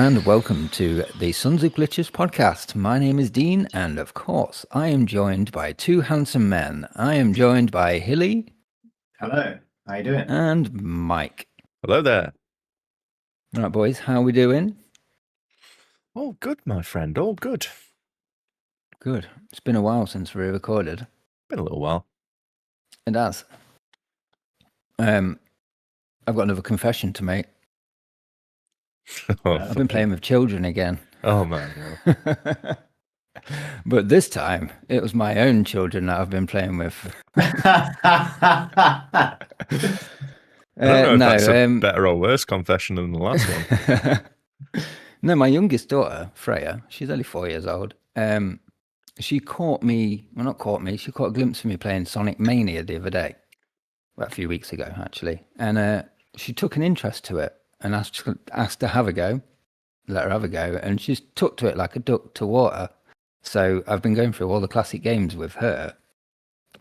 and welcome to the Sons of Glitches podcast. My name is Dean, and of course, I am joined by two handsome men. I am joined by Hilly. Hello, how you doing? And Mike. Hello there. All right, boys, how are we doing? All good, my friend, all good. Good. It's been a while since we recorded. Been a little while. It has. I've got another confession to make. I've been playing with children again. Oh, man. No. But this time, it was my own children that I've been playing with. I don't know if that's a better or worse confession than the last one. No, my youngest daughter, Freya, she's only 4 years old. She caught me, well, not caught me, she caught a glimpse of me playing Sonic Mania the other day. Well, a few weeks ago, actually. And she took an interest to it and asked to have a go, let her have a go. And she's took to it like a duck to water. So I've been going through all the classic games with her,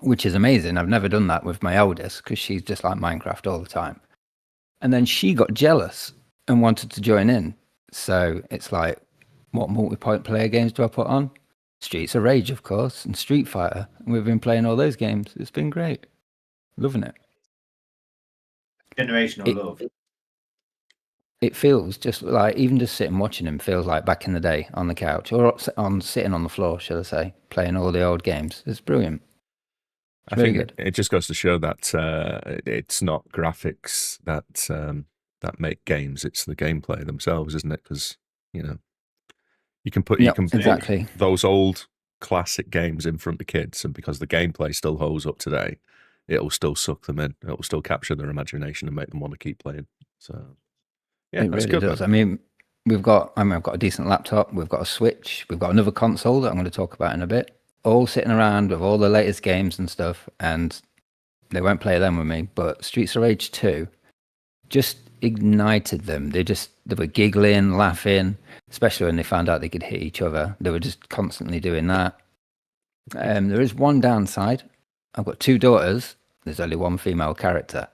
which is amazing. I've never done that with my eldest because she's just like Minecraft all the time. And then she got jealous and wanted to join in. So it's like, what multiplayer games do I put on? Streets of Rage, of course, and Street Fighter. And we've been playing all those games. It's been great. Loving it. Generational love. It feels just like, even just sitting watching him feels like back in the day on the couch or sitting on the floor, shall I say, playing all the old games. It's brilliant. I think it just goes to show that it's not graphics that make games; it's the gameplay themselves, isn't it? Because you can put exactly those old classic games in front of kids, and because the gameplay still holds up today, it'll still suck them in. It'll still capture their imagination and make them want to keep playing. So yeah, it that's really good. does. I mean, I've got a decent laptop. We've got a Switch. We've got another console that I'm going to talk about in a bit. All sitting around with all the latest games and stuff, and they won't play them with me. But Streets of Rage 2 just ignited them. They were giggling, laughing, especially when they found out they could hit each other. They were just constantly doing that. There is one downside. I've got two daughters. There's only one female character.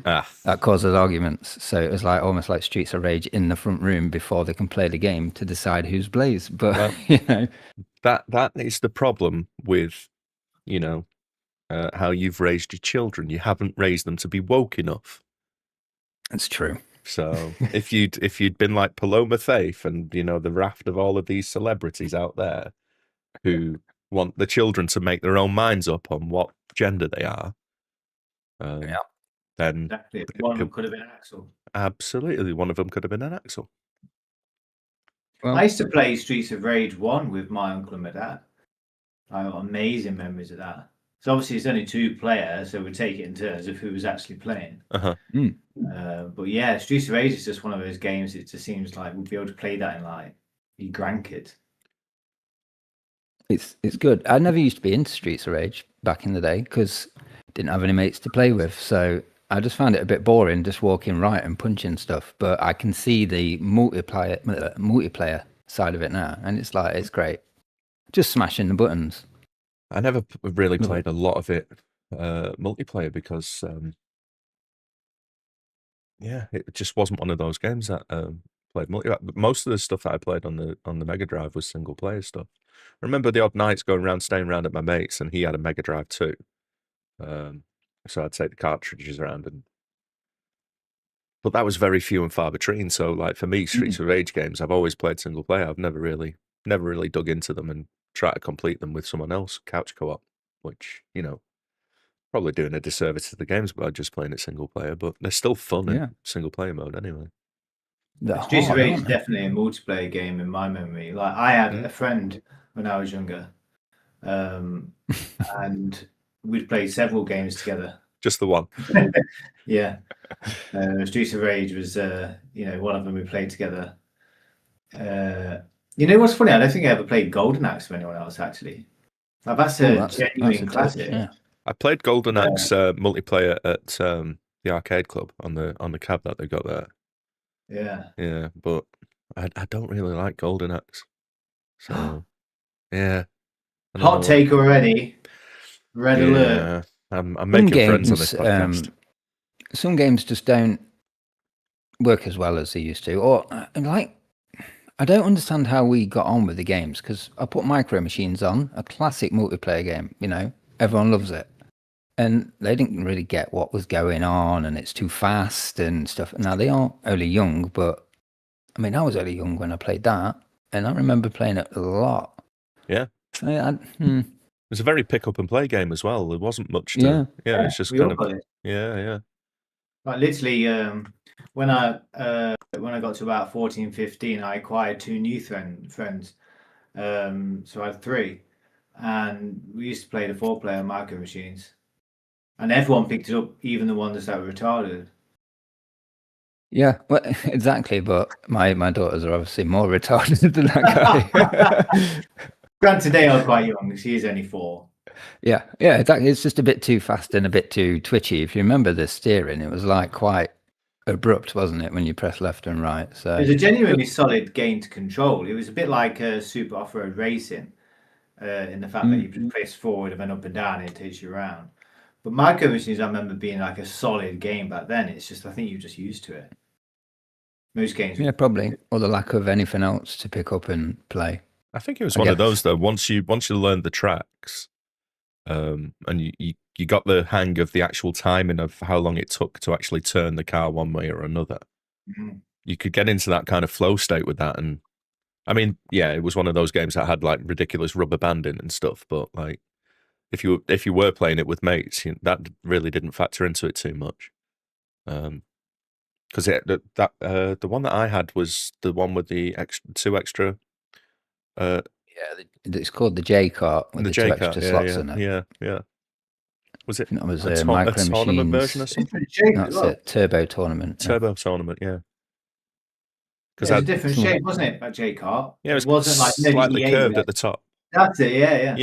That causes arguments. So it was like almost like Streets of Rage in the front room before they can play the game to decide who's Blaze. But that is the problem with how you've raised your children. You haven't raised them to be woke enough. That's true. So if you'd been like Paloma Faith and the raft of all of these celebrities out there who want the children to make their own minds up on what gender they are, then exactly. One of them could have been Axel. Absolutely, one of them could have been an Axel. Well, I used to play Streets of Rage 1 with my uncle and my dad. I got amazing memories of that. So obviously it's only 2 players, so we take it in turns of who was actually playing. But yeah, Streets of Rage is just one of those games. It just seems like we'll be able to play that in like your grandkids. It's good. I never used to be into Streets of Rage back in the day because didn't have any mates to play with. So I just found it a bit boring just walking right and punching stuff. But I can see the multiplayer side of it now, and it's great. Just smashing the buttons. I never really played a lot of it multiplayer because it just wasn't one of those games that played multiplayer. Most of the stuff that I played on the Mega Drive was single player stuff. I remember the odd nights staying around at my mate's, and he had a Mega Drive too. So I'd take the cartridges around, but that was very few and far between. So like for me, Streets of Rage games, I've always played single player. I've never really dug into them and try to complete them with someone else, couch co-op, which probably doing a disservice to the games by just playing it single player. But they're still fun in single player mode anyway. Streets of Rage is definitely a multiplayer game in my memory. Like I had a friend when I was younger, and we'd played several games together. Just the one. Yeah. Streets of Rage was one of them we played together. What's funny? I don't think I ever played Golden Axe with anyone else actually. Like, that's a genuine classic. Yeah. I played Golden Axe multiplayer at the arcade club on the cab that they got there. Yeah, but I don't really like Golden Axe. So yeah. Hot take already. Red alert. I'm making friends on this podcast. Some games just don't work as well as they used to, or like I don't understand how we got on with the games because I put Micro Machines on, a classic multiplayer game. You know, everyone loves it, and they didn't really get what was going on, and it's too fast and stuff. Now they are only young, but I mean, I was only young when I played that, and I remember playing it a lot. Yeah. It was a very pick up and play game as well. There wasn't much to. Yeah. Yeah, it's just we kind all of. got it. Yeah. Like literally, when I got to about 14, 15, I acquired 2 new friends. So I had 3, and we used to play the 4-player Micro Machines, and everyone picked it up, even the ones that were retarded. Yeah, well, exactly. But my daughters are obviously more retarded than that guy. Granted, they are quite young. She is only 4. Yeah, exactly. It's just a bit too fast and a bit too twitchy. If you remember the steering, it was like quite abrupt, wasn't it, when you press left and right? So it was a genuinely solid game to control. It was a bit like Super Off-Road Racing, in the fact that you just press forward and then up and down, and it takes you around. But Micro Machines, I remember being like a solid game back then. It's just, I think you're just used to it. Most games. Yeah, probably, or the lack of anything else to pick up and play. I think it was one of those though. Once you learned the tracks, and you got the hang of the actual timing of how long it took to actually turn the car one way or another, you could get into that kind of flow state with that. And I mean, yeah, it was one of those games that had like ridiculous rubber banding and stuff. But like, if you were playing it with mates, that really didn't factor into it too much. Because the one that I had was the one with the 2 extra. Yeah, it's called the J kart with the 2 extra slots in it. Yeah. Was it? That was a Micro tournament Machines version or something? That's it, Turbo Tournament. Turbo Tournament, yeah. Because it was a different shape, wasn't it? That J kart. Yeah, it wasn't like slightly curved at the top. That's it. Yeah.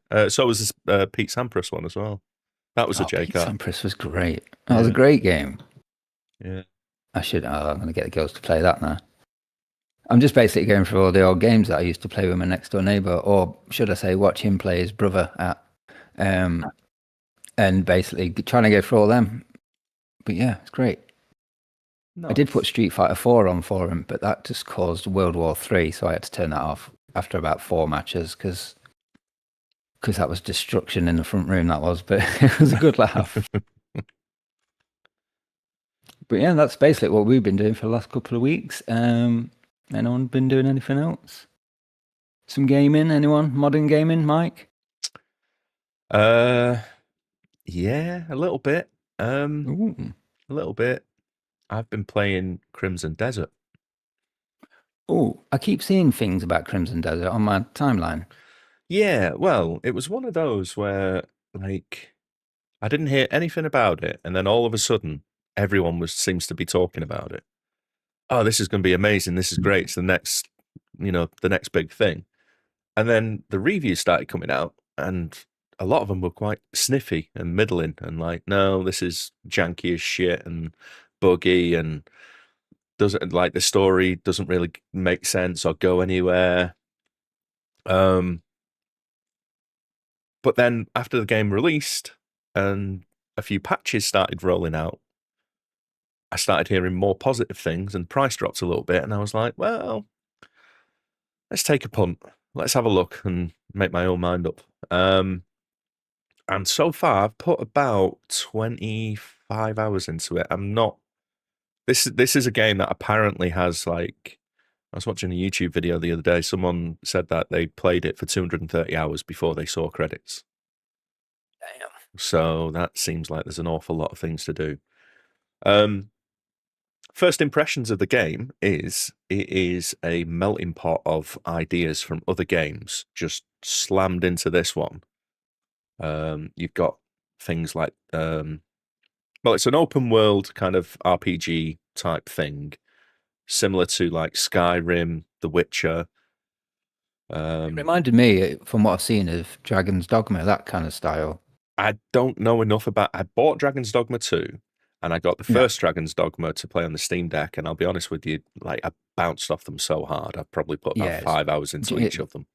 Yeah. So was this Pete Sampras one as well. That was a J Pete kart. Sampras was great. That was a great game. Yeah. I'm going to get the girls to play that now. I'm just basically going through all the old games that I used to play with my next door neighbour, or should I say, watch him play his brother at, and basically trying to go through all them. But yeah, it's great. Nice. I did put Street Fighter 4 on for him, but that just caused World War 3, so I had to turn that off after about 4 matches because that was destruction in the front room. That was, but it was a good laugh. But yeah, that's basically what we've been doing for the last couple of weeks. Anyone been doing anything else? Some gaming? Anyone? Modern gaming, Mike? Yeah, a little bit. A little bit. I've been playing Crimson Desert. Oh, I keep seeing things about Crimson Desert on my timeline. Yeah, well, it was one of those where, like, I didn't hear anything about it, and then all of a sudden, everyone seems to be talking about it. Oh, this is going to be amazing. This is great. It's the next big thing. And then the reviews started coming out, and a lot of them were quite sniffy and middling, and like, no, this is janky as shit and buggy, and doesn't, like, the story doesn't really make sense or go anywhere. But then after the game released and a few patches started rolling out, I started hearing more positive things, and price dropped a little bit, and I was like, well, let's take a punt. Let's have a look and make my own mind up. And so far, I've put about 25 hours into it. I'm not... This is a game that apparently has, like... I was watching a YouTube video the other day. Someone said that they played it for 230 hours before they saw credits. Damn. So that seems like there's an awful lot of things to do. First impressions of the game is it is a melting pot of ideas from other games just slammed into this one. You've got things like, it's an open world kind of RPG type thing, similar to like Skyrim, The Witcher. It reminded me, from what I've seen, of Dragon's Dogma, that kind of style. I don't know enough about... I bought Dragon's Dogma 2, and I got the first Dragon's Dogma to play on the Steam Deck, and I'll be honest with you, like, I bounced off them so hard. I've probably put about 5 hours into each of them.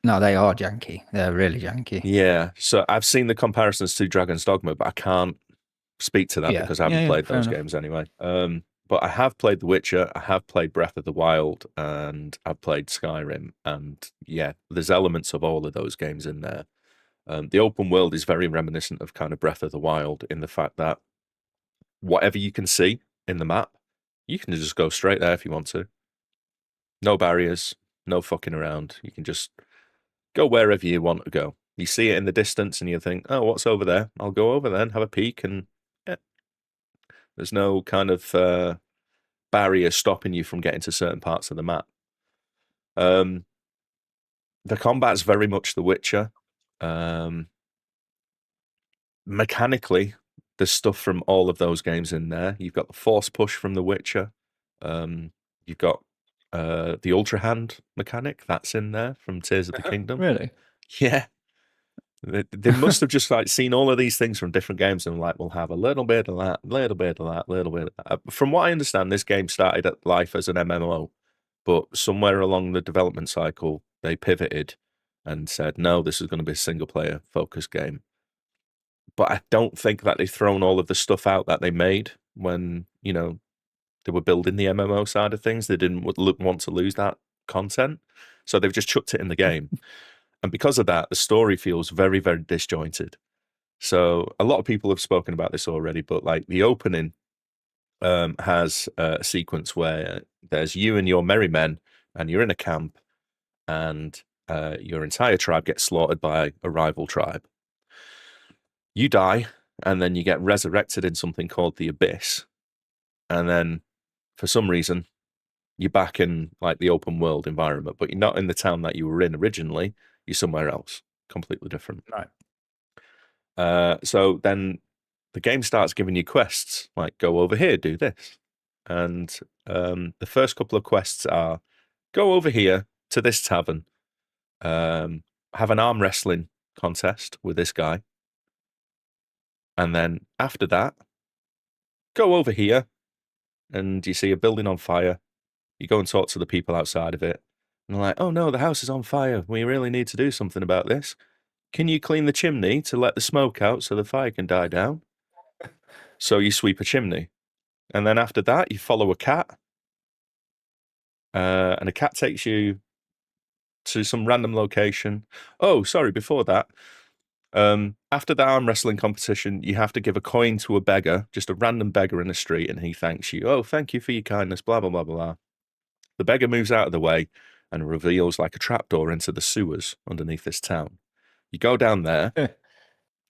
No, they are janky. They're really janky. Yeah, so I've seen the comparisons to Dragon's Dogma, but I can't speak to that because I haven't played those games anyway. But I have played The Witcher, I have played Breath of the Wild, and I've played Skyrim, and yeah, there's elements of all of those games in there. The open world is very reminiscent of kind of Breath of the Wild in the fact that whatever you can see in the map, you can just go straight there if you want to. No barriers, no fucking around. You can just go wherever you want to go. You see it in the distance and you think, oh, what's over there? I'll go over there and have a peek. And yeah, there's no kind of barrier stopping you from getting to certain parts of the map. The combat's very much The Witcher. Mechanically, there's stuff from all of those games in there. You've got the force push from The Witcher. You've got the Ultra Hand mechanic that's in there from Tears of the Kingdom. Really? Yeah. They must have just like seen all of these things from different games and like, we'll have a little bit of that, little bit of that, little bit of that. From what I understand, this game started at life as an MMO, but somewhere along the development cycle, they pivoted and said, no, this is going to be a single player focused game. But I don't think that they've thrown all of the stuff out that they made when, you know, they were building the MMO side of things. They didn't want to lose that content. So they've just chucked it in the game. And because of that, the story feels very, very disjointed. So a lot of people have spoken about this already, but like the opening has a sequence where there's you and your merry men, and you're in a camp, and your entire tribe gets slaughtered by a rival tribe. You die, and then you get resurrected in something called the Abyss. And then for some reason, you're back in like the open world environment, but you're not in the town that you were in originally. You're somewhere else, completely different. Right. So then the game starts giving you quests, like go over here, do this. And the first couple of quests are go over here to this tavern, have an arm wrestling contest with this guy. And then after that, go over here and you see a building on fire. You go and talk to the people outside of it. And they're like, oh no, the house is on fire. We really need to do something about this. Can you clean the chimney to let the smoke out so the fire can die down? So you sweep a chimney. And then after that, you follow a cat. And a cat takes you to some random location. Oh, sorry, before that, after the arm wrestling competition, you have to give a coin to a beggar, just a random beggar in the street, and he thanks you. Oh, thank you for your kindness, blah, blah, blah, blah. The beggar moves out of the way and reveals like a trapdoor into the sewers underneath this town. You go down there,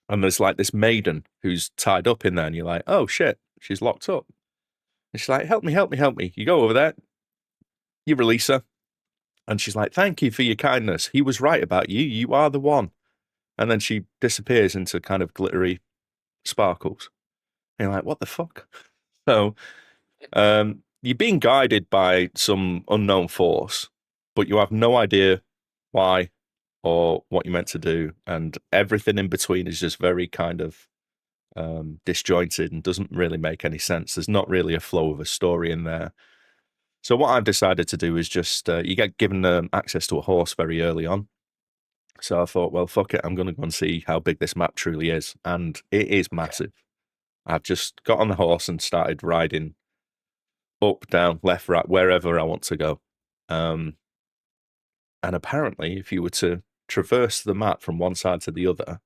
and there's like this maiden who's tied up in there, and you're like, oh shit, she's locked up. And she's like, help me, help me, help me. You go over there, you release her, and she's like, thank you for your kindness. He was right about you. You are the one. And then she disappears into kind of glittery sparkles. And you're like, what the fuck? So you're being guided by some unknown force, but you have no idea why or what you're meant to do. And everything in between is just very kind of disjointed and doesn't really make any sense. There's not really a flow of a story in there. So what I've decided to do is just, you get given access to a horse very early on. So I thought, well, fuck it, I'm going to go and see how big this map truly is. And it is massive. I've just got on the horse and started riding up, down, left, right, wherever I want to go. And apparently, if you were to traverse the map from one side to the other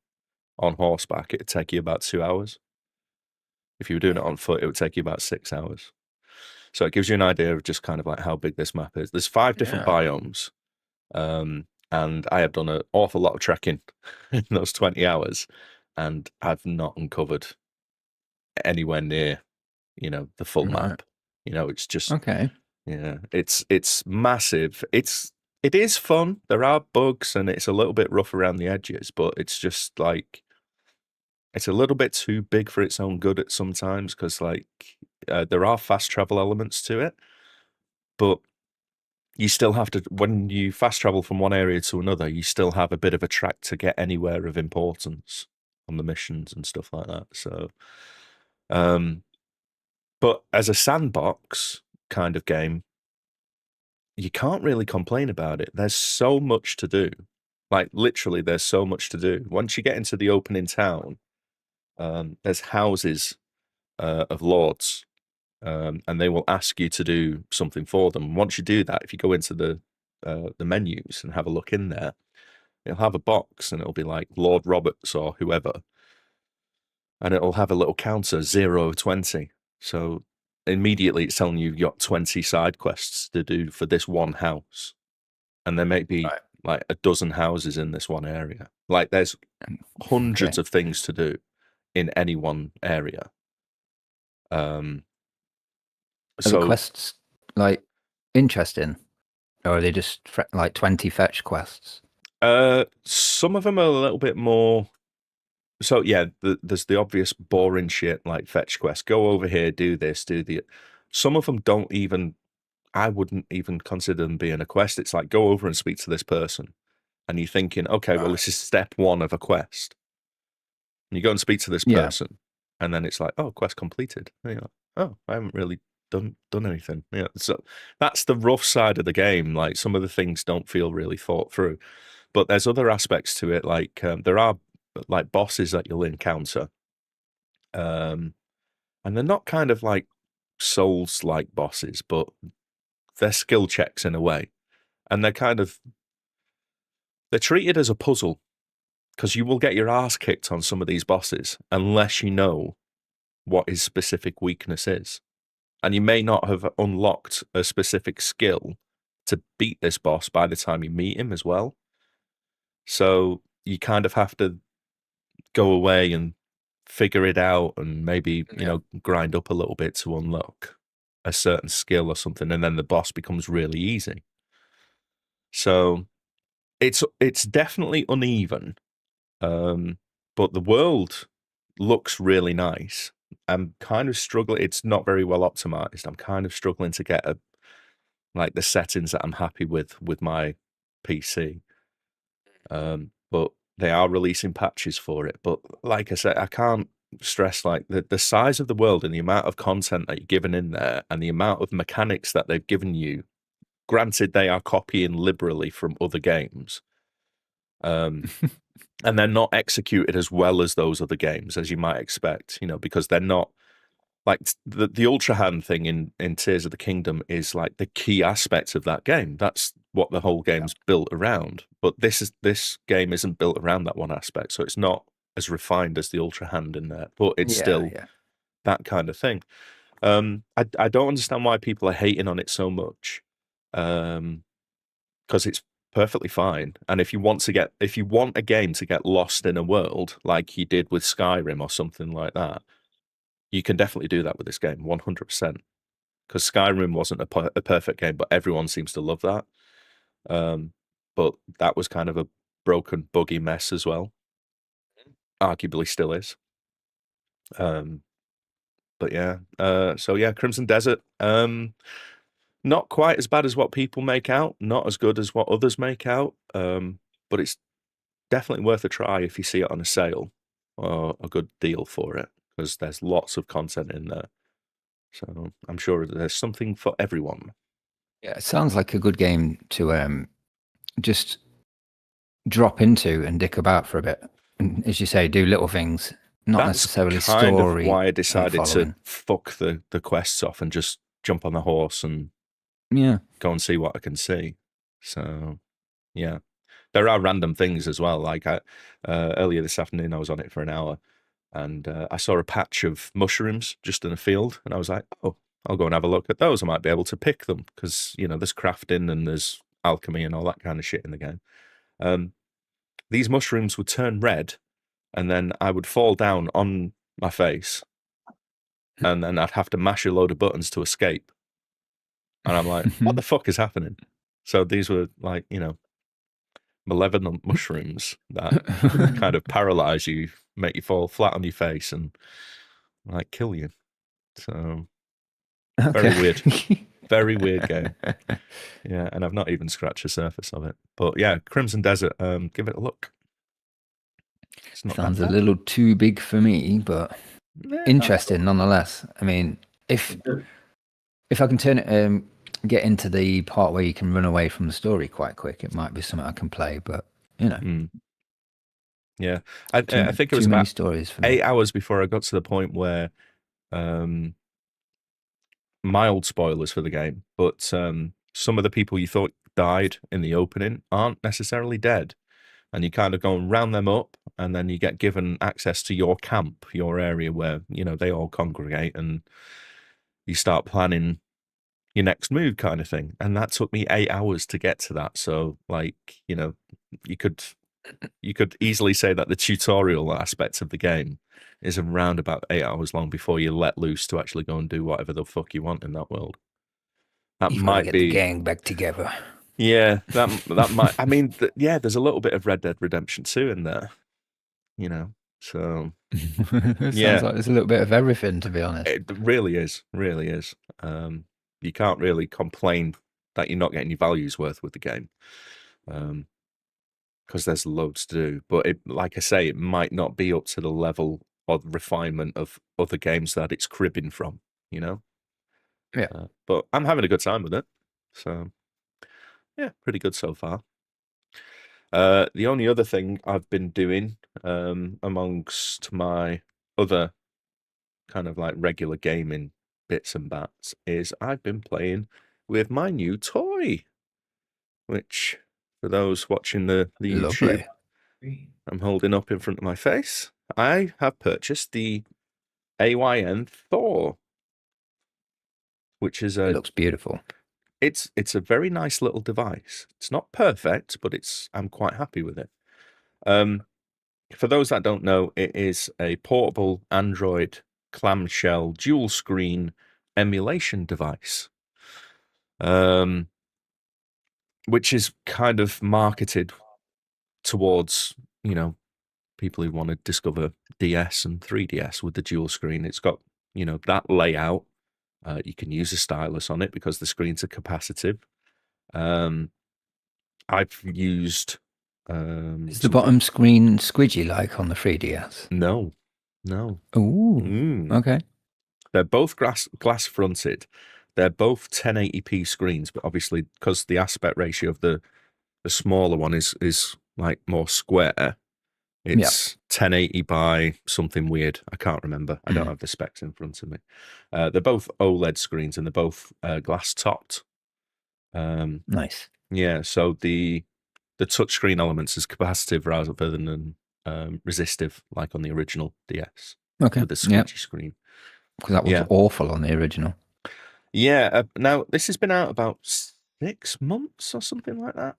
on horseback, it'd take you about 2 hours. If you were doing it on foot, it would take you about 6 hours. So it gives you an idea of just kind of like how big this map is. There's 5 different biomes. And I have done an awful lot of trekking in those 20 hours, and I've not uncovered anywhere near, you know, the full map. You know, it's just yeah, it's massive. It is fun. There are bugs, and it's a little bit rough around the edges, but it's just like it's a little bit too big for its own good at sometimes, because like there are fast travel elements to it, but you still have to, when you fast travel from one area to another, you still have a bit of a track to get anywhere of importance on the missions and stuff like that. So, but as a sandbox kind of game, you can't really complain about it. There's so much to do. Like literally, there's so much to do. Once you get into the opening town, there's houses of lords and they will ask you to do something for them. Once you do that, if you go into the menus and have a look in there, it'll have a box and it'll be like Lord Roberts or whoever, and it'll have a little counter 0 of 20. So immediately it's telling you you've got 20 side quests to do for this one house, and there may be like a dozen houses in this one area. Like there's hundreds of things to do in any one area. Are the quests like interesting, or are they just like 20 fetch quests? Some of them are a little bit more. So yeah, there's the obvious boring shit like fetch quest. Go over here, do this, do the. Some of them don't even. I wouldn't even consider them being a quest. It's like go over and speak to this person, and you're thinking, okay, well this is step 1 of a quest. And you go and speak to this person, and then it's like, oh, quest completed. And you're like, oh, I haven't really done anything. Yeah, so that's the rough side of the game. Like some of the things don't feel really thought through, but there's other aspects to it. Like there are like bosses that you'll encounter, and they're not kind of like Souls-like bosses, but they're skill checks in a way, and they're treated as a puzzle, because you will get your ass kicked on some of these bosses unless you know what his specific weakness is. And you may not have unlocked a specific skill to beat this boss by the time you meet him as well. So you kind of have to go away and figure it out and maybe, you know, grind up a little bit to unlock a certain skill or something. And then the boss becomes really easy. So it's definitely uneven. But the world looks really nice. I'm kind of struggling. It's not very well optimized. I'm kind of struggling to get like the settings that I'm happy with my PC. But they are releasing patches for it. But like I said, I can't stress like the size of the world and the amount of content that you're given in there and the amount of mechanics that they've given you. Granted, they are copying liberally from other games. And they're not executed as well as those other games as you might expect, you know, because they're not like the Ultra Hand thing in Tears of the Kingdom is like the key aspect of that game. That's what the whole game's built around. But this game isn't built around that one aspect, so it's not as refined as the Ultra Hand in there, but it's still that kind of thing. I don't understand why people are hating on it so much, because it's perfectly fine. And if you want a game to get lost in a world like you did with Skyrim or something like that, you can definitely do that with this game, 100%. Because Skyrim wasn't a perfect game, but everyone seems to love that. But that was kind of a broken, buggy mess as well. Arguably still is. But yeah, so yeah, Crimson Desert. Not quite as bad as what people make out, not as good as what others make out, but it's definitely worth a try if you see it on a sale or a good deal for it, because there's lots of content in there. So I'm sure there's something for everyone. Yeah, it sounds like a good game to just drop into and dick about for a bit. And as you say, do little things, not necessarily story. That's kind of why I decided to fuck the quests off and just jump on the horse and go and see what I can see. So yeah, there are random things as well. Like earlier this afternoon, I was on it for an hour, and I saw a patch of mushrooms just in a field, and I was like, oh, I'll go and have a look at those. I might be able to pick them because, you know, there's crafting and there's alchemy and all that kind of shit in the game. These mushrooms would turn red, and then I would fall down on my face, and then I'd have to mash a load of buttons to escape. And I'm like, what the fuck is happening? So these were like, you know, malevolent mushrooms that kind of paralyze you, make you fall flat on your face and like kill you. So very weird. Very weird game. Yeah, and I've not even scratched the surface of it. But yeah, Crimson Desert, give it a look. Sounds a little too big for me, but interesting nonetheless. I mean, if I can turn it, get into the part where you can run away from the story quite quick, it might be something I can play. But you know, yeah, I think it was about stories for 8 hours before I got to the point where mild spoilers for the game, but some of the people you thought died in the opening aren't necessarily dead. And you kind of go and round them up, and then you get given access to your camp, your area where, they all congregate, and you start planning your next move kind of thing. And that took me 8 hours to get to that. So, like, you could easily say that the tutorial aspect of the game is around about 8 hours long before you're let loose to actually go and do whatever the fuck you want in that world. That You've got to might get be the gang back together. Yeah, that might. I mean, yeah, there's a little bit of Red Dead Redemption 2 in there, So It Yeah. sounds like there's a little bit of everything, to be honest. it really is, really is. You can't really complain that you're not getting your values worth with the game, because there's loads to do. But like I say, it might not be up to the level of refinement of other games that it's cribbing from. Yeah. But I'm having a good time with it, so. Yeah, pretty good so far. The only other thing I've been doing, amongst my other kind of like regular gaming bits and bats, is I've been playing with my new toy, which, for those watching the YouTube, Lovely. I'm holding up in front of my face. I have purchased the AYN Thor, which is It looks beautiful. It's a very nice little device. It's not perfect, but I'm quite happy with it. For those that don't know, it is a portable Android clamshell dual screen emulation device, which is kind of marketed towards, people who want to discover DS and 3DS with the dual screen. It's got, that layout. You can use a stylus on it because the screens are capacitive. I've used. Is the bottom screen squidgy like on the 3DS? No. Ooh. Okay. They're both glass fronted. They're both 1080p screens, but obviously because the aspect ratio of the smaller one is like more square, it's 1080 by something weird. I can't remember. I don't have the specs in front of me. They're both OLED screens and they're both glass topped. Nice. Yeah, so the touchscreen elements is capacitive rather than resistive, like on the original DS. Okay. With the squidgy screen. Because that was awful on the original. Yeah. Now this has been out about 6 months or something like that.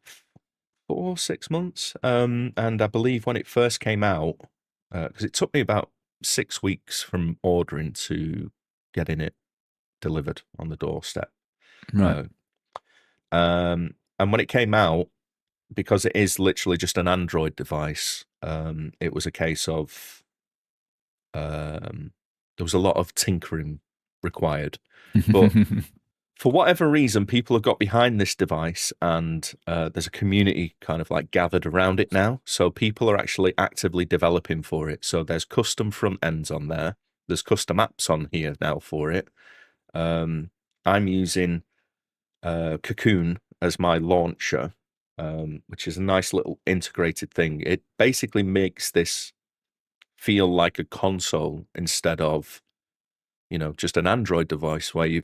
4 6 months. And I believe when it first came out, because it took me about 6 weeks from ordering to getting it delivered on the doorstep. Right. And when it came out, because it is literally just an Android device, it was a case of there was a lot of tinkering required. But for whatever reason, people have got behind this device, and there's a community kind of like gathered around it now. So people are actually actively developing for it. So there's custom front ends on there. There's custom apps on here now for it. I'm using Cocoon as my launcher, which is a nice little integrated thing. It basically makes this feel like a console instead of, just an Android device where you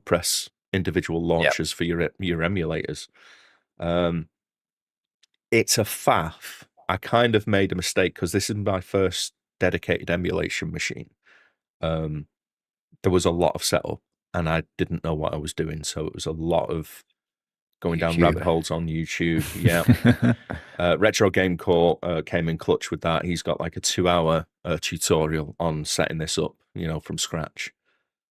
press individual launchers for your emulators. It's a faff. I kind of made a mistake because this is my first dedicated emulation machine. There was a lot of setup and I didn't know what I was doing, so it was a lot of going down rabbit holes on YouTube. Yeah. Retro Game Core came in clutch with that. He's got like a 2-hour tutorial on setting this up, from scratch.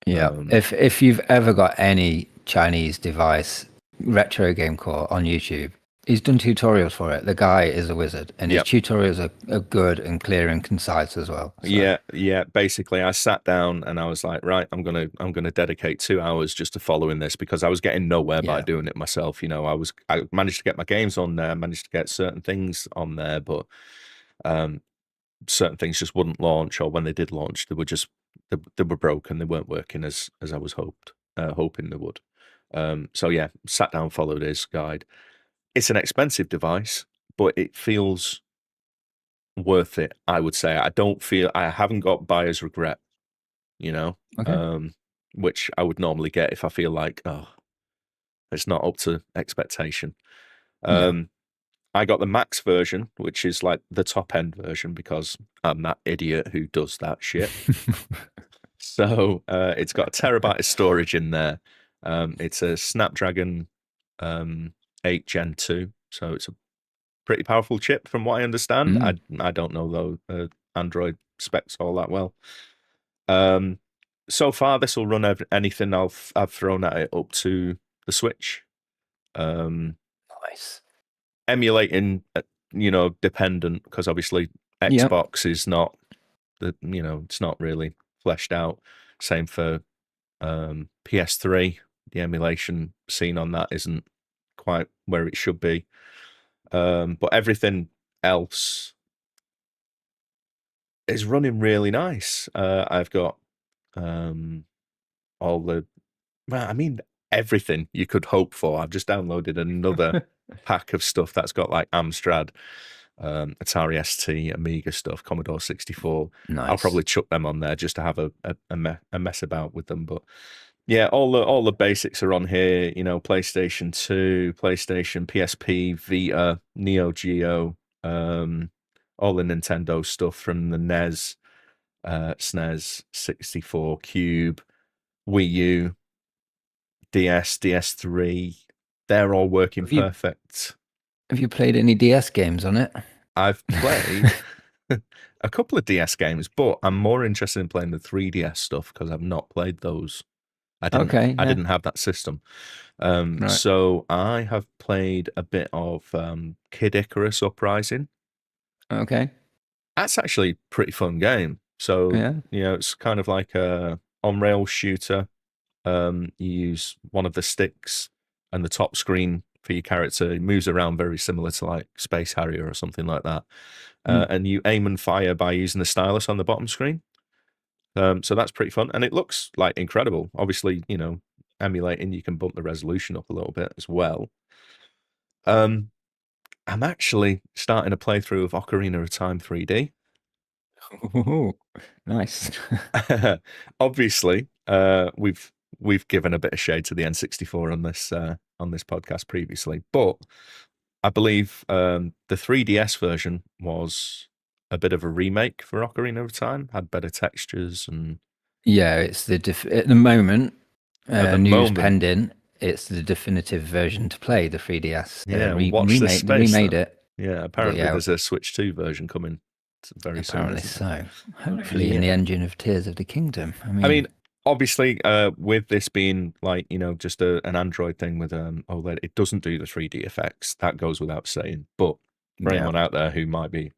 Yeah. If you've ever got any Chinese device, Retro Game Core on YouTube, he's done tutorials for it. The guy is a wizard, and his tutorials are good and clear and concise as well. So. Yeah. Basically, I sat down and I was like, right, I'm gonna dedicate 2 hours just to following this because I was getting nowhere by doing it myself. I managed to get my games on there, managed to get certain things on there, but certain things just wouldn't launch, or when they did launch, they were broken. They weren't working as I was hoping they would. So yeah, sat down, followed his guide. It's an expensive device, but it feels worth it, I would say. I haven't got buyer's regret, Okay. which I would normally get if I feel like, oh, it's not up to expectation. I got the max version, which is like the top end version because I'm that idiot who does that shit. So it's got a terabyte of storage in there. It's a Snapdragon 8 Gen 2, so it's a pretty powerful chip from what I understand. I don't know though Android specs all that well. So far, this will run anything I've thrown at it up to the Switch. Nice. Emulating, dependent because obviously Xbox is not it's not really fleshed out. Same for PS3. The emulation scene on that isn't quite where it should be. But everything else is running really nice. I've got all the, everything you could hope for. I've just downloaded another pack of stuff that's got like Amstrad, Atari ST, Amiga stuff, Commodore 64. Nice. I'll probably chuck them on there just to have a mess about with them. But yeah, all the basics are on here. PlayStation 2, PlayStation, PSP, Vita, Neo Geo, all the Nintendo stuff from the NES, SNES, 64, Cube, Wii U, DS, DS3. They're all working perfect. Have you played any DS games on it? I've played a couple of DS games, but I'm more interested in playing the 3DS stuff because I've not played those. I didn't have that system. Right. So I have played a bit of Kid Icarus Uprising. Okay. That's actually a pretty fun game. So, it's kind of like a on-rail shooter. You use one of the sticks and the top screen for your character. It moves around very similar to like Space Harrier or something like that. And you aim and fire by using the stylus on the bottom screen. So that's pretty fun. And it looks like incredible. Obviously, emulating, you can bump the resolution up a little bit as well. I'm actually starting a playthrough of Ocarina of Time 3D. Ooh, nice. Obviously, we've given a bit of shade to the N64 on this podcast previously, but I believe the 3DS version was a bit of a remake for Ocarina of Time, had better textures and it's at the moment. News pending. It's the definitive version to play the 3DS. Remade it. Yeah, apparently there's a Switch 2 version coming. Very apparently so. Hopefully in the engine of Tears of the Kingdom. I mean, obviously, with this being like just an Android thing with OLED, it doesn't do the 3D effects. That goes without saying. But for anyone out there who might be,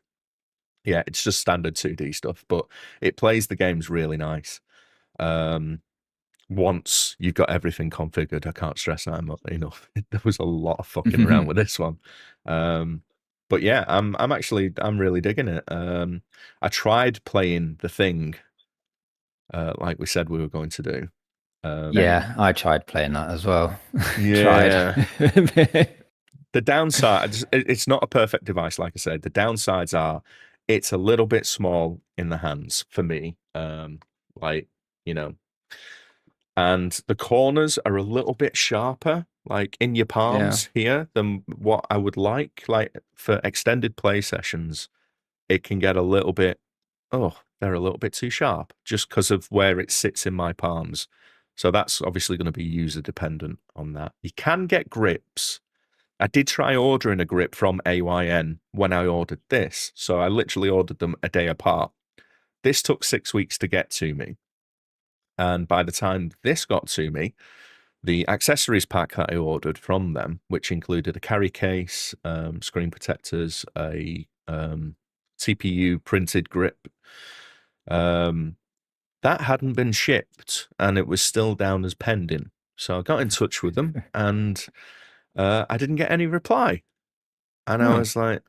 it's just standard 2D stuff. But it plays the games really nice. Once you've got everything configured, I can't stress that enough. There was a lot of fucking around with this one. But yeah, I'm really digging it. I tried playing The Thing, like we said we were going to do. I tried playing that as well. Yeah. The downside, it's not a perfect device, like I said. The downsides are it's a little bit small in the hands for me. And the corners are a little bit sharper, like in your palms here, than what I would like. Like for extended play sessions, it can get a little bit, they're a little bit too sharp just because of where it sits in my palms. So that's obviously going to be user dependent on that. You can get grips. I did try ordering a grip from AYN when I ordered this. So I literally ordered them a day apart. This took 6 weeks to get to me. And by the time this got to me, the accessories pack that I ordered from them, which included a carry case, screen protectors, a CPU printed grip, that hadn't been shipped and it was still down as pending. So I got in touch with them and I didn't get any reply. And I was like,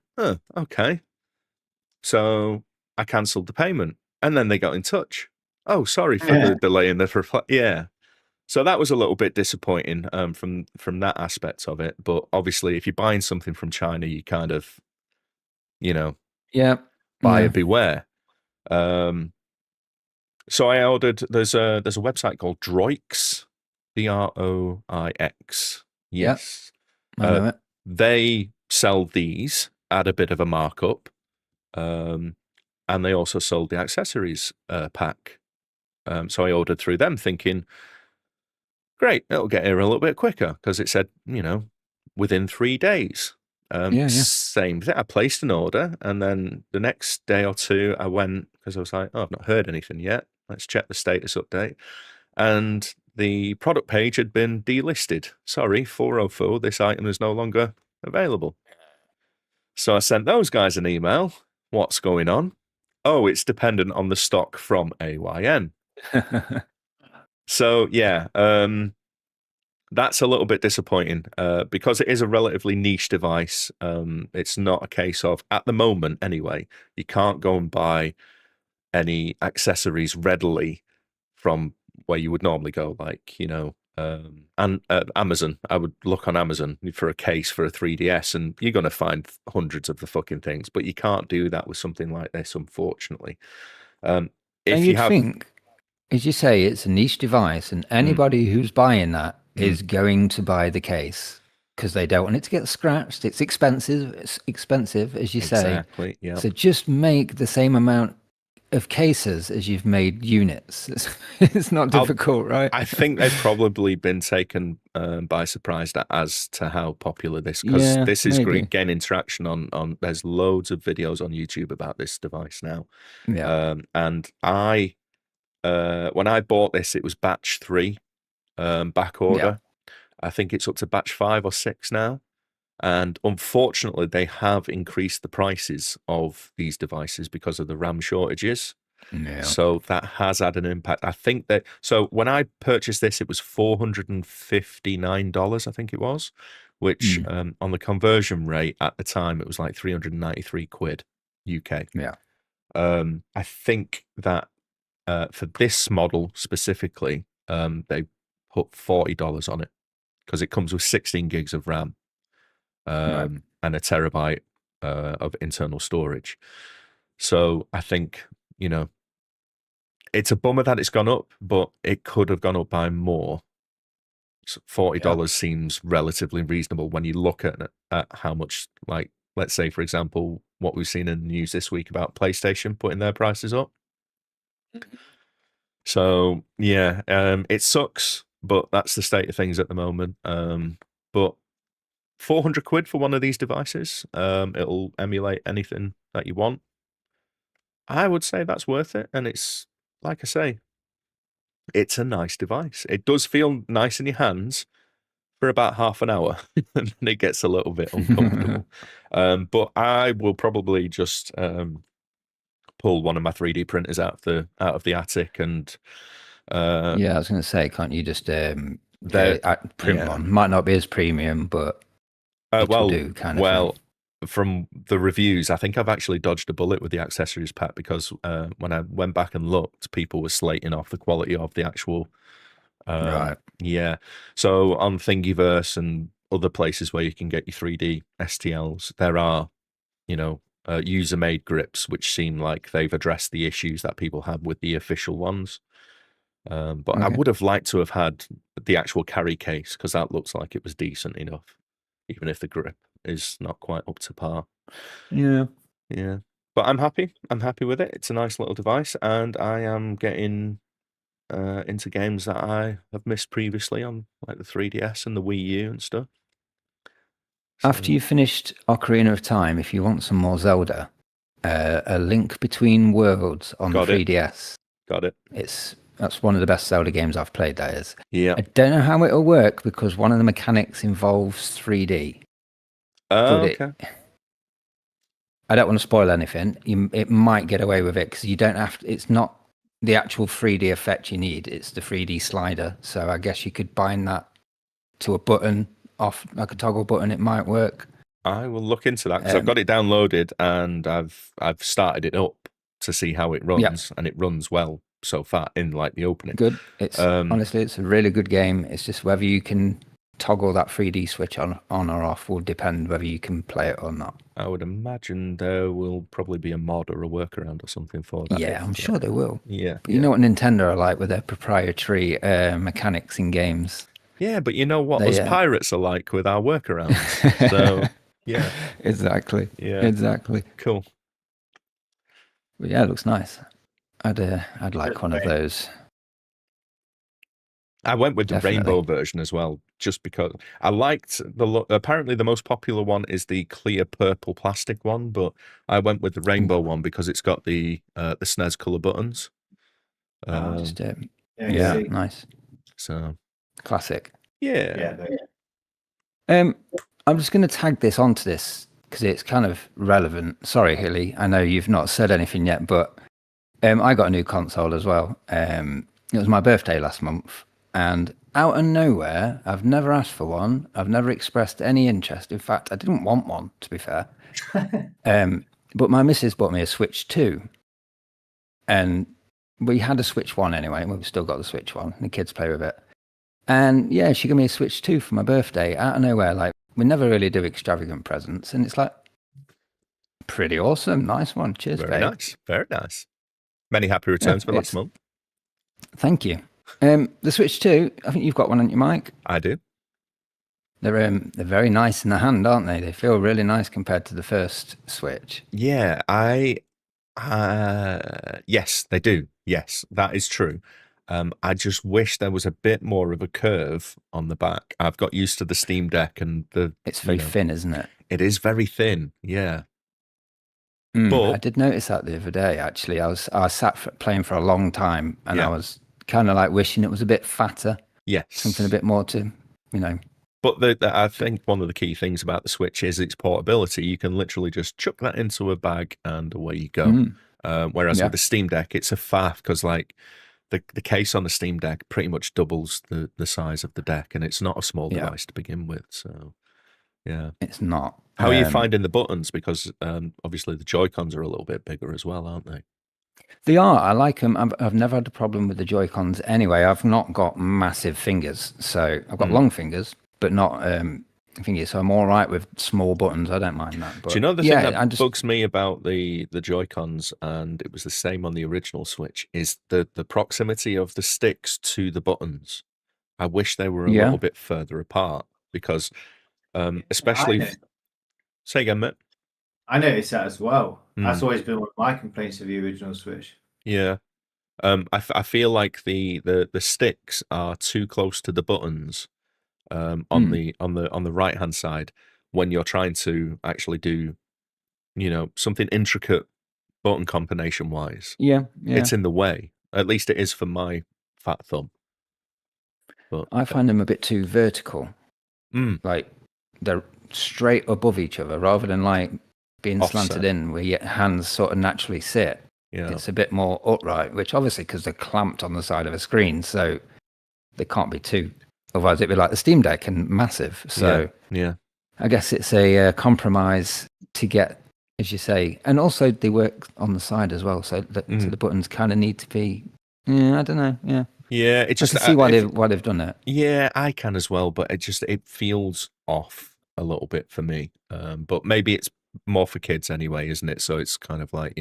okay. So I cancelled the payment and then they got in touch. Oh, sorry for the delay in the reply. Yeah. So that was a little bit disappointing from that aspect of it. But obviously, if you're buying something from China, you kind of, buyer beware. So I ordered. There's a website called Droix, Droix. Yes, I know it. they sell these at a bit of a markup, and they also sold the accessories pack. So I ordered through them, thinking, great, it'll get here a little bit quicker because it said, within 3 days. Yeah. Same thing. I placed an order, and then the next day or two, I went because I was like, oh, I've not heard anything yet. Let's check the status update. And the product page had been delisted. Sorry, 404, this item is no longer available. So I sent those guys an email. What's going on? Oh, it's dependent on the stock from AYN. So, yeah, that's a little bit disappointing because it is a relatively niche device. It's not a case of, at the moment anyway, you can't go and buy any accessories readily from where you would normally go, like, and Amazon. I would look on Amazon for a case for a 3DS, and you're going to find hundreds of the fucking things, but you can't do that with something like this, unfortunately. And you'd think, as you say, it's a niche device, and anybody who's buying that is going to buy the case because they don't want it to get scratched. It's expensive. It's expensive, as you say. Exactly. Yeah. So just make the same amount of cases as you've made units. It's not difficult, right? I think they've probably been taken by surprise as to how popular this, because this is great. Gaining traction on. There's loads of videos on YouTube about this device now. Yeah. And I, when I bought this, it was batch 3, back order. Yeah. I think it's up to batch 5 or 6 now. And unfortunately, they have increased the prices of these devices because of the RAM shortages. Yeah. So that has had an impact. I think that, so when I purchased this, it was $459, I think it was, which on the conversion rate at the time, it was like 393 quid UK. Yeah. I think that for this model specifically, they put $40 on it because it comes with 16 gigs of RAM. And a terabyte of internal storage. So I think, it's a bummer that it's gone up, but it could have gone up by more. So $40 seems relatively reasonable when you look at how much, like, let's say, for example, what we've seen in the news this week about PlayStation putting their prices up. So, yeah, it sucks, but that's the state of things at the moment. But 400 quid for one of these devices. It'll emulate anything that you want. I would say that's worth it. And it's, like I say, it's a nice device. It does feel nice in your hands for about half an hour. And then it gets a little bit uncomfortable. But I will probably just pull one of my 3D printers out of the attic and yeah, I was going to say, can't you just print one? Might not be as premium, but it'll do kind of thing. From the reviews, I think I've actually dodged a bullet with the accessories pack because when I went back and looked, people were slating off the quality of the actual. Right. Yeah. So on Thingiverse and other places where you can get your 3D STLs, there are, user-made grips which seem like they've addressed the issues that people have with the official ones. But I would have liked to have had the actual carry case because that looks like it was decent enough, even if the grip is not quite up to par. Yeah. But I'm happy. I'm happy with it. It's a nice little device, and I am getting into games that I have missed previously on like the 3DS and the Wii U and stuff. After you've finished Ocarina of Time, if you want some more Zelda, A Link Between Worlds on the 3DS. Got it. That's one of the best Zelda games I've played, that is. Yeah. I don't know how it'll work because one of the mechanics involves 3D. Okay. I don't want to spoil anything. It might get away with it because you don't have to, it's not the actual 3D effect you need, it's the 3D slider. So I guess you could bind that to a button off, like a toggle button, it might work. I will look into that because I've got it downloaded and I've started it up to see how it runs, and it runs well so far in like the opening. Good. It's honestly, it's a really good game. It's just whether you can toggle that 3D switch on or off will depend whether you can play it or not. I would imagine there will probably be a mod or a workaround or something for that. Yeah, I'm sure they will. Yeah. But you know what Nintendo are like with their proprietary mechanics in games. Yeah, but you know what us pirates are like with our workarounds. So, yeah. Exactly. Yeah. Exactly. Cool. But yeah, it looks nice. I'd like one of those. I went with Definitely. the rainbow version as well, just because I liked the look. Apparently, the most popular one is the clear purple plastic one, but I went with the rainbow one because it's got the SNES color buttons. Yeah, nice. So classic. Yeah. I'm just going to tag this onto this because it's kind of relevant. Sorry, Hilly, I know you've not said anything yet, but I got a new console as well. It was my birthday last month. And out of nowhere, I've never asked for one. I've never expressed any interest. In fact, I didn't want one, to be fair. But my missus bought me a Switch 2. And we had a Switch 1 anyway. We've still got the Switch 1. The kids play with it. And yeah, she gave me a Switch 2 for my birthday out of nowhere. Like, we never really do extravagant presents. And it's like, pretty awesome. Nice one. Cheers, Very babe. nice. Very nice. Many happy returns for last month. Thank you. The Switch 2, I think you've got one on your mic. I do. They're very nice in the hand, aren't they? They feel really nice compared to the first Switch. Yeah, yes, they do. Yes, that is true. I just wish there was a bit more of a curve on the back. I've got used to the Steam Deck and it's very thin, isn't it? It is very thin. Yeah. But I did notice that the other day. Actually, I was sat playing for a long time, and I was kind of like wishing it was a bit fatter. Yes, something a bit more to, But I think one of the key things about the Switch is its portability. You can literally just chuck that into a bag and away you go. Whereas with the Steam Deck, it's a faff because like the case on the Steam Deck pretty much doubles the size of the deck, and it's not a small device to begin with. So yeah, it's not. How are you finding the buttons? Because obviously the Joy-Cons are a little bit bigger as well, aren't they? They are. I like them. I've never had a problem with the Joy-Cons anyway. I've not got massive fingers, so I've got long fingers, but not fingers. So I'm all right with small buttons. I don't mind that. But do you know the thing that bugs me about the Joy-Cons, and it was the same on the original Switch, is the proximity of the sticks to the buttons. I wish they were a little bit further apart because, especially. Say again, Matt. I noticed that as well. That's always been one of my complaints of the original Switch. Yeah. I feel like the sticks are too close to the buttons on the right hand side when you're trying to actually do something intricate button combination wise. Yeah. It's in the way. At least it is for my fat thumb. But I find them a bit too vertical. Like they're straight above each other rather than like being slanted in where your hands sort of naturally sit. It's a bit more upright, which obviously because they're clamped on the side of a screen, so they can't be too. Otherwise, it'd be like the Steam Deck and massive. So yeah. I guess it's a compromise to get, as you say, and also they work on the side as well, so so the buttons kind of need to be. I don't know. Yeah, it just I can see why they've done it. Yeah, I can as well, but it feels off a little bit for me. But maybe it's more for kids anyway, isn't it? So it's kind of like,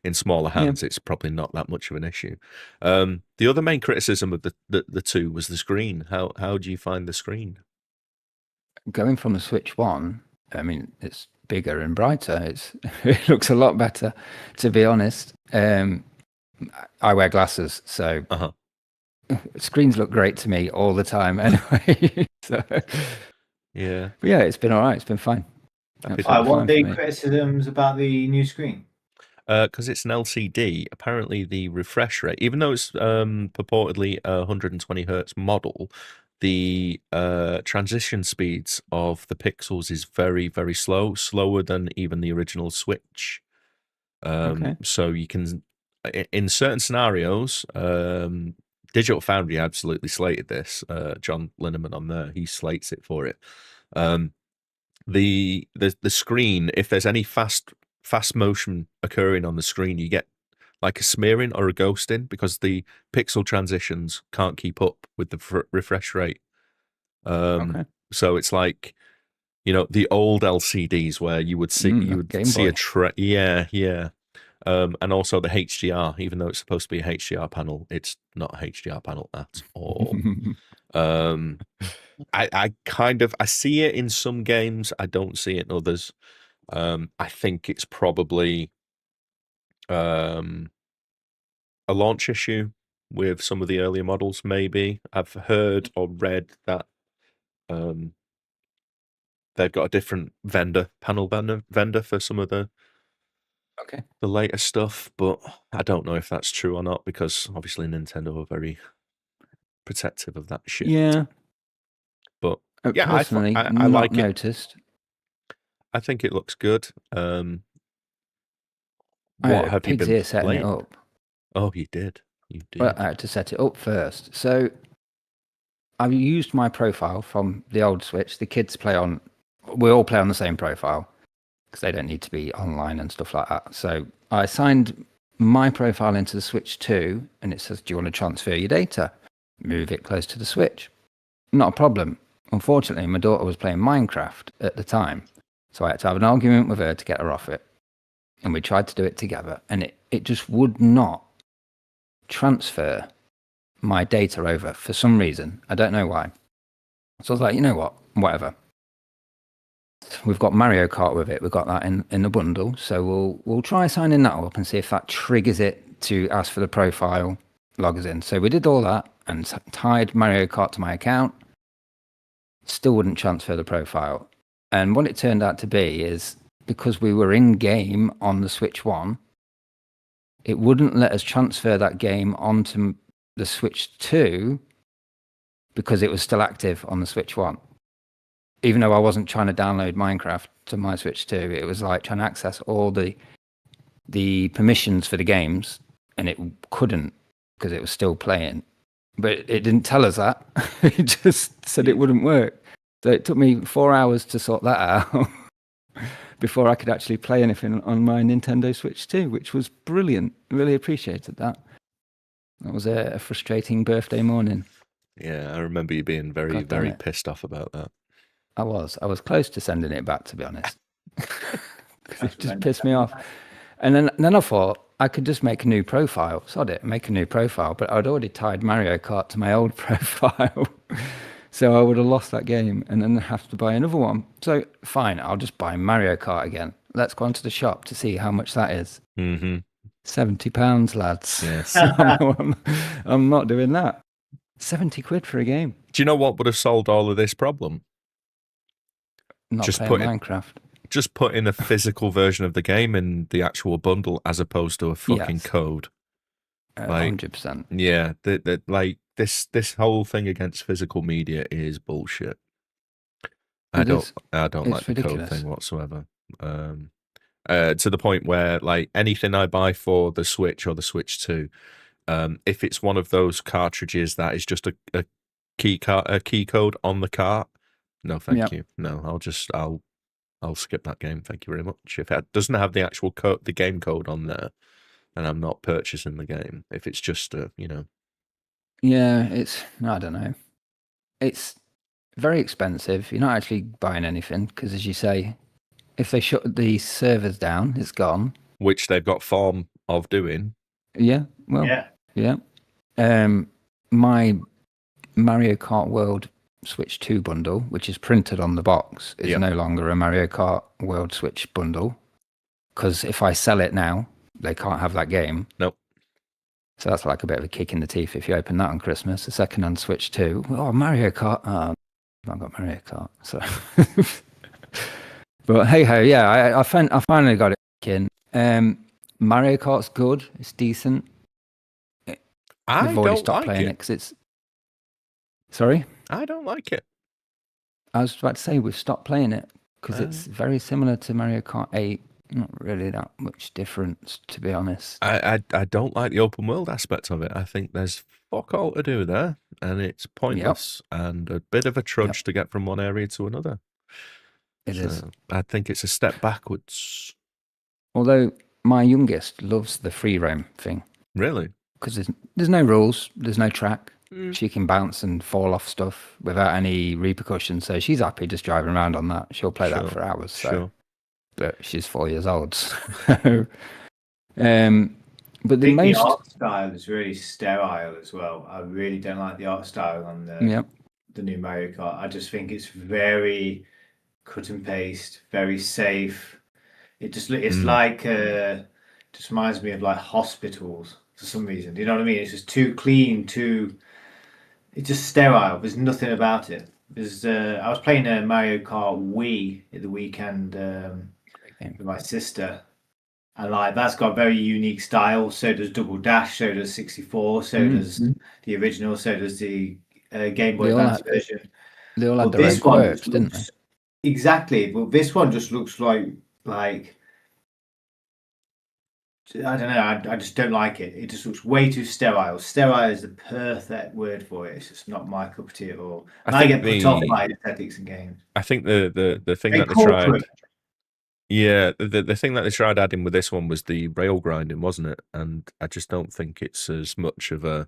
in smaller hands, it's probably not that much of an issue. The other main criticism of the two was the screen. How do you find the screen? Going from the Switch 1, I mean, it's bigger and brighter. It looks a lot better, to be honest. I wear glasses, so screens look great to me all the time anyway. So yeah, but yeah, it's been all right. It's been fine. What the criticisms about the new screen? Because it's an LCD, apparently the refresh rate, even though it's purportedly a 120 hertz model, the transition speeds of the pixels is very, very slow, slower than even the original Switch. So you can, in certain scenarios, Digital Foundry absolutely slated this. John Linneman on there, he slates it for it. The screen, if there's any fast motion occurring on the screen, you get like a smearing or a ghosting because the pixel transitions can't keep up with the refresh rate. So it's like, the old LCDs where you would see Game Boy. yeah. And also the HDR, even though it's supposed to be a HDR panel, it's not a HDR panel at all. I see it in some games. I don't see it in others. I think it's probably a launch issue with some of the earlier models. Maybe I've heard or read that they've got a different panel vendor for some of the later stuff, but I don't know if that's true or not, because obviously Nintendo are very protective of that shit. Yeah. But yeah, personally, I not like it. noticed. I think it looks good. I What had have you pig's been ear setting playing? it up. Oh, you did. You did. Well, I had to set it up first. So I've used my profile from the old Switch. The kids we all play on the same profile because they don't need to be online and stuff like that. So I signed my profile into the Switch 2, and it says, do you want to transfer your data? Move it close to the Switch. Not a problem. Unfortunately, my daughter was playing Minecraft at the time, so I had to have an argument with her to get her off it. And we tried to do it together, and it just would not transfer my data over for some reason. I don't know why. So I was like, you know what? Whatever. We've got Mario Kart with it. We've got that in the bundle. So we'll try signing that up and see if that triggers it to ask for the profile, log us in. So we did all that and tied Mario Kart to my account. Still wouldn't transfer the profile. And what it turned out to be is, because we were in game on the Switch 1, it wouldn't let us transfer that game onto the Switch 2 because it was still active on the Switch 1. Even though I wasn't trying to download Minecraft to my Switch 2, it was like trying to access all the permissions for the games, and it couldn't because it was still playing. But it didn't tell us that. It just said it wouldn't work. So it took me 4 hours to sort that out before I could actually play anything on my Nintendo Switch 2, which was brilliant. Really appreciated that. That was a frustrating birthday morning. Yeah, I remember you being very, very pissed off about that. I was close to sending it back, to be honest. It just pissed me off. And then I thought I could just make a new profile. Sod it, make a new profile. But I'd already tied Mario Kart to my old profile. So I would have lost that game and then have to buy another one. So fine, I'll just buy Mario Kart again. Let's go onto the shop to see how much that is. Mm-hmm. £70, lads. Yes. I'm not doing that. 70 quid for a game. Do you know what would have solved all of this problem? Not playing Minecraft. Just put in a physical version of the game in the actual bundle as opposed to a fucking code. 100%. Yeah, like this whole thing against physical media is bullshit. I don't like the code thing whatsoever. To the point where, like, anything I buy for the Switch or the Switch 2, if it's one of those cartridges that is just a key code on the cart, no, thank you. No, I'll skip that game. Thank you very much. If it doesn't have the actual code, the game code on there, and I'm not purchasing the game. If it's just Yeah, I don't know. It's very expensive. You're not actually buying anything because, as you say, if they shut the servers down, it's gone. Which they've got form of doing. Yeah, well, yeah. My Mario Kart World Switch 2 bundle, which is printed on the box, is no longer a Mario Kart World Switch bundle, because if I sell it now, they can't have that game. Nope. So that's like a bit of a kick in the teeth if you open that on Christmas. A second-hand Switch 2. Oh, Mario Kart. Oh, I've got Mario Kart. So, but hey ho, yeah, I finally got it in. Mario Kart's good. It's decent. We've already stopped playing it because it's. Sorry? I don't like it. I was about to say we've stopped playing it because it's very similar to Mario Kart 8. Not really that much difference, to be honest. I don't like the open world aspect of it. I think there's fuck all to do there, and it's pointless and a bit of a trudge to get from one area to another. It is. I think it's a step backwards. Although my youngest loves the free roam thing. Really? Because there's no rules, there's no track. She can bounce and fall off stuff without any repercussions. So she's happy just driving around on that. She'll play that for hours. So. Sure. But she's 4 years old. So, but I think the art style is really sterile as well. I really don't like the art style on the new Mario Kart. I just think it's very cut and paste, very safe. It's like just reminds me of like hospitals for some reason. Do you know what I mean? It's just too clean, it's just sterile. There's nothing about it. I was playing a Mario Kart Wii at the weekend with my sister. And like that's got a very unique style. So does Double Dash. So does 64. So does the original. So does the Game Boy Advance version. They all had their own quirks, didn't they? Exactly. But this one just looks like I don't know. I just don't like it. It just looks way too sterile. Sterile is the perfect word for it. It's just not my cup of tea at all. I get put off by aesthetics in games. I think the thing that they tried. Yeah, the thing that they tried adding with this one was the rail grinding, wasn't it? And I just don't think it's as much of a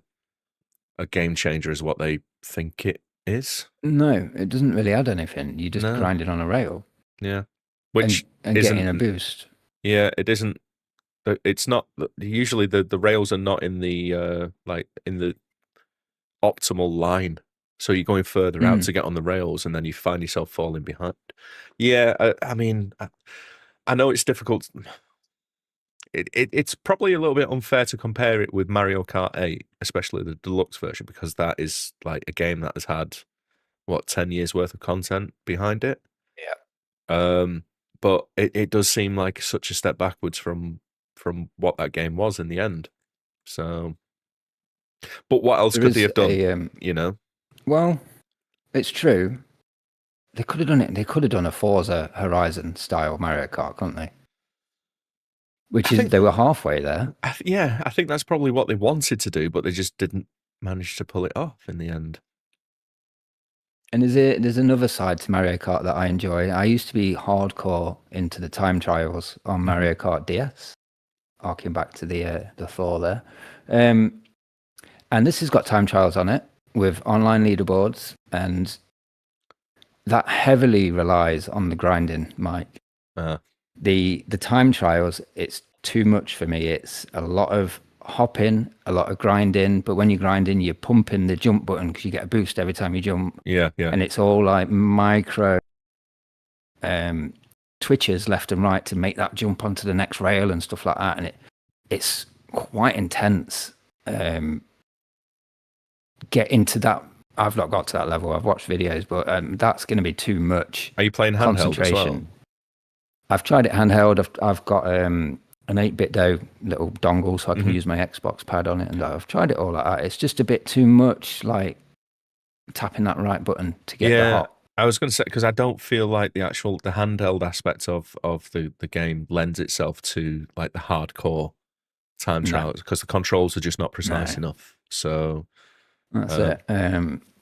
game changer as what they think it is. No, it doesn't really add anything. You just grind it on a rail. Yeah, which and getting a boost. Yeah, it isn't. It's not. Usually the rails are not in the in the optimal line. So you're going further out to get on the rails, and then you find yourself falling behind. Yeah, I mean, I know it's difficult. It's probably a little bit unfair to compare it with Mario Kart 8, especially the deluxe version, because that is like a game that has had 10 years worth of content behind it. Yeah. But it does seem like such a step backwards from what that game was in the end. So, but what else could they have done? You know. Well, it's true. They could have done it. They could have done a Forza Horizon style Mario Kart, couldn't they? They were halfway there. I think that's probably what they wanted to do, but they just didn't manage to pull it off in the end. And there's another side to Mario Kart that I enjoy. I used to be hardcore into the time trials on Mario Kart DS, harking back to the Thor there. And this has got time trials on it with online leaderboards, and that heavily relies on the grinding, Mike. The time trials, it's too much for me. It's a lot of hopping, a lot of grinding, but when you're grinding, you're pumping the jump button because you get a boost every time you jump. Yeah. And it's all like micro twitches left and right to make that jump onto the next rail and stuff like that. And it's quite intense. Get into that. I've not got to that level. I've watched videos, but that's going to be too much. Are you playing handheld as well? I've tried it handheld. I've got an 8BitDo little dongle so I can use my Xbox pad on it, and I've tried it all like that. It's just a bit too much, like tapping that right button to get the hop. I was going to say, because I don't feel like the handheld aspect of the game lends itself to like the hardcore time trials, because the controls are just not precise enough. So that's it.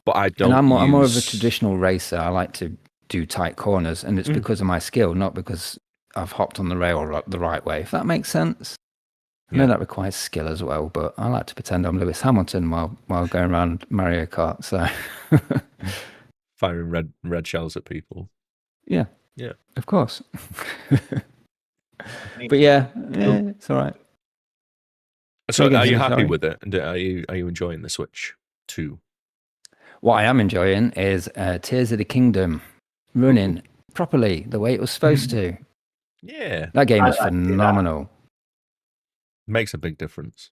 But I don't. And I'm more of a traditional racer. I like to do tight corners, and it's because of my skill, not because I've hopped on the rail the right way. If that makes sense. I know that requires skill as well, but I like to pretend I'm Lewis Hamilton while going around Mario Kart. So firing red shells at people. Yeah, of course. But yeah, it's all right. So, are you happy with it? And are you enjoying the Switch 2? What I am enjoying is Tears of the Kingdom running properly the way it was supposed to. Yeah, that game is phenomenal. Makes a big difference.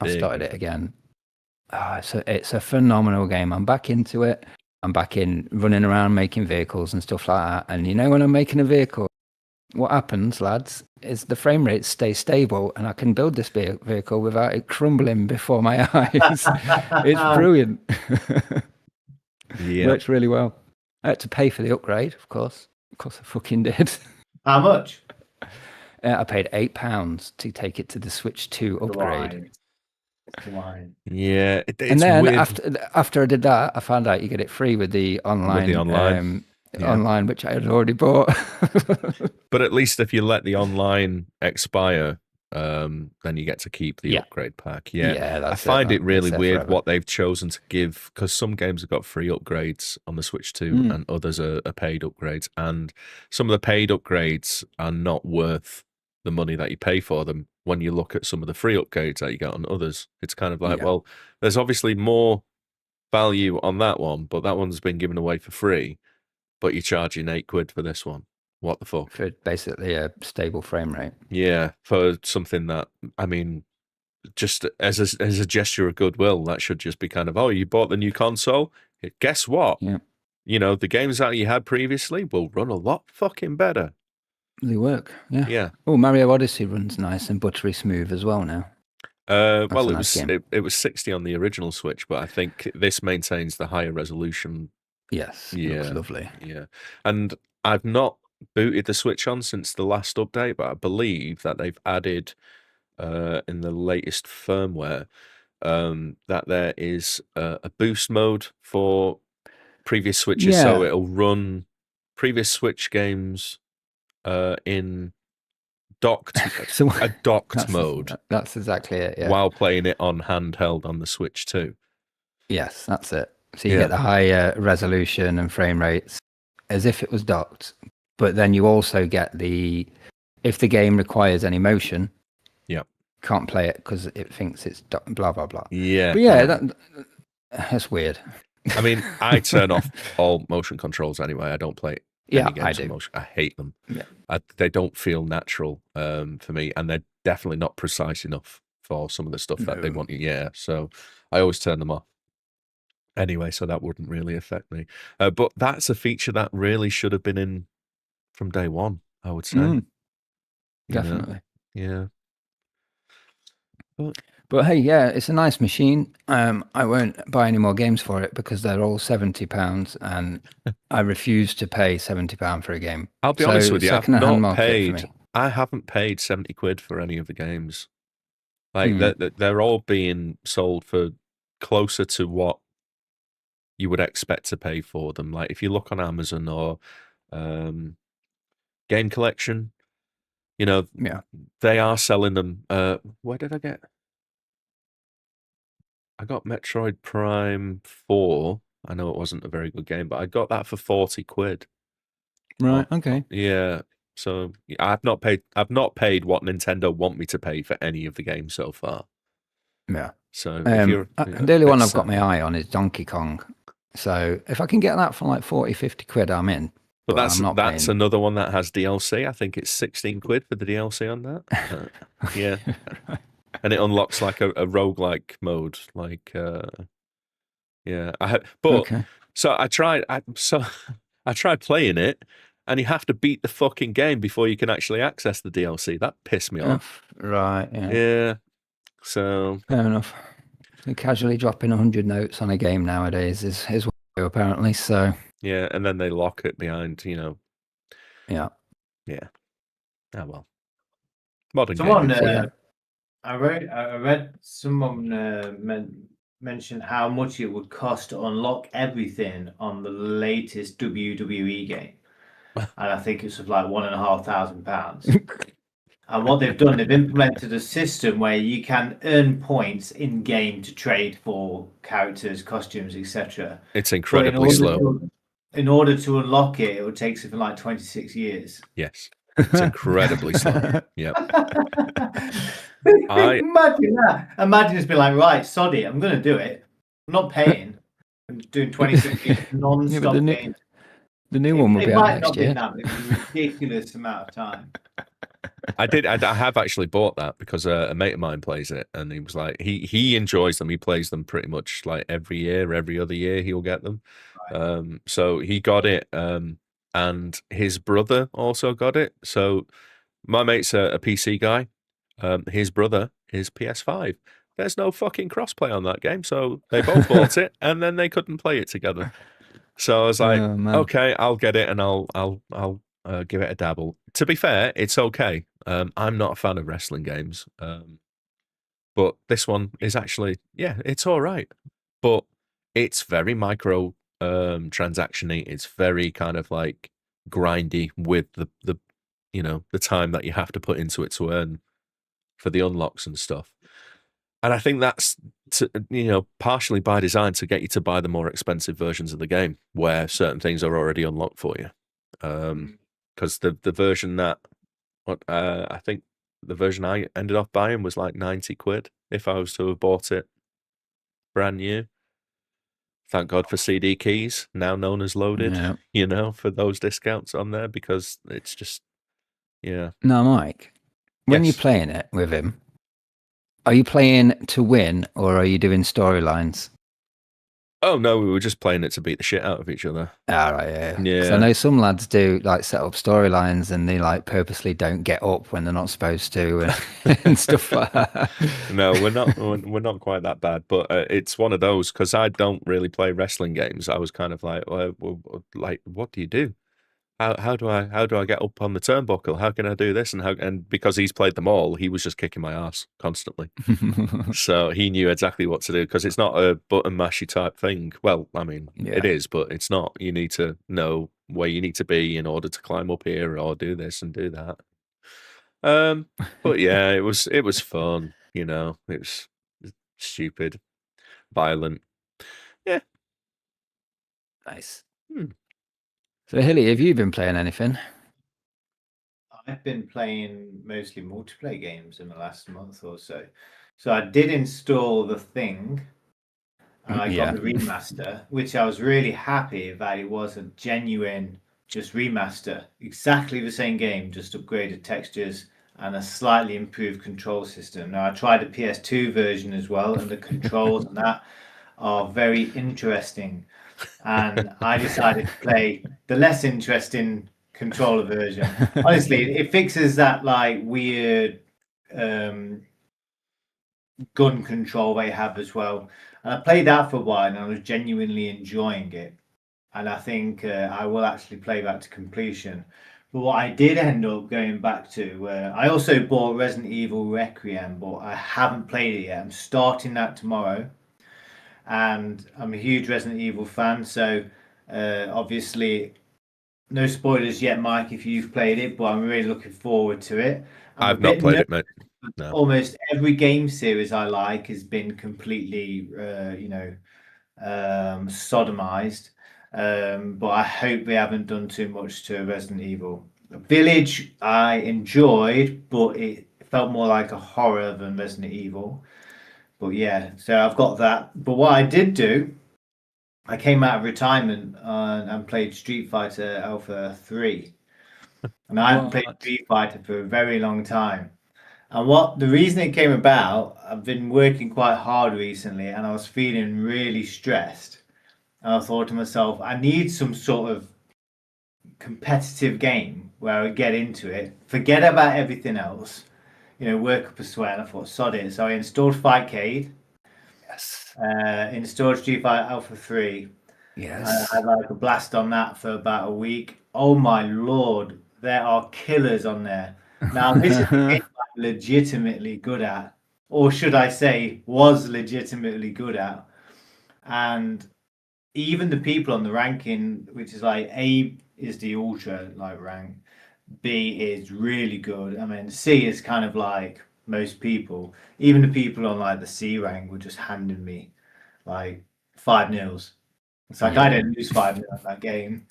I've started it again. It's a phenomenal game. I'm back into it. I'm back in running around making vehicles and stuff like that. And you know, when I'm making a vehicle, what happens, lads, is the frame rate stays stable, and I can build this vehicle without it crumbling before my eyes. It's brilliant. Works really well. I had to pay for the upgrade, of course. Of course, I fucking did. How much? I paid £8 to take it to the Switch 2 upgrade. Yeah, it's and then weird. after I did that, I found out you get it free with the online. Online, which I had already bought. But at least if you let the online expire, then you get to keep the Yeah. upgrade pack. Yeah, I that's find it really it's there weird forever. what they've chosen to give, because some games have got free upgrades on the Switch 2 and others are paid upgrades, and some of the paid upgrades are not worth the money that you pay for them. When you look at some of the free upgrades that you get on others, it's kind of like, Yeah. well, there's obviously more value on that one, but that one's been given away for free, but you're charging £8 for this one. What the fuck? For basically a stable frame rate. Yeah, for something that, I mean, just as a gesture of goodwill, that should just be kind of, oh, you bought the new console? Guess what? Yeah. You know, the games that you had previously will run a lot fucking better. They work. Yeah. Yeah. Oh, Mario Odyssey runs nice and buttery smooth as well now. Well, a it nice was game. it was 60 on the original Switch, but I think this maintains the higher resolution. Yes. It Yeah. looks lovely. Yeah. And I've not booted the Switch on since the last update, but I believe that they've added in the latest firmware that there is a boost mode for previous Switches, so Yeah. it'll run previous Switch games in docked So a docked mode That's exactly it. Yeah. while playing it on handheld on the Switch too. Yes, that's it. So you Yeah. get the higher resolution and frame rates as if it was docked, but then you also get if the game requires any motion, Yeah. can't play it because it thinks it's blah blah blah. Yeah. But yeah, that's weird. I mean, I turn off all motion controls anyway. I don't play Yeah, any games I with do. motion. I hate them. Yeah. They don't feel natural for me, and they're definitely not precise enough for some of the stuff that they No. want you. Yeah, so I always turn them off. Anyway, so that wouldn't really affect me. But that's a feature that really should have been in from day one, I would say. You know? Definitely. Yeah. But hey, yeah, it's a nice machine. I won't buy any more games for it because they're all £70, and I refuse to pay £70 for a game. I'll be honest with you, I haven't paid £70 for any of the games. Like they're all being sold for closer to what you would expect to pay for them. Like if you look on Amazon or Game Collection, you know, they are selling them. Where did I get? I got Metroid Prime 4. I know it wasn't a very good game, but I got that for £40. Right. Okay. Yeah. So I've not paid what Nintendo want me to pay for any of the games so far. Yeah. So if you're, the only one I've got my eye on is Donkey Kong. So if I can get that for like 40-50 quid, I'm in. But that's another one that has DLC. I think it's £16 for the DLC on that. Yeah. Right. And it unlocks like a roguelike mode. Like yeah. So I tried playing it, and you have to beat the fucking game before you can actually access the DLC. That pissed me off. Right. Yeah. Yeah. So fair enough. Casually dropping 100 notes on a game nowadays is what they do, apparently. So yeah, and then they lock it behind, Yeah. Yeah. Oh well. Modern Someone, games. I read someone mention how much it would cost to unlock everything on the latest WWE game, and I think it's like £1,500. And what they've done, they've implemented a system where you can earn points in game to trade for characters, costumes, etc. It's incredibly slow. In order to unlock it, it would take something like 26 years. Yes, it's incredibly slow. Yeah. Imagine that. Imagine it's been like, right, sod it, I'm going to do it. I'm not paying. I'm doing 26 years non-stop games. The new one will be out next year. It might not be that, but it's a ridiculous amount of time. I have actually bought that because a mate of mine plays it, and he was like, he enjoys them. He plays them pretty much like every year, every other year he'll get them. Right. So he got it, and his brother also got it. So my mate's a PC guy. His brother is PS5. There's no fucking crossplay on that game, so they both bought it, and then they couldn't play it together. So I was like, okay, I'll get it, and I'll give it a dabble. To be fair, it's okay. I'm not a fan of wrestling games, but this one is actually, it's all right. But it's very micro transactiony. It's very kind of like grindy with the time that you have to put into it to earn for the unlocks and stuff. And I think that's partially by design to get you to buy the more expensive versions of the game where certain things are already unlocked for you. Because the version that I think the version I ended up buying was like 90 quid if I was to have bought it brand new. Thank God for CD keys, now known as loaded, for those discounts on there, because it's just, yeah. Now, Mike, when Yes. you're playing it with him, are you playing to win or are you doing storylines? Oh, no, we were just playing it to beat the shit out of each other. All right, yeah. Yeah. I know some lads do like set up storylines and they like purposely don't get up when they're not supposed to and stuff like that. No, we're not quite that bad, but it's one of those because I don't really play wrestling games. I was kind of like, like, what do you do? How do I get up on the turnbuckle? How can I do this? And because he's played them all, he was just kicking my ass constantly. So he knew exactly what to do because it's not a button mashy type thing. Well, I mean, it is, but it's not. You need to know where you need to be in order to climb up here or do this and do that. But yeah, it was fun. It was stupid, violent. Yeah. Nice. So, Hilly, have you been playing anything? I've been playing mostly multiplayer games in the last month or so. So I did install The Thing, and I got the remaster, which I was really happy that it was a genuine just remaster. Exactly the same game, just upgraded textures and a slightly improved control system. Now, I tried the PS2 version as well, and the controls and that are very interesting. And I decided to play the less interesting controller version. Honestly, it fixes that like weird gun control they have as well. And I played that for a while and I was genuinely enjoying it. And I think I will actually play that to completion. But what I did end up going back to, I also bought Resident Evil Requiem, but I haven't played it yet. I'm starting that tomorrow. And I'm a huge Resident Evil fan, so obviously no spoilers yet, Mike, if you've played it, but I'm really looking forward to it. I've not played it, mate. No. Almost every game series I like has been completely, sodomized. But I hope they haven't done too much to Resident Evil. Village I enjoyed, but it felt more like a horror than Resident Evil. But yeah, so I've got that. But what I did do, I came out of retirement and played Street Fighter Alpha 3. And I haven't played Street Fighter for a very long time. And the reason it came about, I've been working quite hard recently and I was feeling really stressed. And I thought to myself, I need some sort of competitive game where I would get into it, forget about everything else, work up a sweat. And I thought, sod it. So I installed Fightcade. Yes. Installed Street Fighter Alpha 3. Yes. I had like a blast on that for about a week. Oh my lord, there are killers on there. Now this is a game I'm legitimately good at, or should I say, was legitimately good at. And even the people on the ranking, which is like A is the ultra like rank, B is really good. I mean, C is kind of like most people. Even the people on like the C rank were just handing me like 5-0s. It's like I didn't lose 5-0 in that game.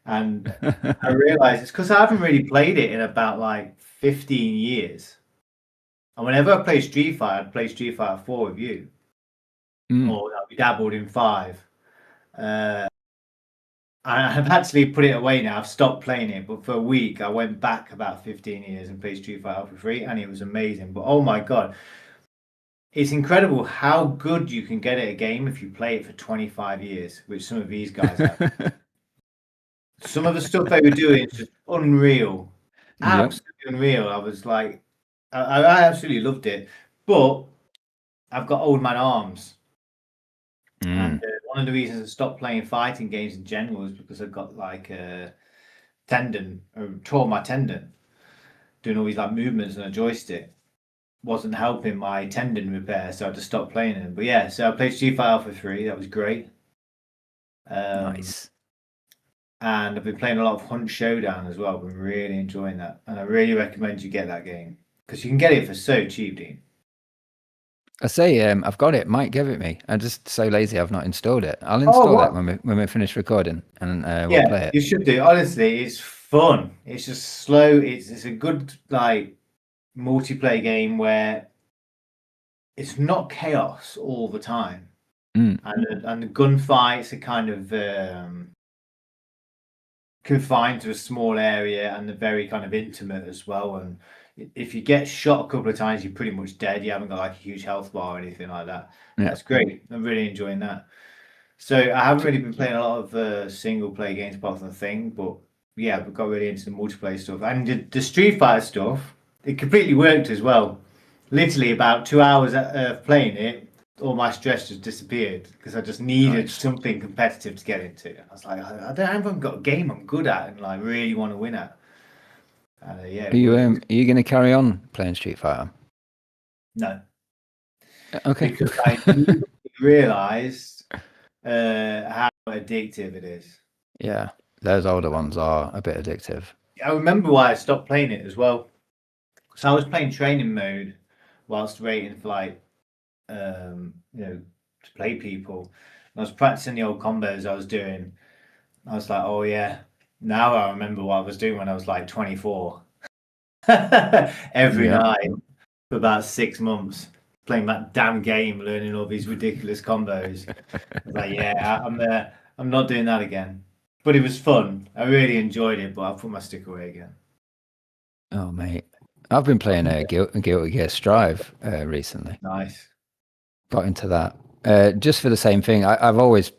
And I realized it's because I haven't really played it in about like 15 years. And whenever I play Street Fighter, I'd play Street Fighter 4 with you. Or we dabbled in 5. I've actually put it away now. I've stopped playing it, but for a week I went back about 15 years and played Street Fighter Alpha 3, and it was amazing. But oh my god, it's incredible how good you can get at a game if you play it for 25 years, which some of these guys have. Some of the stuff they were doing is just unreal, absolutely unreal. I was like, I absolutely loved it, but I've got old man arms. And one of the reasons I stopped playing fighting games in general is because I got like a tendon, or tore my tendon, doing all these like movements on a joystick. Wasn't helping my tendon repair, so I had to stop playing them. But yeah, so I played Street Fighter Alpha 3. That was great. Nice. And I've been playing a lot of Hunt Showdown as well. I've been really enjoying that, and I really recommend you get that game. Because you can get it for so cheap, Dean. I say, I've got it. Mike gave it me. I'm just so lazy I've not installed it. I'll install it when we finish recording, and we'll play it. You should do. Honestly, it's fun. It's just slow. It's a good like multiplayer game where it's not chaos all the time, and the gunfights are kind of confined to a small area, and they're very kind of intimate as well. And if you get shot a couple of times, you're pretty much dead. You haven't got like a huge health bar or anything like that. Yeah. That's great. I'm really enjoying that. So I haven't really been playing a lot of single player games apart from the thing, but yeah, we got really into the multiplayer stuff. And the Street Fighter stuff, it completely worked as well. Literally about 2 hours of playing it, all my stress just disappeared because I just needed something competitive to get into. I was like, I haven't got a game I'm good at and like really want to win at. Yeah. Are you going to carry on playing Street Fighter? No. Okay. Because I realised how addictive it is. Yeah, those older ones are a bit addictive. I remember why I stopped playing it as well. So I was playing training mode whilst waiting for like to play people. And I was practicing the old combos I was doing. I was like, oh yeah, now I remember what I was doing when I was like 24. Every night for about 6 months, playing that damn game, learning all these ridiculous combos. I was like, yeah, I'm not doing that again. But it was fun. I really enjoyed it, but I'll put my stick away again. Oh mate, I've been playing Guilty Gear Strive recently. Nice. Got into that just for the same thing. I've always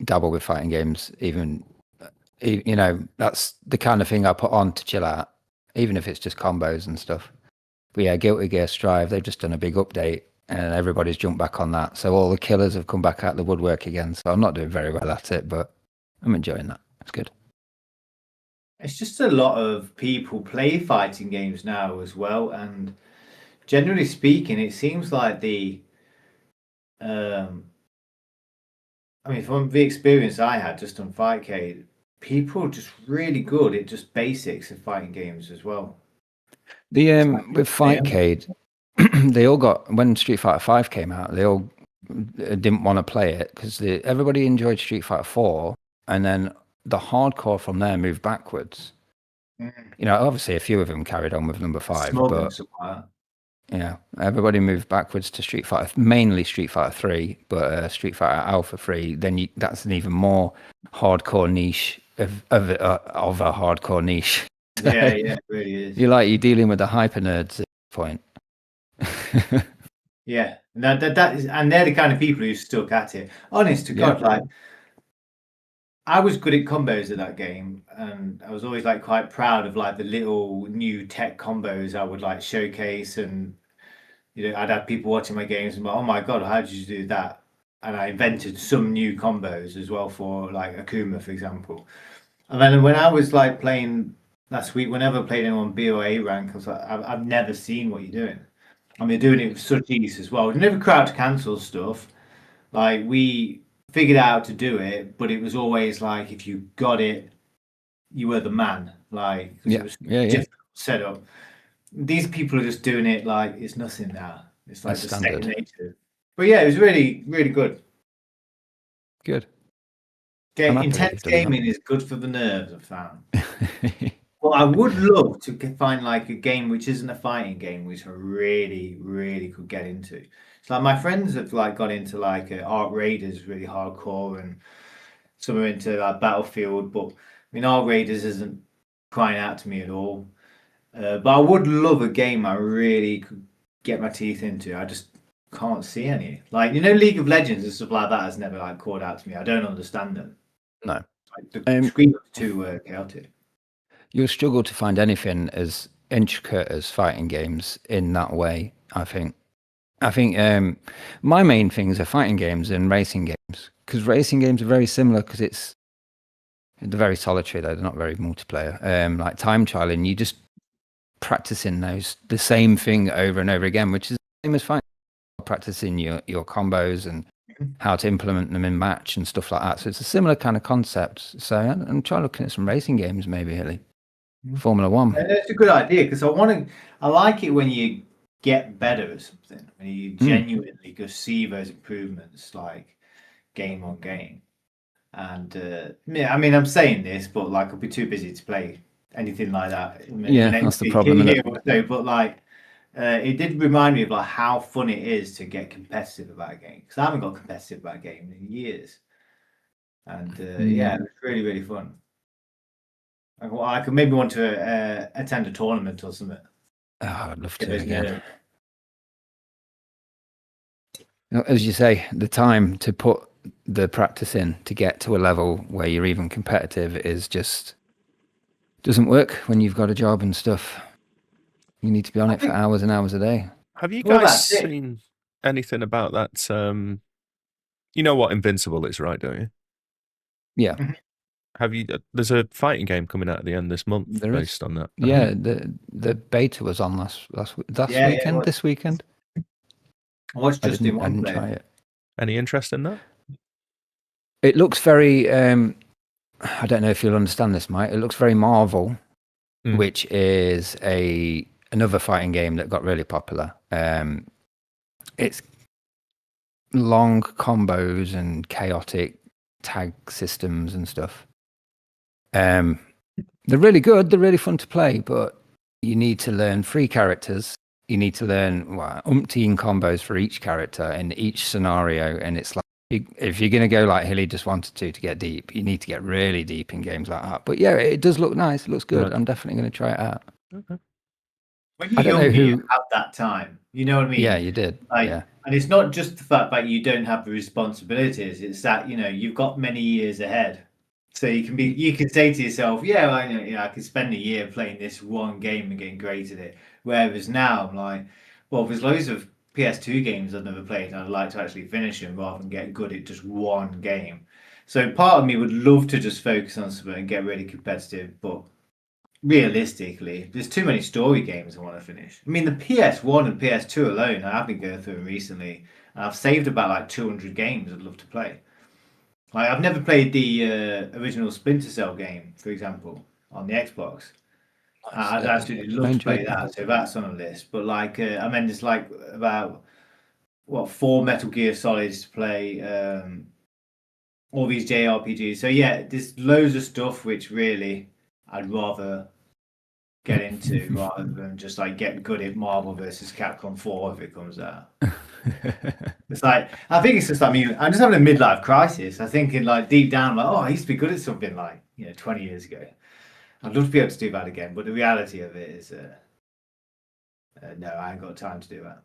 dabbled with fighting games, even that's the kind of thing I put on to chill out, even if it's just combos and stuff. But yeah, Guilty Gear Strive, they've just done a big update and everybody's jumped back on that. So all the killers have come back out the woodwork again. So I'm not doing very well at it, but I'm enjoying that. It's good. It's just a lot of people play fighting games now as well, and generally speaking, it seems like from the experience I had just on Fightcade, people are just really good at just basics of fighting games as well. With Fightcade, they all got, when Street Fighter 5 came out, they all didn't want to play it because everybody enjoyed Street Fighter 4, and then the hardcore from there moved backwards. Obviously a few of them carried on with number 5, but yeah, everybody moved backwards to Street Fighter, mainly Street Fighter 3, but Street Fighter Alpha 3. Then that's an even more hardcore niche of a hardcore niche. Yeah, it really is. You're dealing with the hyper nerds at this point. Yeah, that is, and they're the kind of people who stuck at it. Honest to God, like I was good at combos at that game, and I was always like quite proud of like the little new tech combos I would like showcase, and I'd have people watching my games and like, oh my God, how did you do that? And I invented some new combos as well for like Akuma, for example. And then when I was like playing last week, whenever I played anyone B or A rank, I was like, I've never seen what you're doing. I mean, doing it with such ease as well. You never crowd cancel stuff. Like we figured out how to do it, but it was always like if you got it, you were the man. Like it was difficult setup. These people are just doing it like it's nothing now. It's like the second nature. But yeah, it was really, really good. Good. Intense gaming is good for the nerves, I've found. Well, I would love to find like a game which isn't a fighting game, which I really, really could get into. It's like my friends have like got into like Arc Raiders really hardcore, and some are into like Battlefield. But I mean, Arc Raiders isn't crying out to me at all. But I would love a game I really could get my teeth into. I just can't see any. Like League of Legends and stuff like that has never like called out to me. I don't understand them. No, like, the screen looks too chaotic. You'll struggle to find anything as intricate as fighting games in that way, I think. My main things are fighting games and racing games, because racing games are very similar because they're very solitary though, they're not very multiplayer. Like time trialing, you just practicing the same thing over and over again, which is the same as fighting. Practicing your combos and how to implement them in match and stuff like that. So it's a similar kind of concept. So I'm trying looking at some racing games maybe, Hilly. Formula One. It's a good idea because I like it when you get better at something, when you genuinely go see those improvements, like game on game. And I mean, I'm saying this, but like I'll be too busy to play anything like that. That's the problem. But like, it did remind me of like how fun it is to get competitive about a game, because I haven't got competitive about a game in years. And yeah, it was really, really fun. I could maybe want to attend a tournament or something. Oh, I'd love to again. As you say, the time to put the practice in to get to a level where you're even competitive is just doesn't work when you've got a job and stuff. You need to be on it for hours and hours a day. Have you guys seen anything about that? You know what Invincible is, right? Don't you? Yeah. Have you? There's a fighting game coming out at the end this month based on that. Yeah, the beta was on last weekend. This weekend. I watched just in one. I didn't try it. Any interest in that? It looks very. I don't know if you'll understand this, Mike. It looks very Marvel, which is another fighting game that got really popular. It's long combos and chaotic tag systems and stuff. They're really good. They're really fun to play, but you need to learn 3 characters. You need to learn umpteen combos for each character in each scenario, and it's like if you're going to go like Hilly just wanted to get deep, you need to get really deep in games like that. But yeah, it does look nice. It looks good. Yeah. I'm definitely going to try it out. Okay. When you're young, you have that time. You know what I mean? Yeah, you did. And it's not just the fact that you don't have the responsibilities. It's that you've got many years ahead. So you can say to yourself, yeah, I could spend a year playing this one game and getting great at it. Whereas now I'm like, well, there's loads of PS2 games I've never played and I'd like to actually finish them rather than get good at just one game. So part of me would love to just focus on something and get really competitive, but realistically, there's too many story games I want to finish. I mean, the PS1 and PS2 alone, I've been going through them recently, and I've saved about like 200 games I'd love to play. Like, I've never played the original Splinter Cell game, for example, on the Xbox. I'd absolutely love to play that, so that's on a list. But like, I mean, there's like about 4 Metal Gear Solids to play, all these JRPGs. So yeah, there's loads of stuff which really I'd rather get into rather than just like get good at Marvel versus Capcom 4 if it comes out. It's like, I think it's just, I'm just having a midlife crisis. I'm thinking like deep down, like, I used to be good at something like 20 years ago. I'd love to be able to do that again, but the reality of it is, no, I ain't got time to do that.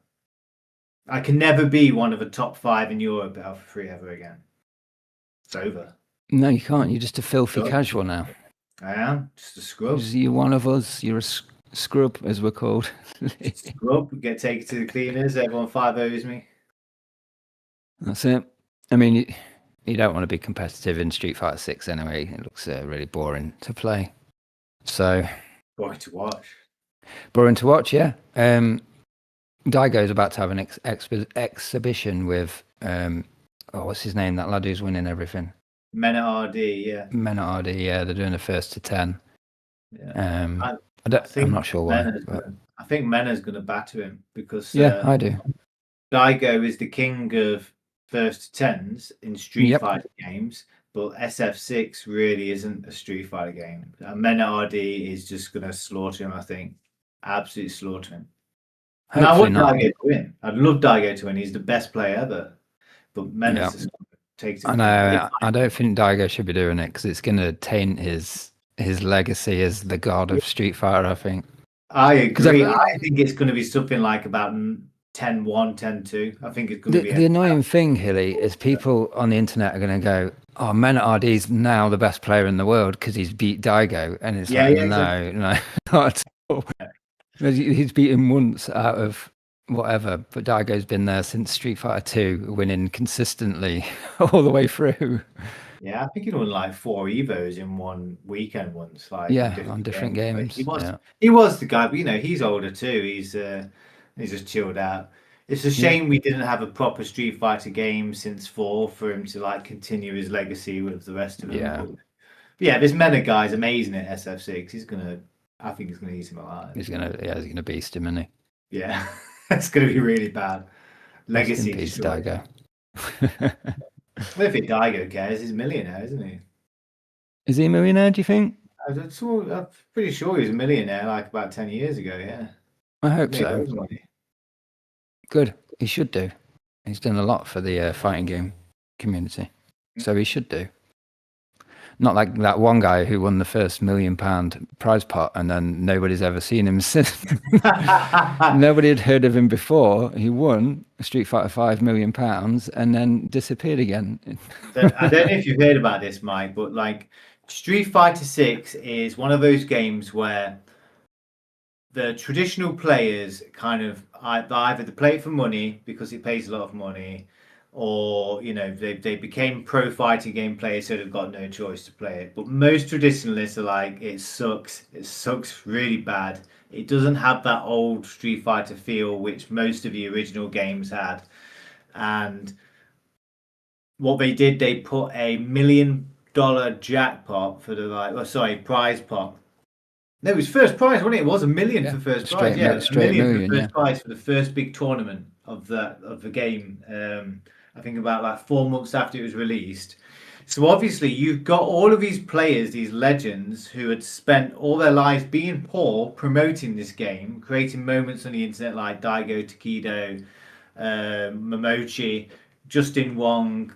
I can never be one of the top 5 in Europe at Alpha 3 ever again. It's over. No, you can't. You're just a filthy casual now. I am just a scrub. You're one of us. You're a scrub, as we're called. Scrub. Get taken to the cleaners. Everyone 5-0s me. That's it. I mean, you don't want to be competitive in Street Fighter 6 anyway. It looks really boring to play. So boring to watch. Boring to watch, yeah. Daigo's about to have an exhibition with what's his name? That lad who's winning everything. Men at RD, yeah. Men at RD, yeah. They're doing the 1st to 10. Yeah. I'm not sure why. I think Mena's going to batter him because I do. Daigo is the king of 1st to 10s in Street Fighter games, but SF6 really isn't a Street Fighter game. Men at RD is just going to slaughter him, I think. Absolutely slaughter him. And I want Daigo to win. I'd love Daigo to win. He's the best player ever. But Menace is going to take it. I know. I don't think Daigo should be doing it because it's going to taint his legacy as the god of Street Fighter, I think. I agree. I think it's going to be something like about 10-1, 10-2. I think it's going to be... The annoying thing, Hilly, is people on the internet are going to go, oh, Men at RD's now the best player in the world because he's beat Daigo. And it's no, not at all. He's beaten once out of whatever, but Daigo's been there since Street Fighter 2, winning consistently all the way through. Yeah, I think he won like 4 Evos in one weekend once. Like on different games. He was the guy, but he's older too. He's just chilled out. It's a shame we didn't have a proper Street Fighter game since 4 for him to like continue his legacy with the rest of them. Yeah, this Mena guy's amazing at SF6. He's gonna I think he's going to eat him alive. He's gonna beast him, isn't he? Yeah, it's going to be really bad. Legacy Rest in peace, destroyed. Daigo. Well, if Daigo cares, he's a millionaire, isn't he? Is he a millionaire, do you think? I'm pretty sure he was a millionaire like about 10 years ago, yeah. I hope Made so. loads of money. Good. He should do. He's done a lot for the fighting game community. So he should do. Not like that one guy who won the first £1 million prize pot and then nobody's ever seen him since. Nobody had heard of him before. He won Street Fighter £5 million and then disappeared again. I don't know if you've heard about this, Mike, but like Street Fighter 6 is one of those games where the traditional players kind of either they play it for money because it pays a lot of money, or they became pro fighting game players, so they've got no choice to play it. But most traditionalists are like, it sucks really bad. It doesn't have that old Street Fighter feel which most of the original games had. And what they did, they put a $1 million jackpot for the prize pot. No, it was first prize, wasn't it? It was $1 million for first prize. Yeah, $1 million for the first prize for the first big tournament of the game. I think about like 4 months after it was released. So obviously you've got all of these players, these legends who had spent all their lives being poor, promoting this game, creating moments on the internet like Daigo Takedo, Momochi, Justin Wong.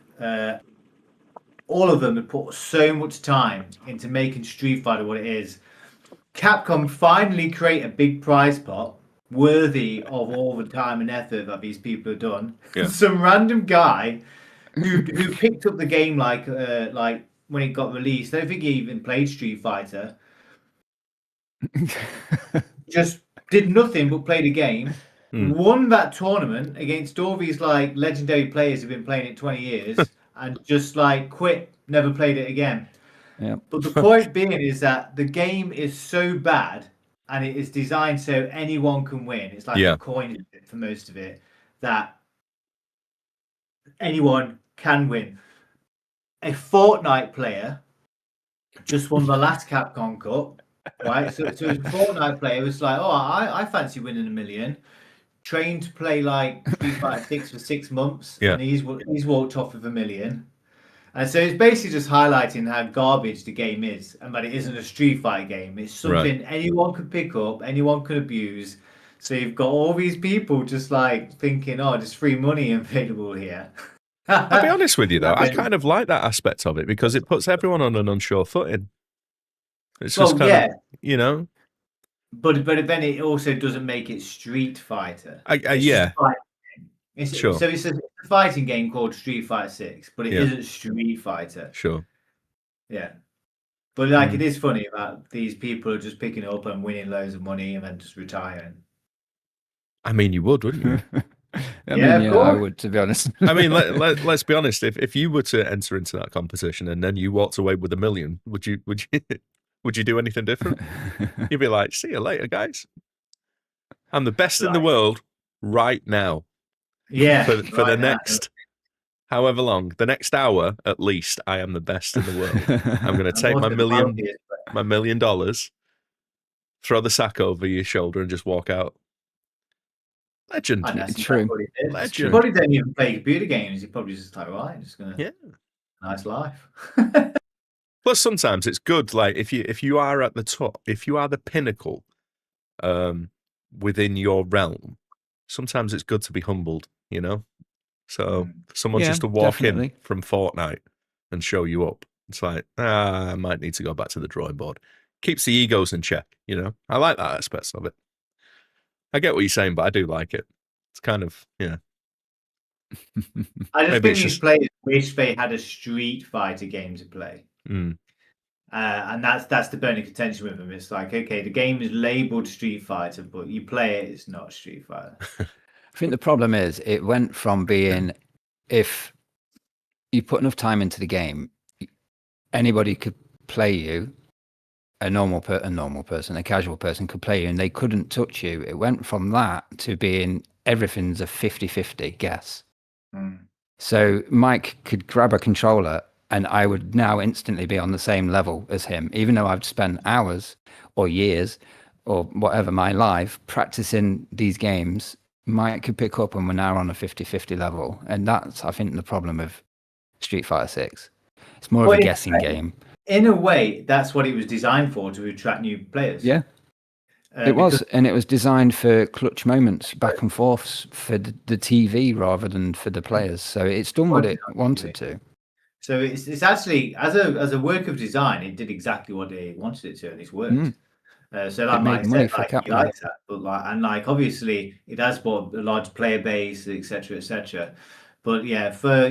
All of them have put so much time into making Street Fighter what it is. Capcom finally create a big prize pot worthy of all the time and effort that these people have done. Yeah. Some random guy who picked up the game like when it got released. I don't think he even played Street Fighter. Just did nothing but play the game. Won that tournament against all these like legendary players who've been playing it 20 years and just like quit, never played it again. Yeah. But the point being is that the game is so bad and it is designed so anyone can win. It's like a coin for most of it, that anyone can win. A Fortnite player just won the last Capcom Cup, right? So a Fortnite player was like, oh, I fancy winning $1 million. Trained to play like Street Fighter 6 for 6 months, and he's walked off with $1 million. And so it's basically just highlighting how garbage the game is, and that it isn't a Street Fighter game. It's something anyone could pick up, anyone could abuse. So you've got all these people just like thinking, oh, there's free money available here. I'll be honest with you, though. I kind of like that aspect of it because it puts everyone on an unsure footing. It's just kind of, But then it also doesn't make it Street Fighter. It's sure. So it's a fighting game called Street Fighter 6, but it isn't Street Fighter. Sure. Yeah. But like it is funny that these people are just picking it up and winning loads of money and then just retiring. I mean, you would, wouldn't you? I would, to be honest. I mean, let's be honest. If you were to enter into that competition and then you walked away with $1 million, would you do anything different? You'd be like, see you later, guys. I'm the best in the world right now. Yeah. For the next however long, the next hour at least, I am the best in the world. I'm going to take my $1 million, throw the sack over your shoulder and just walk out. Legend. True. Legend. He probably don't even play computer games. He probably just like, right, just gonna nice life. Plus, sometimes it's good. Like if you are at the top, if you are the pinnacle, within your realm, sometimes it's good to be humbled. So for someone just to walk in from Fortnite and show you up, it's like, I might need to go back to the drawing board. Keeps the egos in check. I like that aspect of it. I get what you're saying, but I do like it. It's kind of, I just think these players wish they had a Street Fighter game to play. And that's the burning contention with them. It's like, okay, the game is labeled Street Fighter, but you play it, it's not Street Fighter. I think the problem is it went from being, if you put enough time into the game, anybody could play you. A normal person, a casual person could play you and they couldn't touch you. It went from that to being everything's a 50-50 guess. So Mike could grab a controller and I would now instantly be on the same level as him, even though I've spent hours or years or whatever my life practicing these games. Mike could pick up and we're now on a 50-50 level, and that's, I think, the problem with Street Fighter 6. It's more of a guessing game. In a way, that's what it was designed for, to attract new players. Yeah. It was, and it was designed for clutch moments, back and forths for the TV rather than for the players. So it's done what it wanted to. So it's actually, as a work of design, it did exactly what they wanted it to, and it's worked. So like Mike said, like, he likes that, but like obviously it has brought a large player base, etc., etc. But yeah, for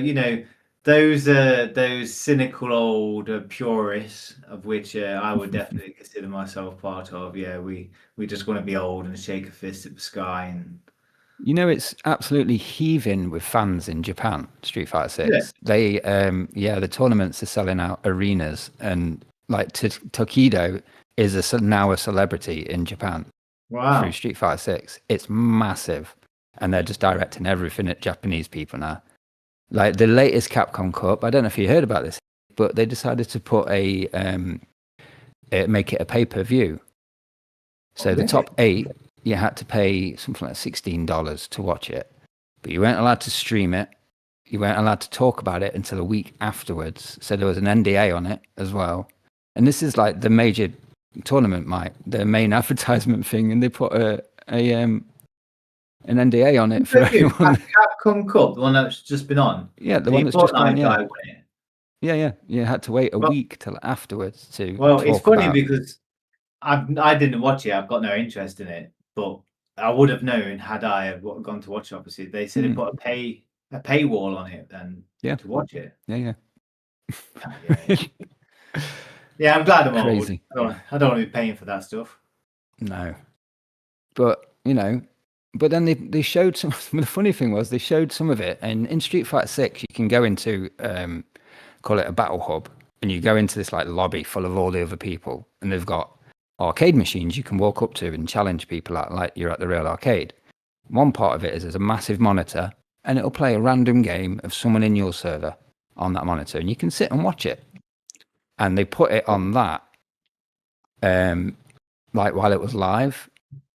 those cynical old purists, of which I would definitely consider myself part of. Yeah, we just want to be old and shake a fist at the sky. And it's absolutely heaving with fans in Japan. Street Fighter 6. Yeah. They the tournaments are selling out arenas, and like Tokido is now a celebrity in Japan. Wow. Through Street Fighter 6. It's massive, and they're just directing everything at Japanese people now. Like the latest Capcom Cup, I don't know if you heard about this, but they decided to put make it a pay-per-view. So the top 8, you had to pay something like $16 to watch it, but you weren't allowed to stream it. You weren't allowed to talk about it until a week afterwards. So there was an NDA on it as well. And this is like the major tournament, Mike, the main advertisement thing, and they put an NDA on it for everyone. Capcom Cup, the one that's just been on. Yeah, the one that's just been on. Yeah. You had to wait a week till afterwards to. Well, it's funny because I didn't watch it. I've got no interest in it, but I would have known had I gone to watch it. Obviously, they said they put a paywall on it and to watch it. Yeah. Yeah, I'm glad I'm crazy. Old. I don't want to be paying for that stuff. No, but but then they showed some. The funny thing was they showed some of it, and in Street Fighter 6, you can go into call it a battle hub, and you go into this like lobby full of all the other people, and they've got arcade machines you can walk up to and challenge people at, like you're at the real arcade. One part of it is there's a massive monitor, and it'll play a random game of someone in your server on that monitor, and you can sit and watch it. And they put it on that, like while it was live.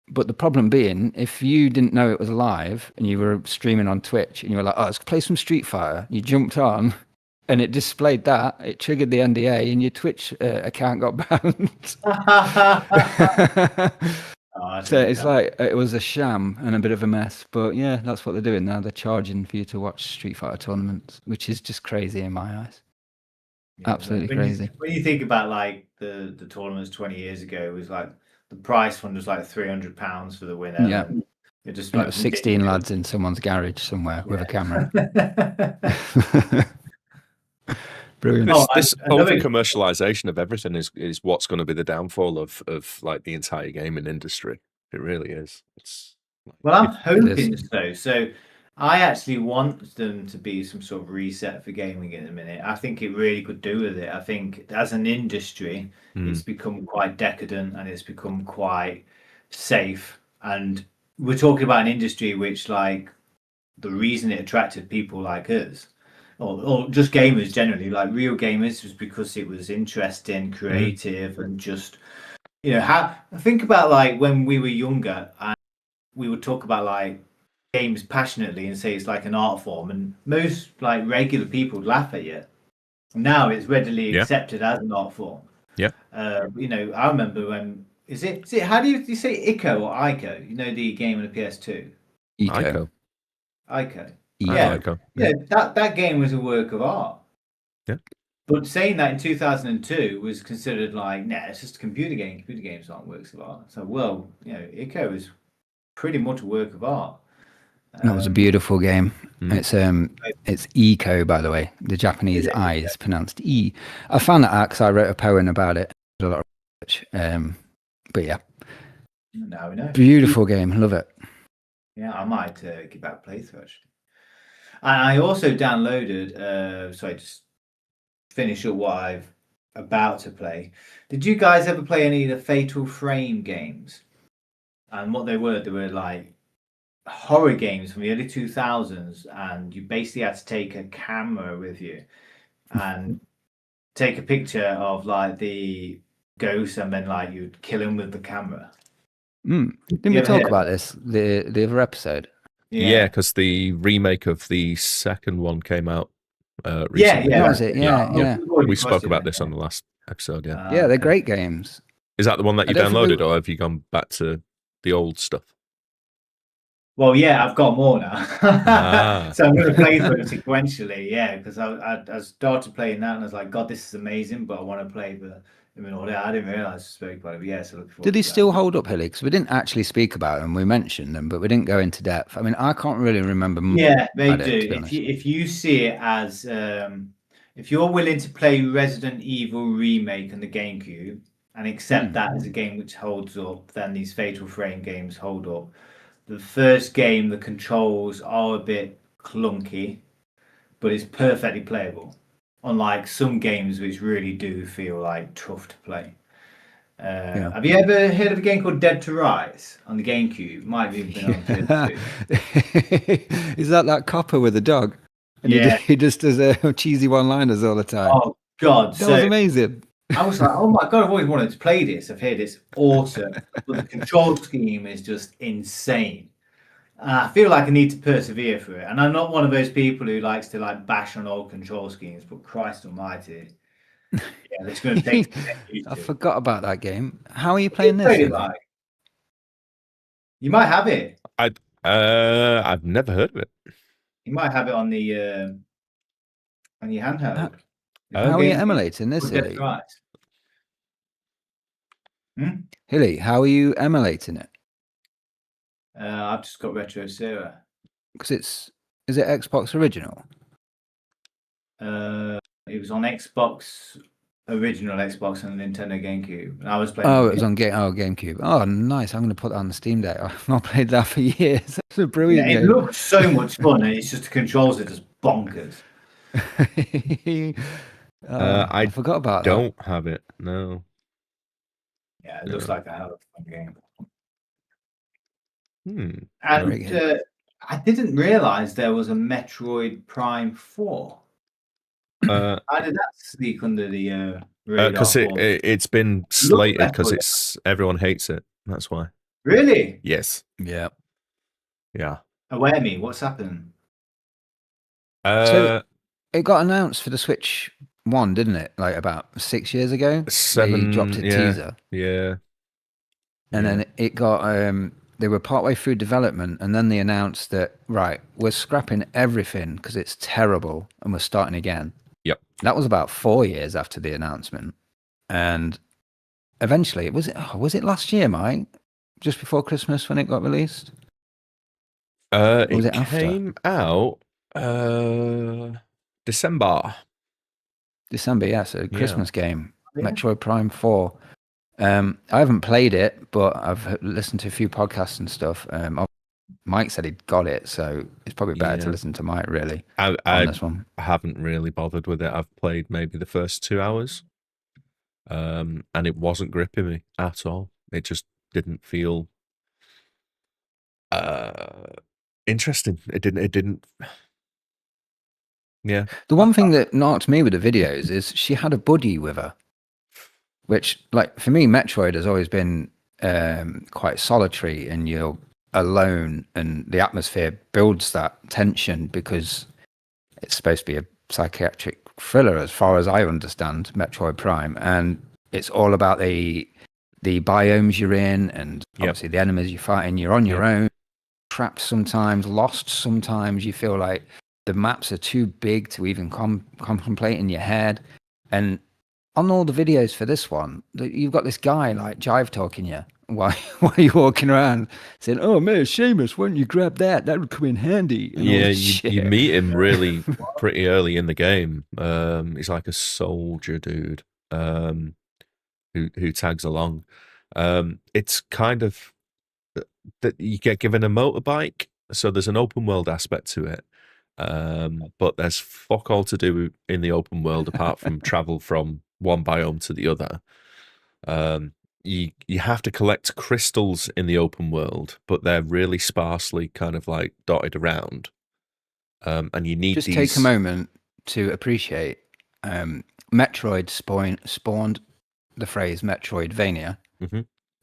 But the problem being, if you didn't know it was live and you were streaming on Twitch and you were like, let's play some Street Fighter, you jumped on and it displayed that, it triggered the NDA and your Twitch account got banned. So it's like, it was a sham and a bit of a mess. But yeah, that's what they're doing now. They're charging for you to watch Street Fighter tournaments, which is just crazy in my eyes. Yeah, absolutely crazy. When you think about like the tournaments 20 years ago, it was like the prize fund was like £300 for the winner. Yeah, it just it was 16 lads in someone's garage somewhere with a camera. Brilliant. This over commercialization of everything is what's going to be the downfall of like the entire gaming industry. It really is. Well, I'm hoping so. So I actually want them to be some sort of reset for gaming in a minute. I think it really could do with it. I think as an industry, it's become quite decadent and it's become quite safe. And we're talking about an industry which, like, the reason it attracted people like us, or just gamers generally, like real gamers, was because it was interesting, creative, and just, think about like when we were younger and we would talk about like games passionately and say it's like an art form, and most like regular people would laugh at you. Now it's readily accepted as an art form. Yeah. I remember when is it how do you say Ico or Ico? The game on the PS2. Ico. Yeah. That game was a work of art. Yeah. But saying that in 2002 was considered like, it's just a computer game. Computer games aren't works of art. So, Ico is pretty much a work of art. That was a beautiful game. It's Eco, by the way. The Japanese I is pronounced E. I found that out because I wrote a poem about it. A lot of research. But yeah. Now we know. Beautiful game. Love it. Yeah, I might give that a playthrough actually. And I also downloaded. Just finish up what I've about to play. Did you guys ever play any of the Fatal Frame games? And what they were like horror games from the early 2000s, and you basically had to take a camera with you, and take a picture of like the ghost and then like you'd kill him with the camera. Didn't You we ever talk hear about this the other episode? Yeah, because the remake of the second one came out Yeah, recently. yeah. That was it. Yeah, yeah. We've already We crossed spoke it about then, this on the last episode, yeah. Yeah, they're okay. great games. Is that the one that I you don't think downloaded, we- or have you gone back to the old stuff? Well, yeah, I've got more now. Ah. So I'm going to play through it sequentially, yeah, because I started playing that and I was like, God, this is amazing, but I want to play the in order. I didn't realise I spoke about it, but yeah, so looking forward Did he to that. still hold up, Hilly? Because we didn't actually speak about them. We mentioned them, but we didn't go into depth. I mean, I can't really remember. Yeah, they about it, do. to be honest. If you see it as if you're willing to play Resident Evil Remake on the GameCube and accept that as a game which holds up, then these Fatal Frame games hold up. The first game, the controls are a bit clunky, but it's perfectly playable. Unlike some games which really do feel like tough to play. Have you ever heard of a game called Dead to Rise on the GameCube? Might have even been on PS2. Is that copper with a dog? And Yeah. he just does cheesy one-liners all the time. Oh God, that was amazing. I was like, oh my God, I've always wanted to play this. I've heard it's awesome, but the control scheme is just insane. I feel like I need to persevere through it. And I'm not one of those people who likes to like bash on old control schemes, but Christ almighty. Yeah, it's going to take I forgot about that game. How are you playing this? Like? You might have it. I've never heard of it. You might have it on the on your handheld. How are you emulating this, Hilly? Hilly, how are you emulating it? I've just got Retro Sierra. Because is it Xbox original? It was on Xbox, original Xbox and Nintendo GameCube. And I was playing. Oh, it was on GameCube. Oh, nice. I'm going to put that on the Steam Deck. I've not played that for years. It's a brilliant game. It looks so much fun, and it's just the controls are just bonkers. I forgot about that. Don't have it. No. Yeah, it looks like a hell of a fun game. Hmm. And I didn't realize there was a Metroid Prime 4. How did that sneak under the radar? Because it's been slated because everyone hates it. That's why. Really? Yes. Yeah. Yeah. Aware me. What's happened? So it got announced for the Switch 1, didn't it? Like about 6 years ago. 7. They dropped a teaser. Yeah. And then it got they were partway through development, and then they announced that, right, we're scrapping everything because it's terrible and we're starting again. Yep. That was about 4 years after the announcement. And eventually, was it last year, Mike? Just before Christmas when it got released? It was it came out December. December, yeah, so Christmas game. Yeah. Metroid Prime 4. I haven't played it, but I've listened to a few podcasts and stuff. Mike said he'd got it, so it's probably better to listen to Mike, really, on this one. I haven't really bothered with it. I've played maybe the first 2 hours, and it wasn't gripping me at all. It just didn't feel interesting. It didn't. Yeah. The one thing that knocked me with the videos is she had a buddy with her, which, like, for me, Metroid has always been quite solitary, and you're alone, and the atmosphere builds that tension because it's supposed to be a psychiatric thriller, as far as I understand Metroid Prime, and it's all about the biomes you're in, and obviously the enemies you're fighting. You're on your own, trapped sometimes, lost sometimes. You feel like the maps are too big to even contemplate in your head. And on all the videos for this one, you've got this guy like jive talking you while you're walking around saying, "Oh man, Seamus, why don't you grab that? That would come in handy." And you meet him really pretty early in the game. He's like a soldier dude who tags along. It's kind of that you get given a motorbike, so there's an open world aspect to it. But there's fuck all to do in the open world apart from travel from one biome to the other. You have to collect crystals in the open world, but they're really sparsely kind of like dotted around. And you need just take a moment to appreciate Metroid spawned the phrase Metroidvania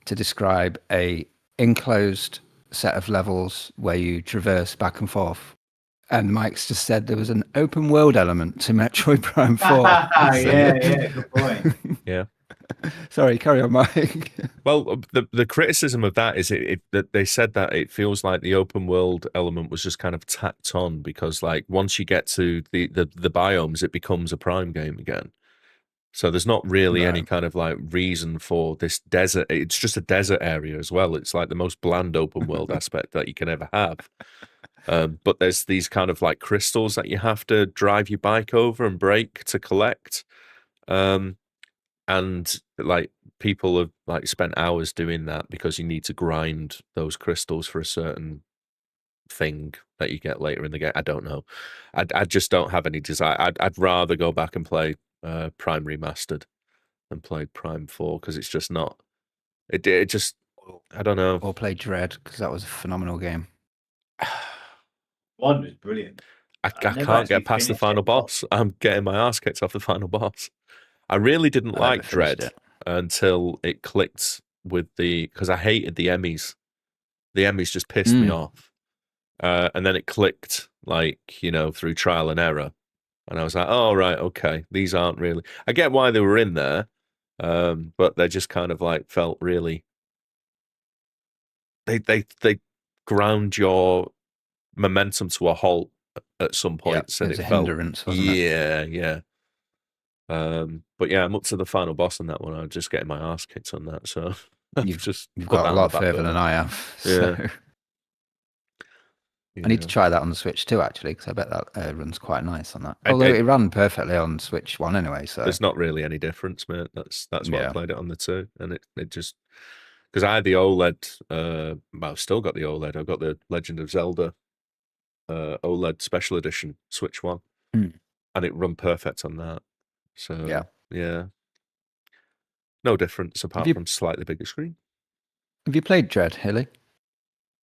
to describe a enclosed set of levels where you traverse back and forth. And Mike's just said there was an open world element to Metroid Prime 4. Yeah, good point. Yeah. Sorry, carry on, Mike. Well, the criticism of that is that they said that it feels like the open world element was just kind of tacked on because, like, once you get to the biomes, it becomes a Prime game again. So there's not really any kind of like reason for this desert. It's just a desert area as well. It's like the most bland open world aspect that you can ever have. But there's these kind of like crystals that you have to drive your bike over and break to collect. And like people have like spent hours doing that because you need to grind those crystals for a certain thing that you get later in the game. I don't know. I just don't have any desire. I'd rather go back and play Prime Remastered than play Prime 4 because it's just not. It just I don't know. Or play Dread because that was a phenomenal game. 1 was brilliant. I can't get past the final boss. I'm getting my ass kicked off the final boss. I really didn't like Dread until it clicked with because I hated the Emmys. The Emmys just pissed me off. And then it clicked, like, through trial and error. And I was like, oh, right, okay. These aren't really... I get why they were in there, but they just kind of, like, felt really... They ground your momentum to a halt at some points. Yeah, and it was a felt, hindrance, wasn't it? Yeah. But yeah, I'm up to the final boss on that one. I'm just getting my ass kicked on that, so... You've got a lot further than I have. So. Yeah. I need to try that on the Switch too, actually, because I bet that runs quite nice on that. Although it ran perfectly on Switch 1 anyway. So there's not really any difference, mate. That's why I played it on the 2, and it just because I had the OLED. Well, I've still got the OLED. I've got the Legend of Zelda OLED Special Edition Switch 1, and it run perfect on that. So yeah, no difference apart from slightly bigger screen. Have you played Dread, Hilly?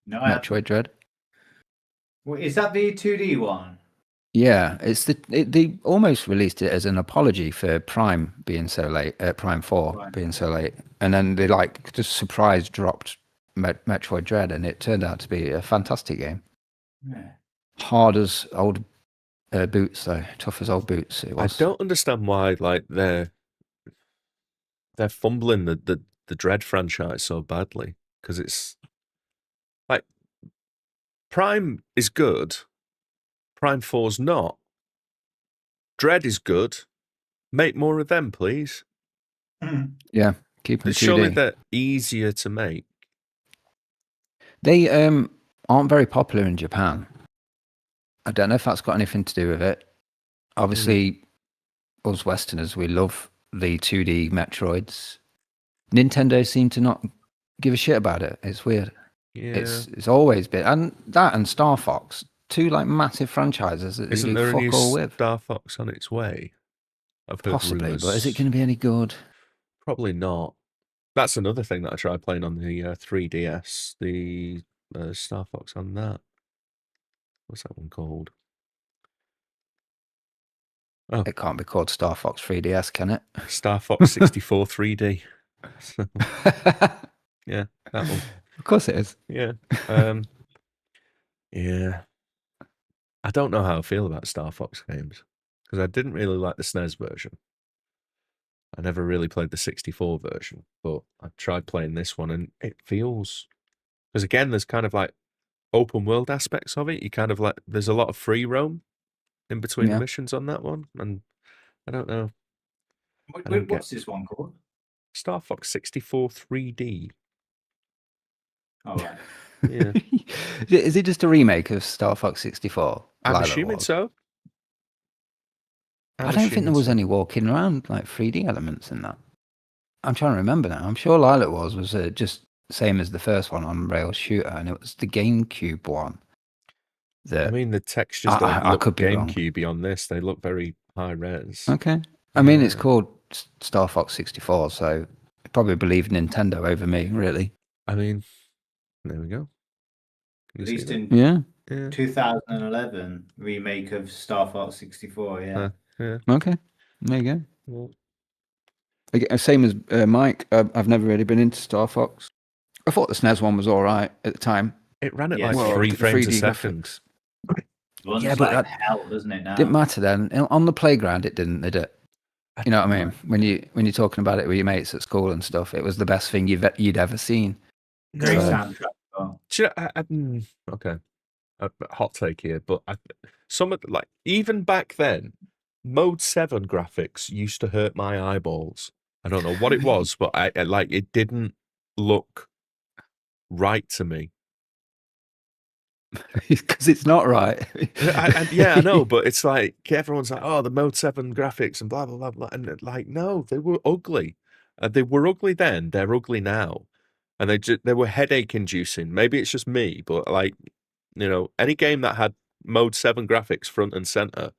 No, Metroid Dread. Well, is that the 2D one? Yeah, it's they almost released it as an apology for Prime being so late, Prime 4 being so late, and then they like just surprise dropped Metroid Dread, and it turned out to be a fantastic game. Yeah. Hard as old boots, though, tough as old boots. It was. I don't understand why like they're fumbling the Dread franchise so badly because it's like Prime is good. Prime 4's not. Dread is good. Make more of them, please. Yeah, keep them 2D. Surely they're easier to make. They aren't very popular in Japan. I don't know if that's got anything to do with it. Obviously, us Westerners, we love the 2D Metroids. Nintendo seem to not give a shit about it. It's weird. Yeah. It's always been, and that and Star Fox, two like massive franchises that Isn't they do there a fuck new all with. Star Fox on its way? I've heard Possibly, rumors. but is it going to be any good? Probably not. That's another thing that I tried playing on the 3DS, the Star Fox on that. What's that one called? Oh, It can't be called Star Fox 3DS, can it? Star Fox 64 3D. Yeah, that one. Of course it is. Yeah. Yeah. I don't know how I feel about Star Fox games because I didn't really like the SNES version. I never really played the 64 version, but I tried playing this one and it feels... Because again, there's kind of like open world aspects of it. You kind of like... There's a lot of free roam in between the missions on that one, and I don't know. What's this one called? Star Fox 64 3D. Oh, right. Yeah. Is it just a remake of Star Fox 64? I'm assuming so. I don't think there was any walking around like 3D elements in that. I'm trying to remember now. I'm sure Lilac was just same as the first one on rail shooter, and it was the GameCube one. I mean, the textures don't look GameCube on this. They look very high res. Okay. I mean, it's called Star Fox 64, so I probably believe Nintendo over me, really. I mean, there we go. Released in 2011, remake of Star Fox 64, yeah. Okay, there you go. Well, Same as Mike. I've never really been into Star Fox. I thought the SNES one was all right at the time. it ran at Yeah, like well, 3 the frames a 3D second. graphics. Runs Yeah, but like that hell, doesn't it now? didn't matter then. On the playground, it didn't, did it? You know what I mean? When you're talking about it with your mates at school and stuff, it was the best thing you'd ever seen. Great So- soundtrack. as well. Do you know, okay, a hot take here, but some of like even back then, Mode 7 graphics used to hurt my eyeballs. I don't know what it was, but I like it didn't look right to me. Because it's not right. Yeah, I know, but it's like everyone's like, "Oh, the Mode 7 graphics and blah blah blah blah," and like, no, they were ugly. They were ugly then. They're ugly now, and they were headache inducing. Maybe it's just me, but like, any game that had Mode 7 graphics front and center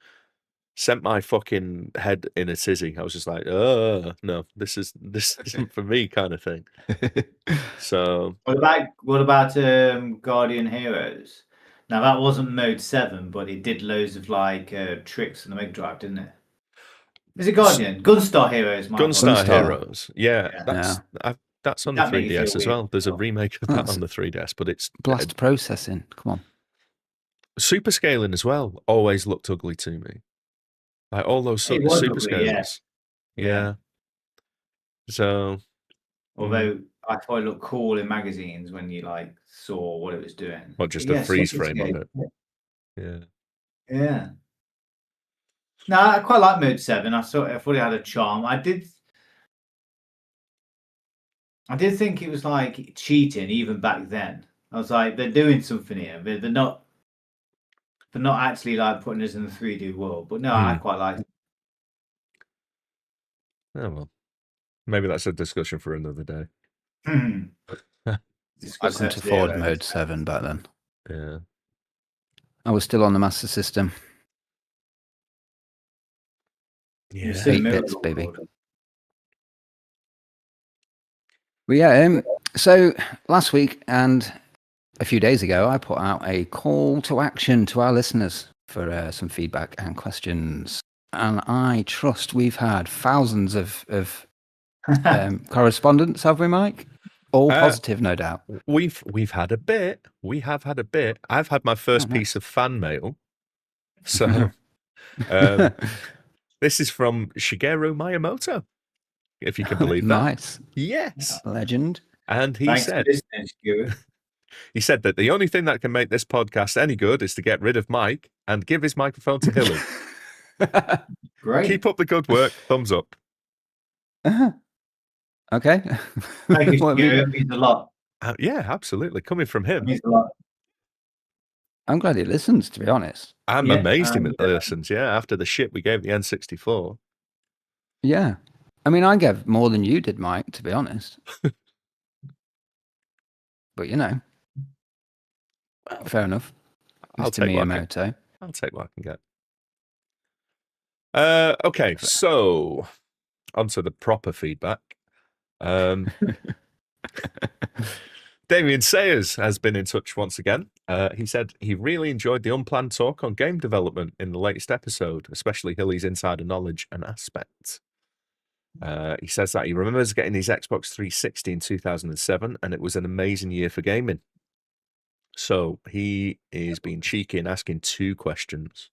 sent my fucking head in a tizzy. I was just like, no, this isn't for me, kind of thing. So What about Guardian Heroes? Now that wasn't Mode 7, but it did loads of like tricks on the Mega Drive, didn't it? Is it Guardian? Gunstar Heroes, Gunstar Gunstar. Heroes, yeah, Yeah. that's on the That made you 3DS feel as weird. well. There's a remake of that That's- on the 3DS, but it's Blast processing. Come on. super scaling as well. Always looked ugly to me. Like all those It was super ugly, yeah. scales. Yeah. So Although I thought it looked cool in magazines when you like saw what it was doing. Well, just But a freeze super frame of scale. it. Yeah. Yeah. No, I quite like Mode 7. I thought it had a charm. I did think it was like cheating even back then. I was like, they're doing something here. They're not actually like putting us in the 3D world. But no, I quite like it. Oh well. Maybe that's a discussion for another day. I couldn't afford Mode 7 back then. Yeah. I was still on the Master System. Yeah. 8 bits, baby. But yeah, so last week and a few days ago, I put out a call to action to our listeners for some feedback and questions. And I trust we've had thousands of correspondence, have we, Mike? All positive, no doubt. We've had a bit. We have had a bit. I've had my first piece of fan mail. So this is from Shigeru Miyamoto, if you can believe that. Nice. Yes. Legend. And he Thanks said for listening, Stuart. he said that the only thing that can make this podcast any good is to get rid of Mike and give his microphone to Hilly. Great. Keep up the good work. Thumbs up. Okay. Thank you, What have you Stuart. got? It means a lot. Yeah, absolutely. Coming from It him. means a lot. I'm glad he listens, to be honest. I'm Yeah, amazed him at listens, yeah, after the shit we gave the N64. Yeah. I mean, I gave more than you did, Mike, to be honest. But, fair enough. I'll Mr. take what I Miyamoto. I'll take what I can get. Okay, so onto the proper feedback. Damien Sayers has been in touch once again. He said he really enjoyed the unplanned talk on game development in the latest episode, especially Hilly's insider knowledge and aspects. He says that he remembers getting his Xbox 360 in 2007, and it was an amazing year for gaming. So he is being cheeky and asking 2 questions.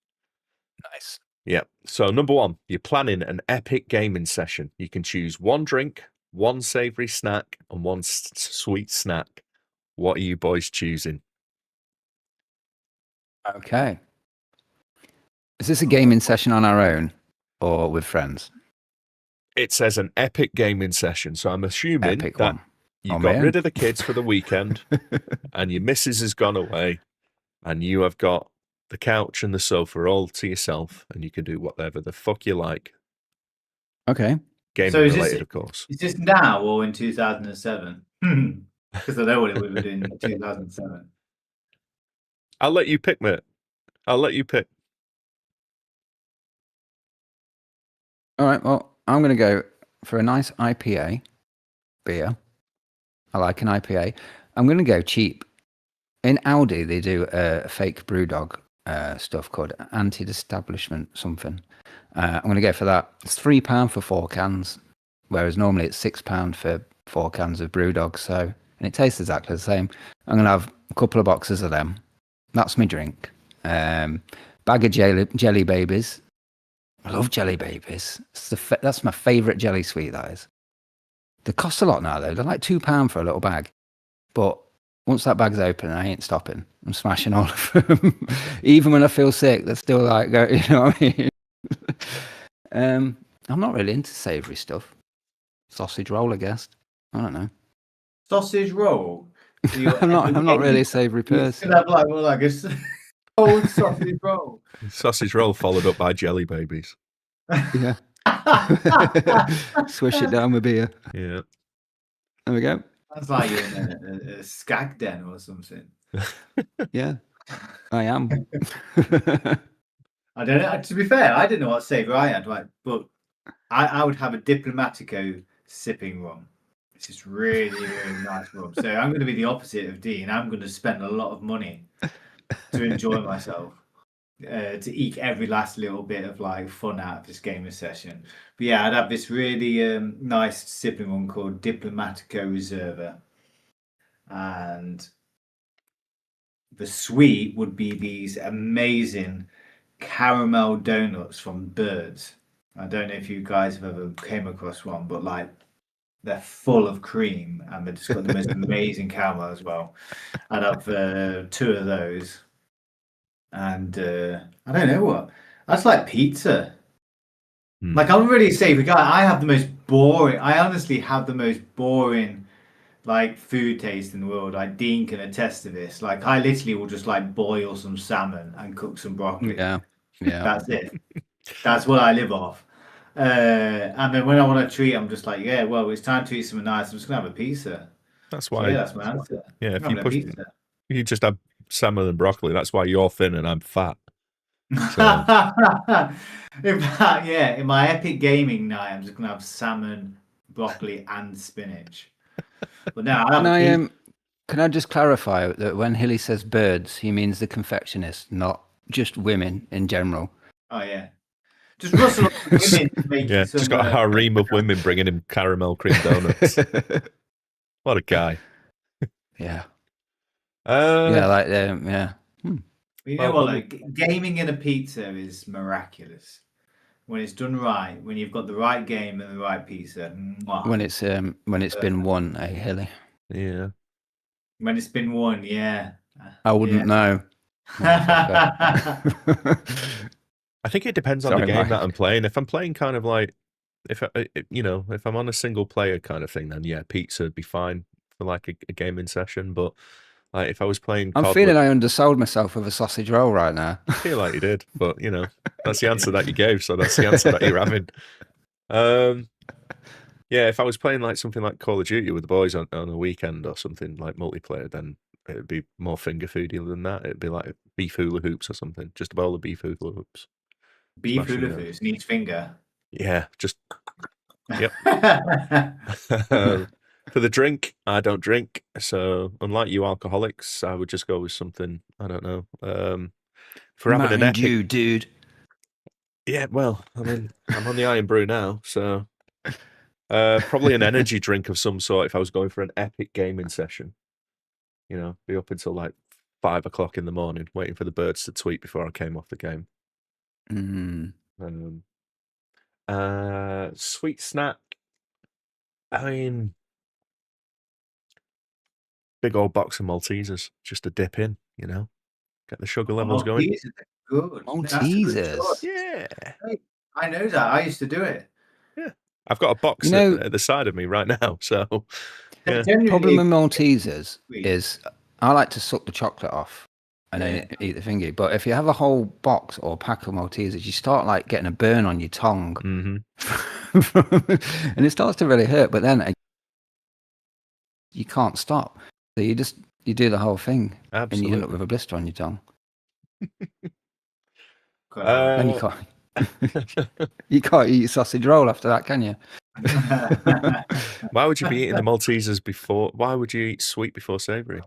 Nice. Yeah. So number 1, you're planning an epic gaming session. You can choose 1 drink, 1 savory snack, and 1 sweet snack. What are you boys choosing? Okay. Is this a gaming session on our own or with friends? It says an epic gaming session. So I'm assuming Epic that one. you Oh, got man. rid of the kids for the weekend and your missus has gone away and you have got the couch and the sofa all to yourself and you can do whatever the fuck you like. Okay. Gaming So is related, this- of course. Is this now or in 2007? Because I know what it would have been in 2007. I'll let you pick, mate. I'll let you pick. All right. Well, I'm going to go for a nice IPA beer. I like an IPA. I'm going to go cheap. In Aldi, they do a fake Brewdog stuff called anti-establishment something. I'm going to go for that. It's £3 for 4 cans, whereas normally it's £6 for 4 cans of Brewdog. So, and it tastes exactly the same. I'm going to have a couple of boxes of them. That's my drink. Bag of jelly babies. I love jelly babies. That's my favourite jelly sweet, that is. They cost a lot now, though. They're like £2 for a little bag. But once that bag's open, I ain't stopping. I'm smashing all of them. Even when I feel sick, they're still like, you know what I mean? I'm not really into savoury stuff. Sausage roll, I guess. I don't know. Sausage roll? I'm not really a savoury person. You could have like a cold sausage roll. Sausage roll followed up by jelly babies. Yeah. Swish it down with beer. Yeah. There we go. That's like you're in a skag den or something. Yeah, I am. I don't know. To be fair, I didn't know what savour I had, right? But I would have a Diplomatico sipping rum. It's just really, really nice rum. So I'm going to be the opposite of Dean. I'm going to spend a lot of money to enjoy myself, to eke every last little bit of like fun out of this gaming session. But yeah, I'd have this really nice sipping rum called Diplomatico Reserva, and the sweet would be these amazing caramel donuts from Birds. I don't know if you guys have ever came across one, but like they're full of cream and they've just got the most amazing caramel as well. I'd have 2 of those. And I don't know what. That's like pizza. Like I'm really savoury guy. I honestly have the most boring like food taste in the world. Like Dean can attest to this. Like I literally will just like boil some salmon and cook some broccoli. Yeah. That's it. That's what I live off. And then when I want to treat, I'm just like, yeah, well, it's time to eat something nice. I'm just gonna have a pizza. That's why. So, yeah, that's my answer. Yeah, if you just have salmon and broccoli, that's why you're thin and I'm fat. So. In fact, yeah, in my epic gaming night, I'm just gonna have salmon, broccoli, and spinach. But now, can I just clarify that when Hilly says birds, he means the confectionist, not just women in general. Oh yeah, just rustle up women. Yeah, just got a harem of women bringing him caramel cream donuts. What a guy. Yeah. You know what? Like, gaming in a pizza is miraculous when it's done right. When you've got the right game and the right pizza. When it's been won, Hilly. Yeah. When it's been won, yeah. I wouldn't know. I think it depends on the game that I'm playing. If I'm playing kind of like, if I'm on a single player kind of thing, then yeah, pizza would be fine for like a gaming session. But like if I was playing, I'm feeling I undersold myself with a sausage roll right now. I feel like you did, but that's the answer that you gave, so that's the answer that you're having. Yeah, if I was playing like something like Call of Duty with the boys on a weekend or something like multiplayer, then it would be more finger foody than that. It'd be like beef hula hoops or something, just a bowl of beef hula hoops. Beef hula hoops, each finger. Yeah, just yep. For the drink, I don't drink, so unlike you alcoholics, I would just go with something, I don't know. For having an epic, you, dude. Yeah, well, I mean, I'm on the Iron Brew now, so probably an energy drink of some sort if I was going for an epic gaming session. Be up until like 5 o'clock in the morning, waiting for the birds to tweet before I came off the game. Sweet snack. I mean, big old box of Maltesers just to dip in, get the sugar levels going. Good. Maltesers. Yeah. I know that. I used to do it. Yeah. I've got a box at the side of me right now, so yeah. The problem with Maltesers is I like to suck the chocolate off and then eat the thingy. But if you have a whole box or pack of Maltesers, you start like getting a burn on your tongue. And it starts to really hurt, but then you can't stop. So you do the whole thing. Absolutely. And you end up with a blister on your tongue. And you can't eat sausage roll after that, can you? Why would you be eating the Maltesers before? Why would you eat sweet before savoury?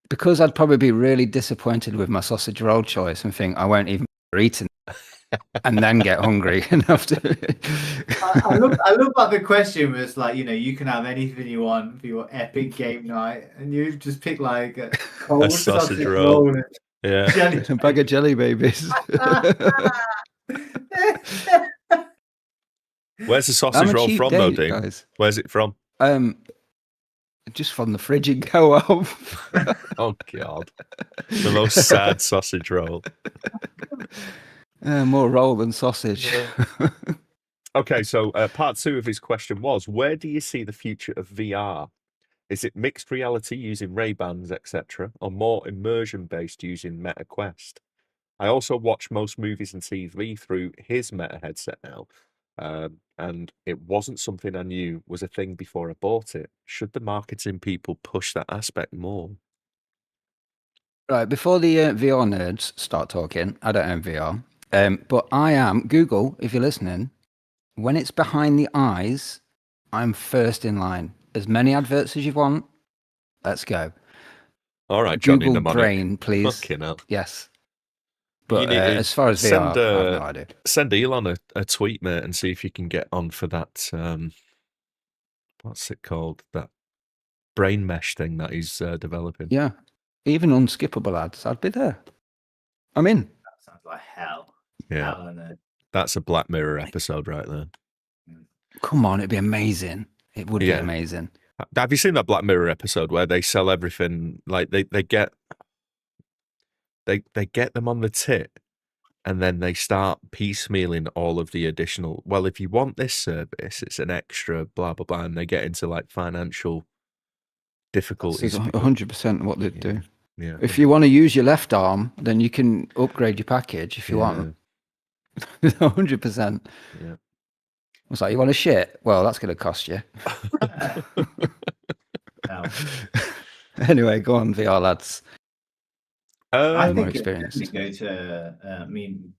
because I'd probably be really disappointed with my sausage roll choice and think I won't even eat it, and then get hungry enough to. I look like the question was like, you can have anything you want for your epic game night, and you just pick like a cold sausage roll. and Yeah. A bag of jelly babies. Where's the sausage roll from, though, Dean? Guys. Where's it from? Just from the fridge and go off. Oh God, the most sad sausage roll. More roll than sausage. Okay, so part 2 of his question was, where do you see the future of VR? Is it mixed reality using Ray-Bans, etc., or more immersion-based using Meta Quest? I also watch most movies and TV through his Meta headset now, and it wasn't something I knew was a thing before I bought it. Should the marketing people push that aspect more? Right, before the VR nerds start talking, I don't own VR, but I am, Google, if you're listening, when it's behind the eyes, I'm first in line. As many adverts as you want, let's go. All right, Johnny Google Mnemonic. Brain, please. Fucking hell. Yes. But as far as VR, I have no idea. Send Elon a tweet, mate, and see if you can get on for that, what's it called? That brain mesh thing that he's developing. Yeah. Even unskippable ads, I'd be there. I'm in. That sounds like hell. Yeah. Hell, innit? That's a Black Mirror episode right there. Come on, it'd be amazing. It would be amazing. Have you seen that Black Mirror episode where they sell everything, like they get them on the tit, and then they start piecemealing all of the additional, well, if you want this service, it's an extra blah blah blah, and they get into like financial difficulties. That's 100% what they'd do. Yeah. If you want to use your left arm, then you can upgrade your package if you want. 100%. Yeah. It's like, you want a shit? Well, that's going to cost you. Anyway, go on, VR lads. I think it's go to.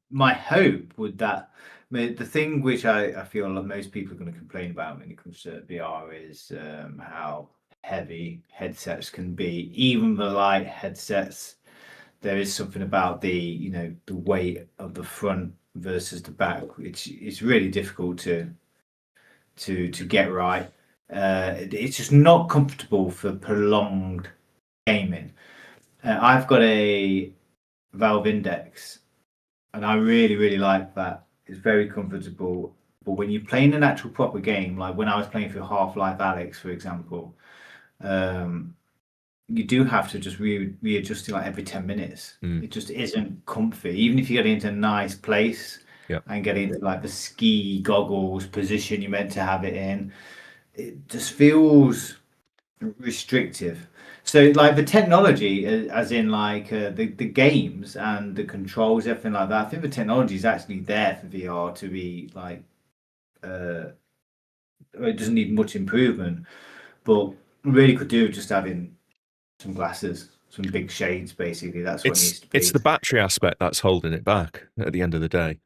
My hope would that the thing which I feel like most people are going to complain about when it comes to VR is how heavy headsets can be. Even the light headsets, there is something about the the weight of the front versus the back, which is really difficult to get right. It's just not comfortable for prolonged gaming. I've got a Valve Index, and I really like that. It's very comfortable. But when you're playing an actual proper game, like when I was playing through Half-Life Alyx, for example, you do have to just readjust it like every 10 minutes. It just isn't comfy. Even if you get into a nice place and get into like the ski goggles position you're meant to have it in, it just feels restrictive. So like the technology, as in like the games and the controls, everything like that, I think the technology is actually there for VR to be like, it doesn't need much improvement, but really could do just having some glasses, some big shades, basically. That's what it needs to be. It's the battery aspect that's holding it back at the end of the day,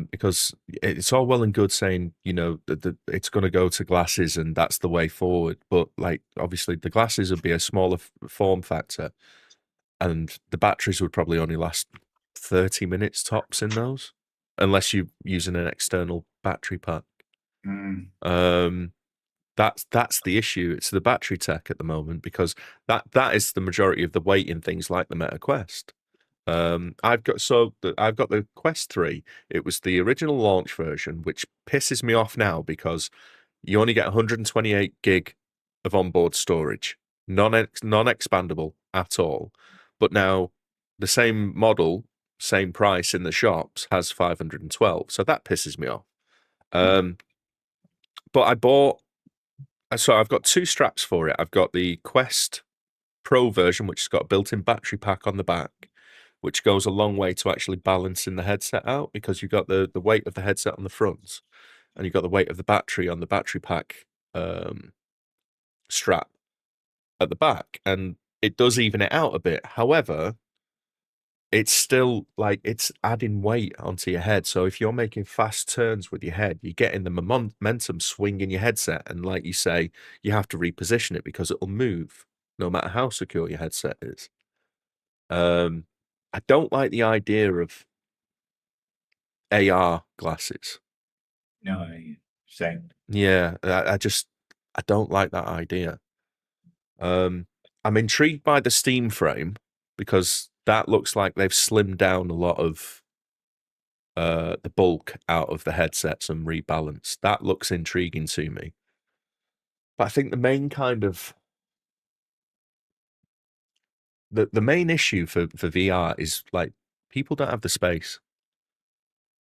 because it's all well and good saying, that it's going to go to glasses and that's the way forward. But like, obviously the glasses would be a smaller form factor, and the batteries would probably only last 30 minutes tops in those, unless you're using an external battery pack. That's the issue. It's the battery tech at the moment, because that is the majority of the weight in things like the Meta Quest. I've got the Quest 3. It was the original launch version, which pisses me off now because you only get 128 gig of onboard storage, non-expandable at all. But now the same model, same price in the shops, has 512. So that pisses me off. But I've got two straps for it. I've got the Quest Pro version, which has got a built-in battery pack on the back, which goes a long way to actually balancing the headset out, because you've got the weight of the headset on the front, and you've got the weight of the battery on the battery pack strap at the back, and it does even it out a bit. However, it's still like it's adding weight onto your head. So if you're making fast turns with your head, you're getting the momentum swing in your headset. And like you say, you have to reposition it because it'll move no matter how secure your headset is. I don't like the idea of AR glasses. No, same. Yeah, I don't like that idea. I'm intrigued by the Steam frame because that looks like they've slimmed down a lot of the bulk out of the headsets and rebalanced. That looks intriguing to me. But I think the main kind of the main issue for VR is like people don't have the space.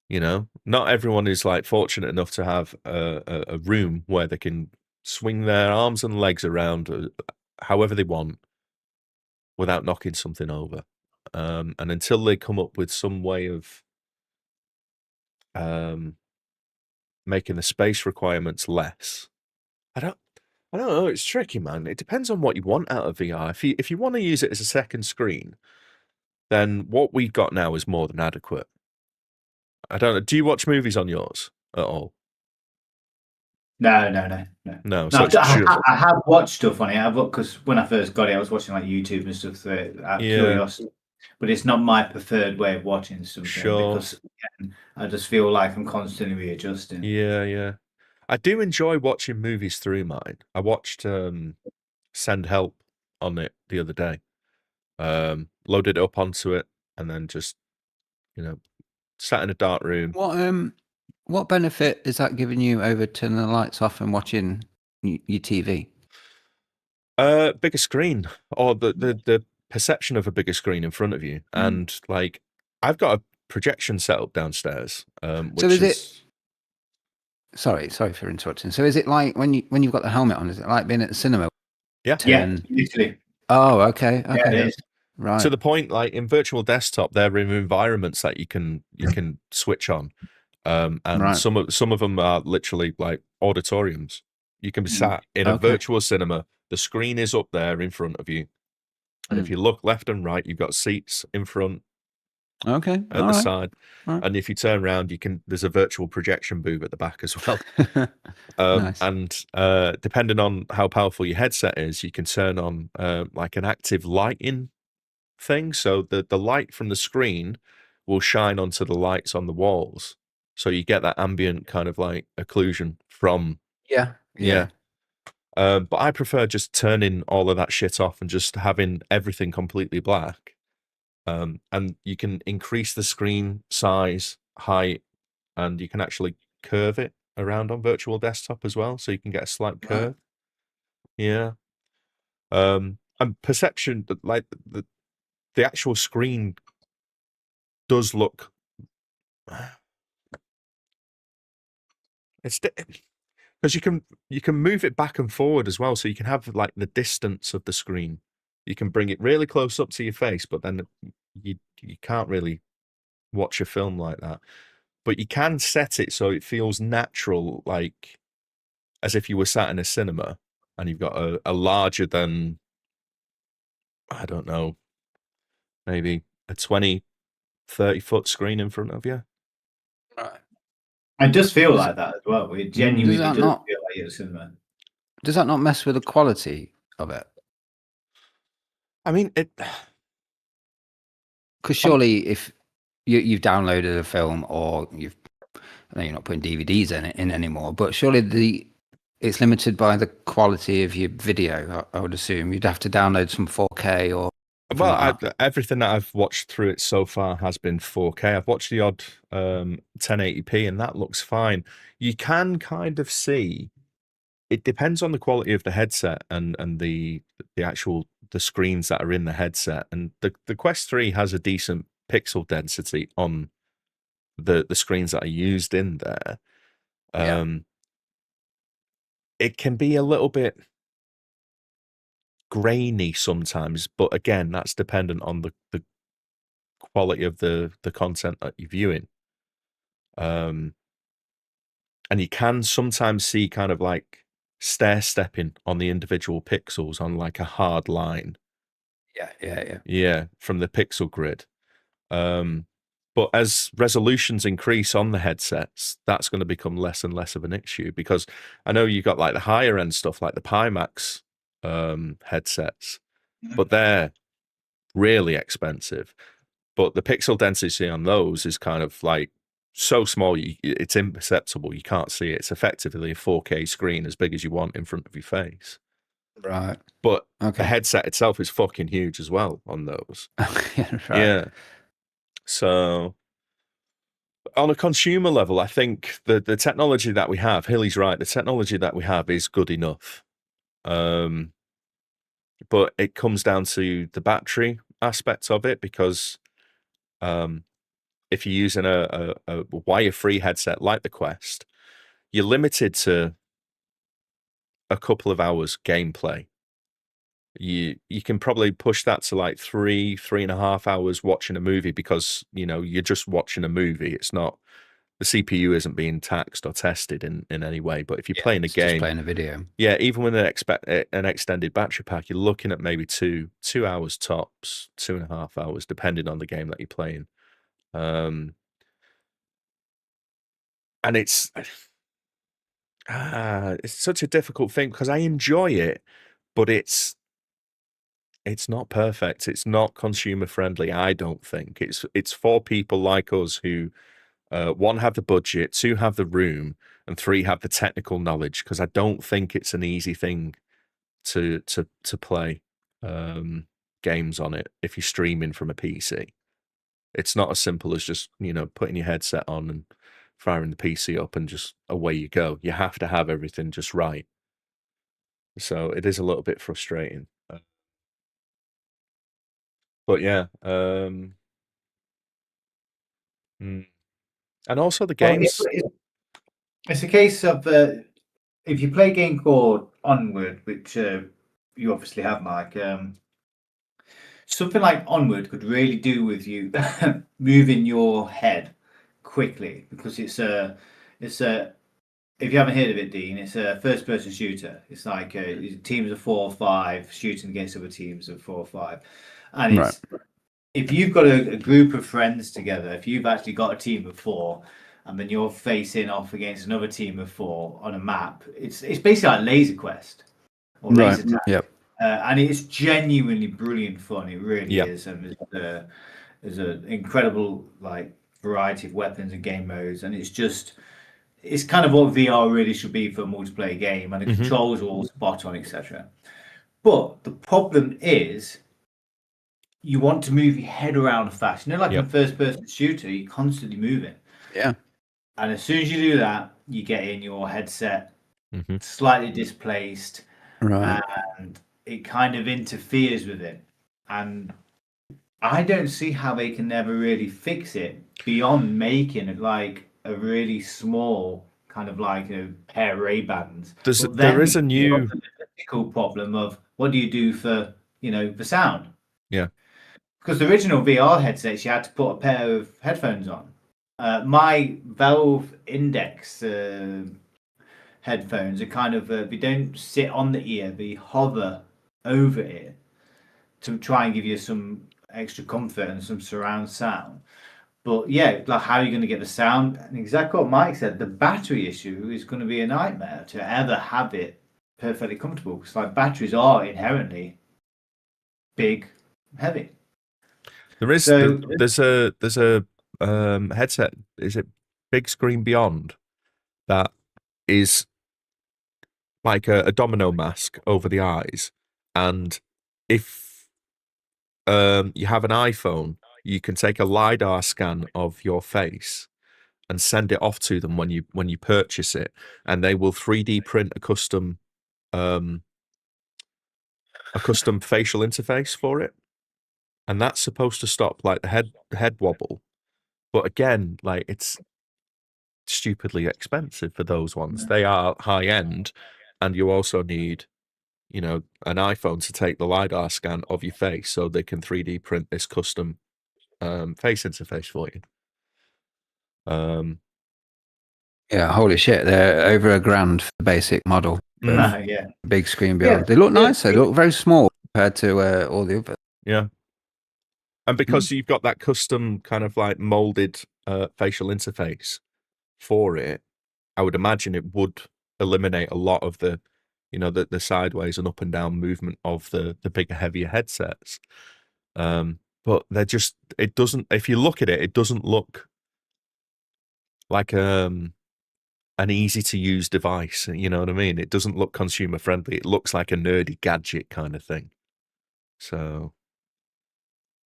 You know, not everyone is like fortunate enough to have a room where they can swing their arms and legs around however they want without knocking something over. And until they come up with some way of making the space requirements less, I don't know. It's tricky, man. It depends on what you want out of VR. If you want to use it as a second screen, then what we've got now is more than adequate. I don't know. Do you watch movies on yours at all? No. No. No, So I have watched stuff on it. Because when I first got it, I was watching like YouTube and stuff out of curiosity. But it's not my preferred way of watching something because again, I just feel like I'm constantly readjusting. Yeah. I do enjoy watching movies through mine. I watched Send Help on it the other day. Loaded it up onto it and then just, sat in a dark room. What benefit is that giving you over turning the lights off and watching your TV? Bigger screen, or the perception of a bigger screen in front of you. And like I've got a projection set up downstairs. Which so is it? Sorry for interrupting. So is it like when you've got the helmet on? Is it like being at the cinema? Yeah. Yeah, literally. Oh, okay. Yeah, it is. Right. To the point, like in virtual desktop, there are environments that you can switch on, and Right. some of them are literally like auditoriums. You can be sat in a virtual cinema. The screen is up there in front of you, and if you look left and right, you've got seats in front. Okay. At the side, and if you turn around, there's a virtual projection booth at the back as well. Nice. And depending on how powerful your headset is, you can turn on like an active lighting thing. So the light from the screen will shine onto the lights on the walls. So you get that ambient kind of like occlusion from. Yeah. But I prefer just turning all of that shit off and just having everything completely black. And you can increase the screen size, height, and you can actually curve it around on virtual desktop as well. So you can get a slight curve. Yeah. And perception, like the actual screen does look. It's because you can move it back and forward as well, so you can have like the distance of the screen. You can bring it really close up to your face, but then you can't really watch a film like that. But you can set it so it feels natural, like as if you were sat in a cinema and you've got a larger than, I don't know, maybe a 20, 30-foot screen in front of you. Right. It does feel like that as well. It genuinely does feel like you're at a cinema. Does that not mess with the quality of it? I mean, because surely if you've downloaded a film or I know you're not putting DVDs in anymore, but surely it's limited by the quality of your video. I would assume you'd have to download some 4K or. Well, everything that I've watched through it so far has been 4K. I've watched the odd 1080p, and that looks fine. You can kind of see. It depends on the quality of the headset and the actual the screens that are in the headset. And the Quest 3 has a decent pixel density on the screens that are used in there. It can be a little bit grainy sometimes, but again, that's dependent on the quality of the content that you're viewing. And you can sometimes see kind of like stair stepping on the individual pixels on like a hard line. Yeah, from the pixel grid. But as resolutions increase on the headsets, that's going to become less and less of an issue, because I know you got like the higher end stuff like the Pimax headsets, but they're really expensive. But the pixel density on those is kind of like so small, it's imperceptible. You can't see it. It's effectively a 4K screen as big as you want in front of your face. Right. But Okay. the headset itself is fucking huge as well on those. Right. Yeah. So on a consumer level, I think the technology that we have, Hilly's right, the technology that we have is good enough. But it comes down to the battery aspect of it, because if you're using a wire-free headset like the Quest, you're limited to a couple of hours gameplay. You can probably push that to like 3.5 hours watching a movie, because you're just watching a movie. It's not, the CPU isn't being taxed or tested in any way. But if you're playing a game, just playing a video. Yeah, even with an extended battery pack, you're looking at maybe 2 hours tops, 2.5 hours, depending on the game that you're playing. And it's such a difficult thing, because I enjoy it, but it's not perfect. It's not consumer friendly. I don't think it's for people like us who, 1, have the budget, 2, have the room, and 3, have the technical knowledge. Because I don't think it's an easy thing to play games on it if you're streaming from a PC. It's not as simple as just putting your headset on and firing the PC up and just away you go. You have to have everything just right. So it is a little bit frustrating. But yeah, and also the games. It's a case of if you play a game called Onward, which you obviously have, Mike. Something like Onward could really do with you moving your head quickly, because it's a if you haven't heard of it, Dean, it's a first-person shooter. It's like teams of 4 or 5 shooting against other teams of 4 or 5, and it's if you've got a group of friends together, if you've actually got a team of 4, and then you're facing off against another team of 4 on a map, it's basically like Laser Quest or Laser Tag. Yep. And it's genuinely brilliant fun. It really is, and there's an incredible variety of weapons and game modes, and it's kind of what VR really should be for a multiplayer game, and the controls are all spot on, etc. But the problem is, you want to move your head around fast. In a first-person shooter, you're constantly moving. Yeah. And as soon as you do that, you get in your headset slightly displaced, right, and it kind of interferes with it. And I don't see how they can never really fix it beyond making it like a really small kind of like a pair of Ray-Bans. There is a new technical problem of what do you do for the sound? Yeah. Because the original VR headsets, you had to put a pair of headphones on. My Valve Index headphones are kind of they don't sit on the ear, they hover over it to try and give you some extra comfort and some surround sound. But yeah, like how are you going to get the sound? And exactly what Mike said, the battery issue is going to be a nightmare to ever have it perfectly comfortable, because batteries are inherently big, heavy. There's a headset, is it Big Screen Beyond, that is like a domino mask over the eyes, and if you have an iPhone, you can take a LiDAR scan of your face and send it off to them when you purchase it, and they will 3D print a custom facial interface for it, and that's supposed to stop like the head wobble. But again, like, it's stupidly expensive for those ones. They are high end, and you also need an iPhone to take the LiDAR scan of your face so they can 3D print this custom face interface for you. Yeah, holy shit, they're over $1,000 for the basic model. Yeah. Big Screen Beyond. They look nice. They look very small compared to all the others. Yeah. And because you've got that custom kind of like molded facial interface for it, I would imagine it would eliminate a lot of the the sideways and up and down movement of the bigger, heavier headsets. But it doesn't, if you look at it, it doesn't look like an easy to use device. You know what I mean? It doesn't look consumer friendly. It looks like a nerdy gadget kind of thing. So.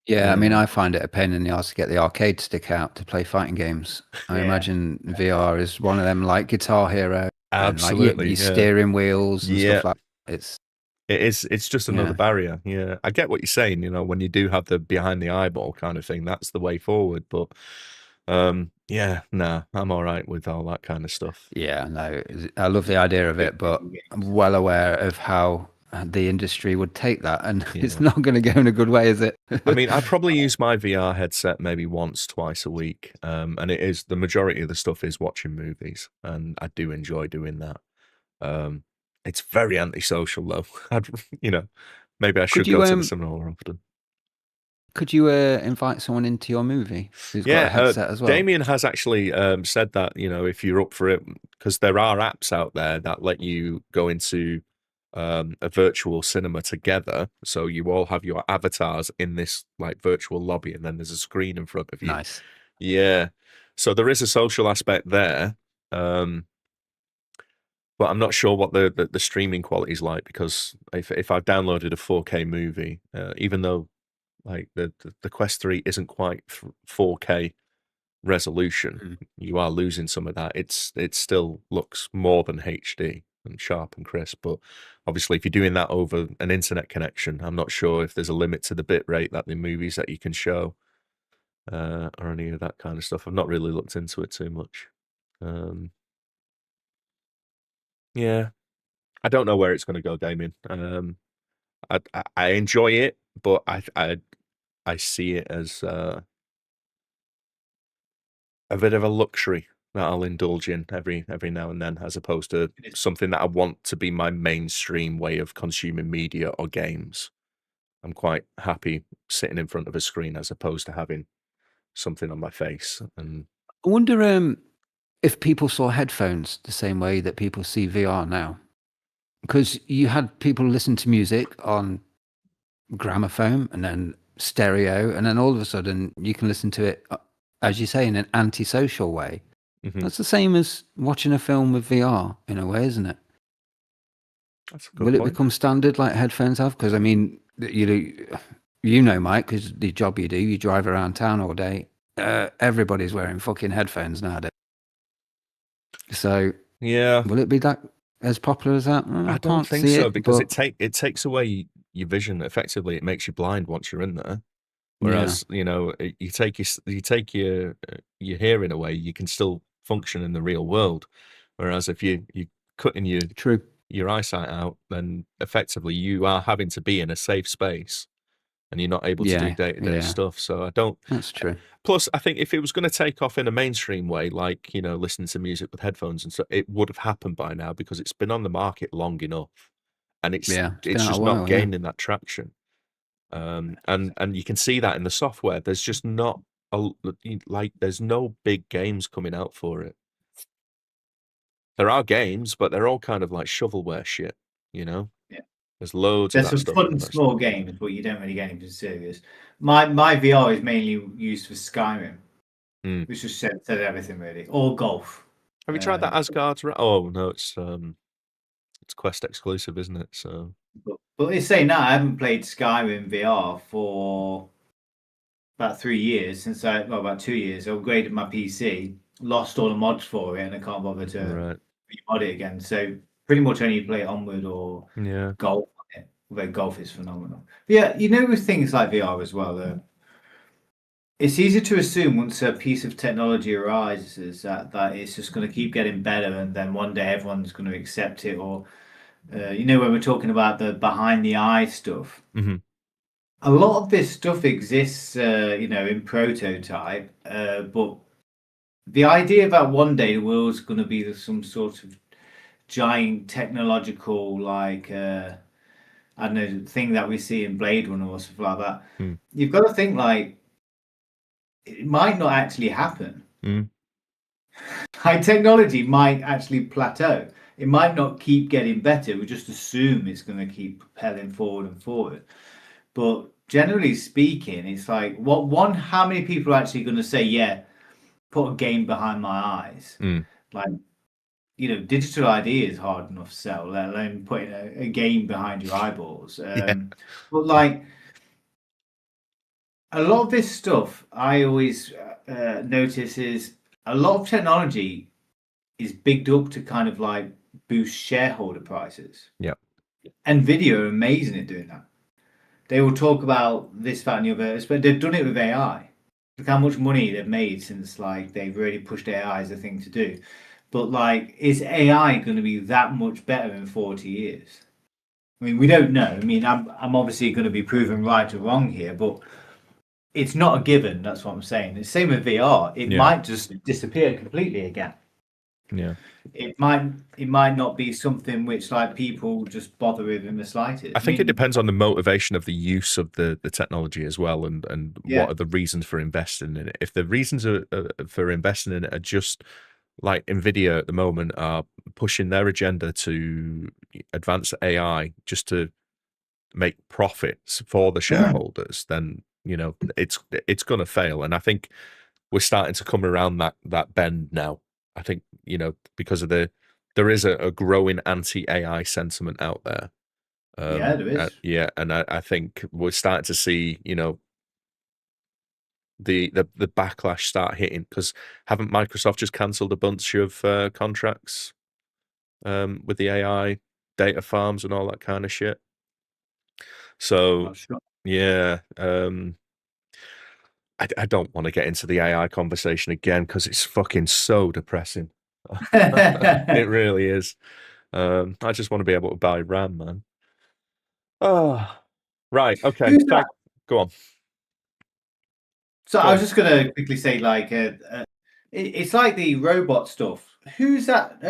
Yeah, I mean, I find it a pain in the arse to get the arcade stick out to play fighting games. I imagine VR is one of them, like Guitar Hero, Absolutely, and like your steering wheels and stuff like that. It's just another barrier. Yeah, I get what you're saying. You know, when you do have the behind the eyeball kind of thing, that's the way forward. But I'm all right with all that kind of stuff. Yeah, no, I love the idea of it, but I'm well aware of how the industry would take that, and it's not going to go in a good way, is it? I mean, I probably use my VR headset maybe once, twice a week, and it is the majority of the stuff is watching movies, and I do enjoy doing that. It's very antisocial though. Maybe I should go to the cinema more often. Could you invite someone into your movie who's got a headset as well? Damien has actually said that, if you're up for it, because there are apps out there that let you go into a virtual cinema together, so you all have your avatars in this like virtual lobby, and then there's a screen in front of you. Nice. Yeah, so there is a social aspect there, but I'm not sure what the streaming quality is like, because if I've downloaded a 4K movie, even though like the Quest 3 isn't quite 4K resolution, you are losing some of that. It still looks more than HD and sharp and crisp, but obviously if you're doing that over an internet connection, I'm not sure if there's a limit to the bit rate that the movies that you can show, or any of that kind of stuff. I've not really looked into it too much. Yeah, I don't know where it's going to go, Damien. I enjoy it, but I see it as a bit of a luxury that I'll indulge in every now and then, as opposed to something that I want to be my mainstream way of consuming media or games. I'm quite happy sitting in front of a screen as opposed to having something on my face. And I wonder if people saw headphones the same way that people see VR now, because you had people listen to music on gramophone and then stereo, and then all of a sudden you can listen to it, as you say, in an antisocial way. That's the same as watching a film with VR in a way, isn't it? That's a good Will point. it become standard like headphones have? Because I mean, you know, Mike, because the job you do, you drive around town all day. Everybody's wearing fucking headphones nowadays. So yeah, will it be that as popular as that? I don't think so, because it takes away your vision effectively. It makes you blind once you're in there. Whereas you take your hearing away, you can still function in the real world. Whereas if you cutting your eyesight out, then effectively you are having to be in a safe space, and you're not able to do day-to-day stuff. So I don't. That's true. Plus, I think if it was going to take off in a mainstream way, like listening to music with headphones and stuff, it would have happened by now, because it's been on the market long enough, and it's just not gaining that traction. And you can see that in the software. There's just not there's no big games coming out for it. There are games, but they're all kind of like shovelware shit, Yeah. There's loads of that stuff. There's some fun small games, but you don't really get anything serious. My VR is mainly used for Skyrim, which just said everything really, or golf. Have you tried that Asgard's? Oh no, it's Quest exclusive, isn't it? So. But it's saying now I haven't played Skyrim VR for about 3 years, about 2 years. I upgraded my PC, lost all the mods for it, and I can't bother to remod it again. So pretty much only play Onward or golf on it. Although golf is phenomenal. But yeah, with things like VR as well, it's easy to assume once a piece of technology arises that it's just going to keep getting better, and then one day everyone's going to accept it. Or when we're talking about the behind the eye stuff, a lot of this stuff exists, in prototype. But the idea that one day the world's going to be some sort of giant technological, like I don't know, thing that we see in Blade Runner or stuff like that. You've got to think like it might not actually happen. High technology might actually plateau. It might not keep getting better. We just assume it's going to keep propelling forward and forward. But generally speaking, it's like how many people are actually going to say, yeah, put a game behind my eyes? Like, digital ID is hard enough to sell, let alone putting a game behind your eyeballs. But like a lot of this stuff, I always notice is a lot of technology is bigged up to kind of like boost shareholder prices. Yeah. Nvidia are amazing at doing that. They will talk about this, that, and the other, but they've done it with AI. Look how much money they've made since like they've really pushed AI as a thing to do. But like, is AI going to be that much better in 40 years? I mean, we don't know. I mean, I'm obviously going to be proven right or wrong here, but it's not a given. That's what I'm saying. It's the same with VR. It might just disappear completely again. Yeah. It might not be something which like people just bother with in the slightest. I think it depends on the motivation of the use of the technology as well, and what are the reasons for investing in it. If the reasons for investing in it are just like Nvidia at the moment are pushing their agenda to advance AI just to make profits for the shareholders, then it's going to fail. And I think we're starting to come around that bend now. I think because of there is a growing anti-AI sentiment out there. Yeah, there is. And I think we're starting to see the backlash start hitting, because haven't Microsoft just cancelled a bunch of contracts with the AI data farms and all that kind of shit? So yeah, I don't want to get into the AI conversation again because it's fucking so depressing. It really is. I just want to be able to buy RAM, man. Oh, right. Okay. Go on. So I was just going to quickly say, like, it's like the robot stuff. Who's that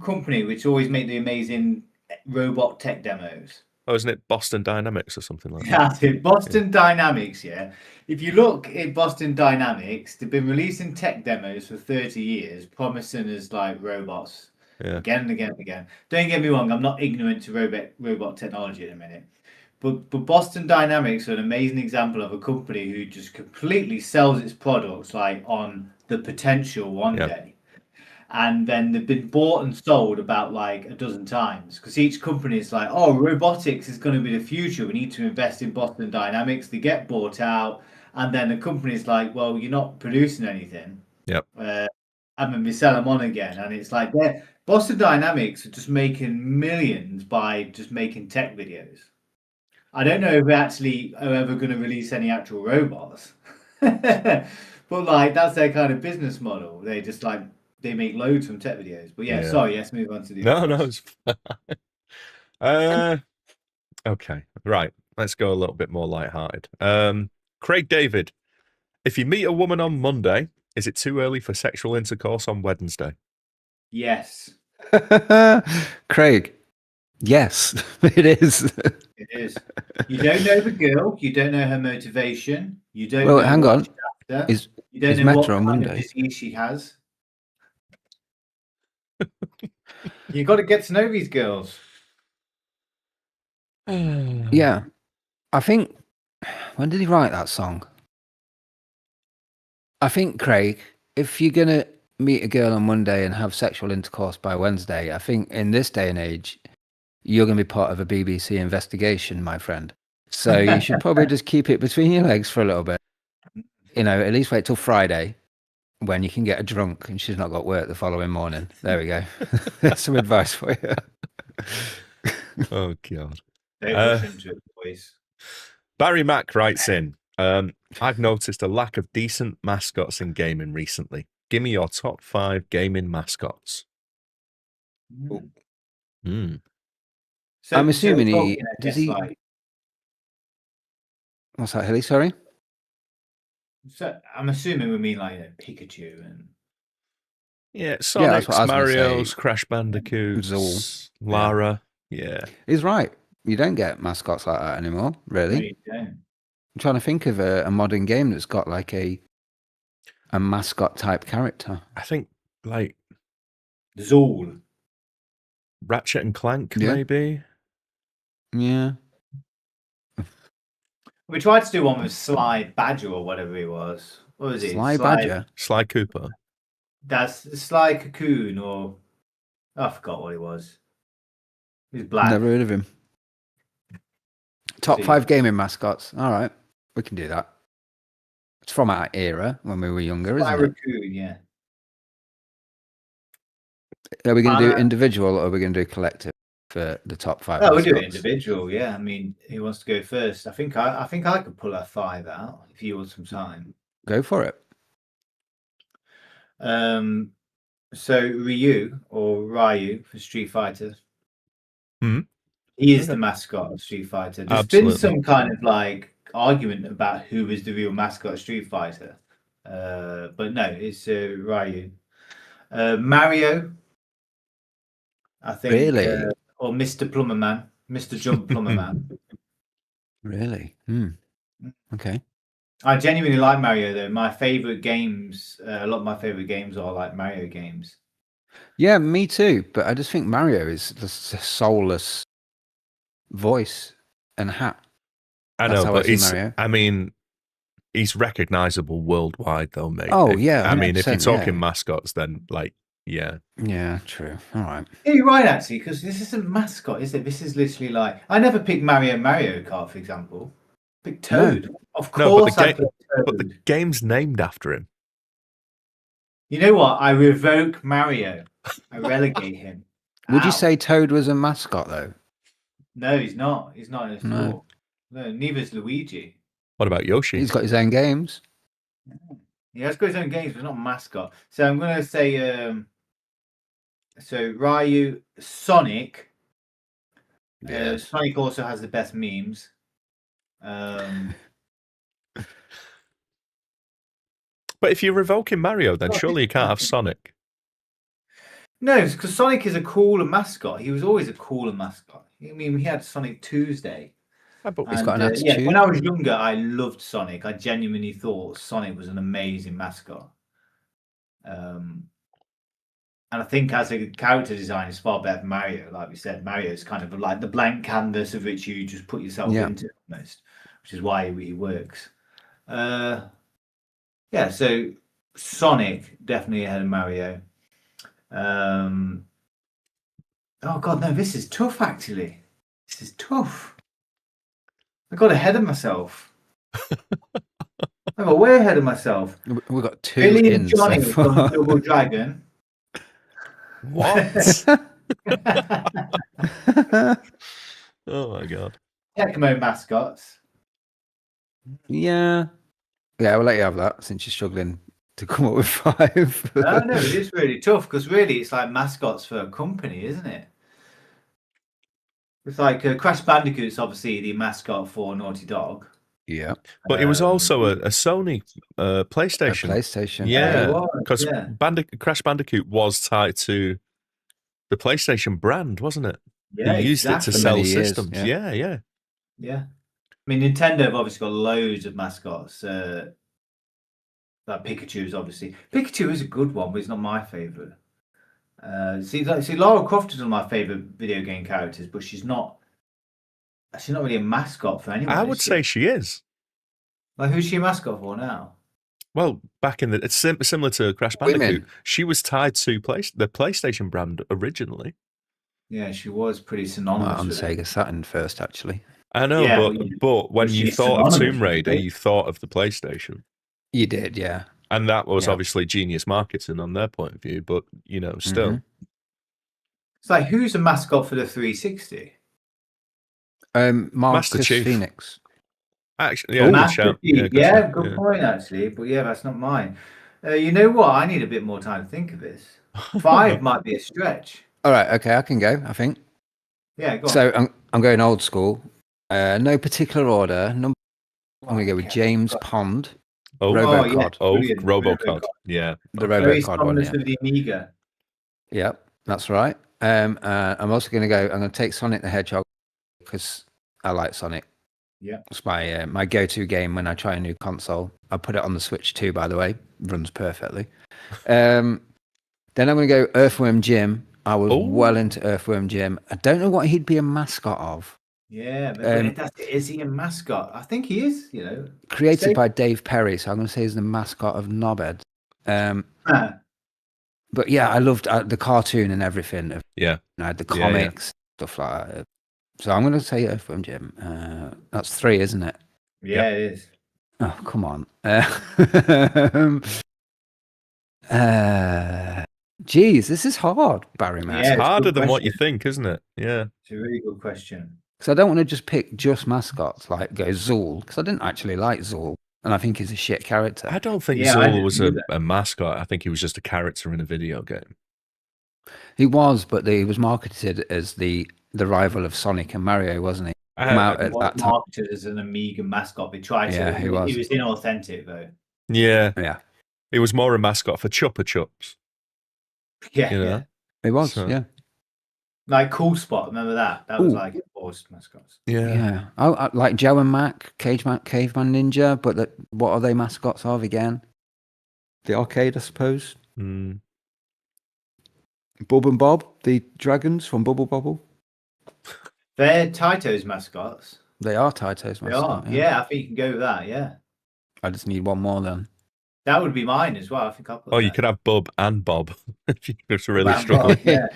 company which always make the amazing robot tech demos? Oh, isn't it Boston Dynamics or something like that? That's it, Boston Dynamics, yeah. If you look at Boston Dynamics, they've been releasing tech demos for 30 years, promising us like robots again and again and again. Don't get me wrong, I'm not ignorant to robot technology at the minute. But Boston Dynamics are an amazing example of a company who just completely sells its products like on the potential one day. And then they've been bought and sold about like a dozen times, because each company is like, oh, robotics is going to be the future. We need to invest in Boston Dynamics. They get bought out, and then the company's like, well, you're not producing anything. Yep. And then we sell them on again, and it's like Boston Dynamics are just making millions by just making tech videos. I don't know if we actually are ever going to release any actual robots, but like that's their kind of business model. They just like they make loads from tech videos. But yeah, sorry, let's move on to the No, it's fine. Okay, right. Let's go a little bit more lighthearted. Craig David, if you meet a woman on Monday, is it too early for sexual intercourse on Wednesday? Yes. Craig, yes, it is. It is. You don't know the girl. You don't know her motivation. You don't Well, know hang what on. she's after. You don't Is know what Meta on kind of Monday? disease she has. You got to get to know these girls. Yeah. I think, when did he write that song? I think, Craig, if you're going to meet a girl on Monday and have sexual intercourse by Wednesday, I think in this day and age, you're going to be part of a BBC investigation, my friend. So you should probably just keep it between your legs for a little bit. At least wait till Friday when you can get her drunk and she's not got work the following morning. There we go. That's some advice for you. Oh, God. Don't rush into it, boys. Barry Mack writes in, I've noticed a lack of decent mascots in gaming recently. Give me your top 5 gaming mascots. So, I'm assuming like... What's that, Hilly? Sorry? So I'm assuming we mean like Pikachu and... Yeah, Sonic, Mario's, say. Crash Bandicoots, Zool. Lara. Yeah. He's right. You don't get mascots like that anymore, really. No, you don't. I'm trying to think of a modern game that's got like a mascot type character. I think like Zool. Ratchet and Clank, maybe. Yeah. We tried to do one with Sly Badger or whatever he was. What was it? Sly Badger. Sly Cooper. That's Sly Cocoon, or I forgot what he was. He's black. Never heard of him. Top See. 5 gaming mascots. All right, we can do that. It's from our era when we were younger, Sly isn't it? Raccoon, yeah. Are we going to do individual or are we going to do collective for the top 5? Oh, we'll do it mascots? individual, yeah. I mean, who wants to go first? I think I could pull a 5 out if you want some time. Go for it. So Ryu or Ryu for Street Fighter. Mhm. He is the mascot of Street Fighter. There's Absolutely. been some kind of like argument about who is the real mascot of Street Fighter. But no, it's Ryu. Mario, I think. Really? Or Mr. Plumber Man. Mr. Jump Plumber Man. Really? Okay. I genuinely like Mario though. My favorite games, a lot of my favorite games are like Mario games. Yeah, me too. But I just think Mario is just a soulless voice and hat. I That's know, how I but see he's. Mario. I mean, he's recognizable worldwide, though, mate. Oh, yeah, I mean, if you're 100%, talking yeah. mascots, then like, yeah. Yeah, true. All right. Yeah, you're right actually, because this isn't mascot, is it? This is literally like I never picked Mario Kart, for example. Pick Toad. Of No, course but I picked Toad. But the game's named after him. You know what? I revoke Mario. I relegate him. Would you Ow. say Toad was a mascot though? No, he's not. He's not in a No. store. No, neither is Luigi. What about Yoshi? He's got his own games. He has got his own games, but not a mascot. So I'm gonna say so Ryu, Sonic. Yes. Sonic also has the best memes. But if you're revoking Mario, then surely you can't have Sonic. No, because Sonic is a cooler mascot. He was always a cooler mascot. I mean, he had Sonic Tuesday. He's got an attitude. Yeah, when I was younger, I loved Sonic. I genuinely thought Sonic was an amazing mascot. And I think as a character design, it's far better than Mario. Like we said, Mario is kind of like the blank canvas of which you just put yourself into almost, which is why he works. Yeah, so Sonic definitely ahead of Mario. Oh God, no, this is tough actually. This is tough. I got ahead of myself. I got way ahead of myself. We've got 2 Hilly in and Johnny so from far. Double Dragon. What? Oh my god. Tecmo mascots. Yeah, we'll let you have that since you're struggling to come up with 5. No, it is really tough because really it's like mascots for a company, isn't it? It's like Crash Bandicoot's obviously the mascot for Naughty Dog. Yeah. But it was also a Sony PlayStation. A PlayStation. Yeah, because yeah. Crash Bandicoot was tied to the PlayStation brand, wasn't it? Yeah, he used it to For sell many years, systems. yeah. Yeah. Yeah. I mean, Nintendo have obviously got loads of mascots. Like Pikachu's obviously. Pikachu is a good one, but it's not my favourite. See, Lara Croft is one of my favourite video game characters, but she's not really a mascot for anyone. I would say she is. Like, who's she a mascot for now? Well, back in it's similar to Crash Bandicoot. Women. She was tied to the PlayStation brand originally. Yeah, she was pretty synonymous On with Sega it. Saturn first, actually. I know, Yeah, but when you she's thought of synonymous Tomb with Raider, it. you thought of the PlayStation. You did, yeah. And that was Yeah. obviously genius marketing on their point of view, but still. It's like, who's a mascot for the 360? Marcus Chief. Phoenix. Actually, yeah, good Master shout. Chief. Yeah, Good point actually. But yeah, that's not mine. You know what? I need a bit more time to think of this. 5 might be a stretch. All right, okay, I can go, I think. Yeah, go on. So I'm going old school. No particular order. I'm going to go with James Pond. Oh, Robocod. Brilliant. Robocod. Yeah. The Very Robocod one, synonymous yeah. with the Amiga. Yep, that's right. I'm also going to go, I'm going to take Sonic the Hedgehog because I like Sonic. Yeah. It's my go-to game when I try a new console. I put it on the Switch too, by the way. Runs perfectly. Then I'm going to go Earthworm Jim. I was well into Earthworm Jim. I don't know what he'd be a mascot of. Yeah, but is he a mascot? I think he is. Created by Dave Perry, so I'm going to say he's the mascot of Knobhead. But yeah, I loved the cartoon and everything. Yeah. The comics, stuff like that. So I'm going to say Earthworm Jim. That's 3, isn't it? Yeah, it is. Oh, come on. Geez, this is hard, Barry Mack. It's harder than what you think, isn't it? Yeah. It's a really good question. Because I don't want to just pick just mascots, like go Zool, because I didn't actually like Zool, and I think he's a shit character. I don't think Zool was a mascot. I think he was just a character in a video game. He was, but he was marketed as the rival of Sonic and Mario, wasn't he? Marketed as an Amiga mascot. They tried to. He was inauthentic, though. Yeah. Yeah. He was more a mascot for Chupa Chups. Yeah. He was, yeah. Like Cool Spot, remember that? That was like forced mascots. Yeah. I like Joe and Mac, Caveman Ninja, but what are they mascots of again? The arcade, I suppose. Mm. Bob and Bob, the dragons from Bubble Bobble. They're Taito's mascots. They are Taito's mascots. Yeah, I think you can go with that, yeah. I just need one more then. That would be mine as well. I think I'll put you could have Bub and Bob if you were really strong. Yeah.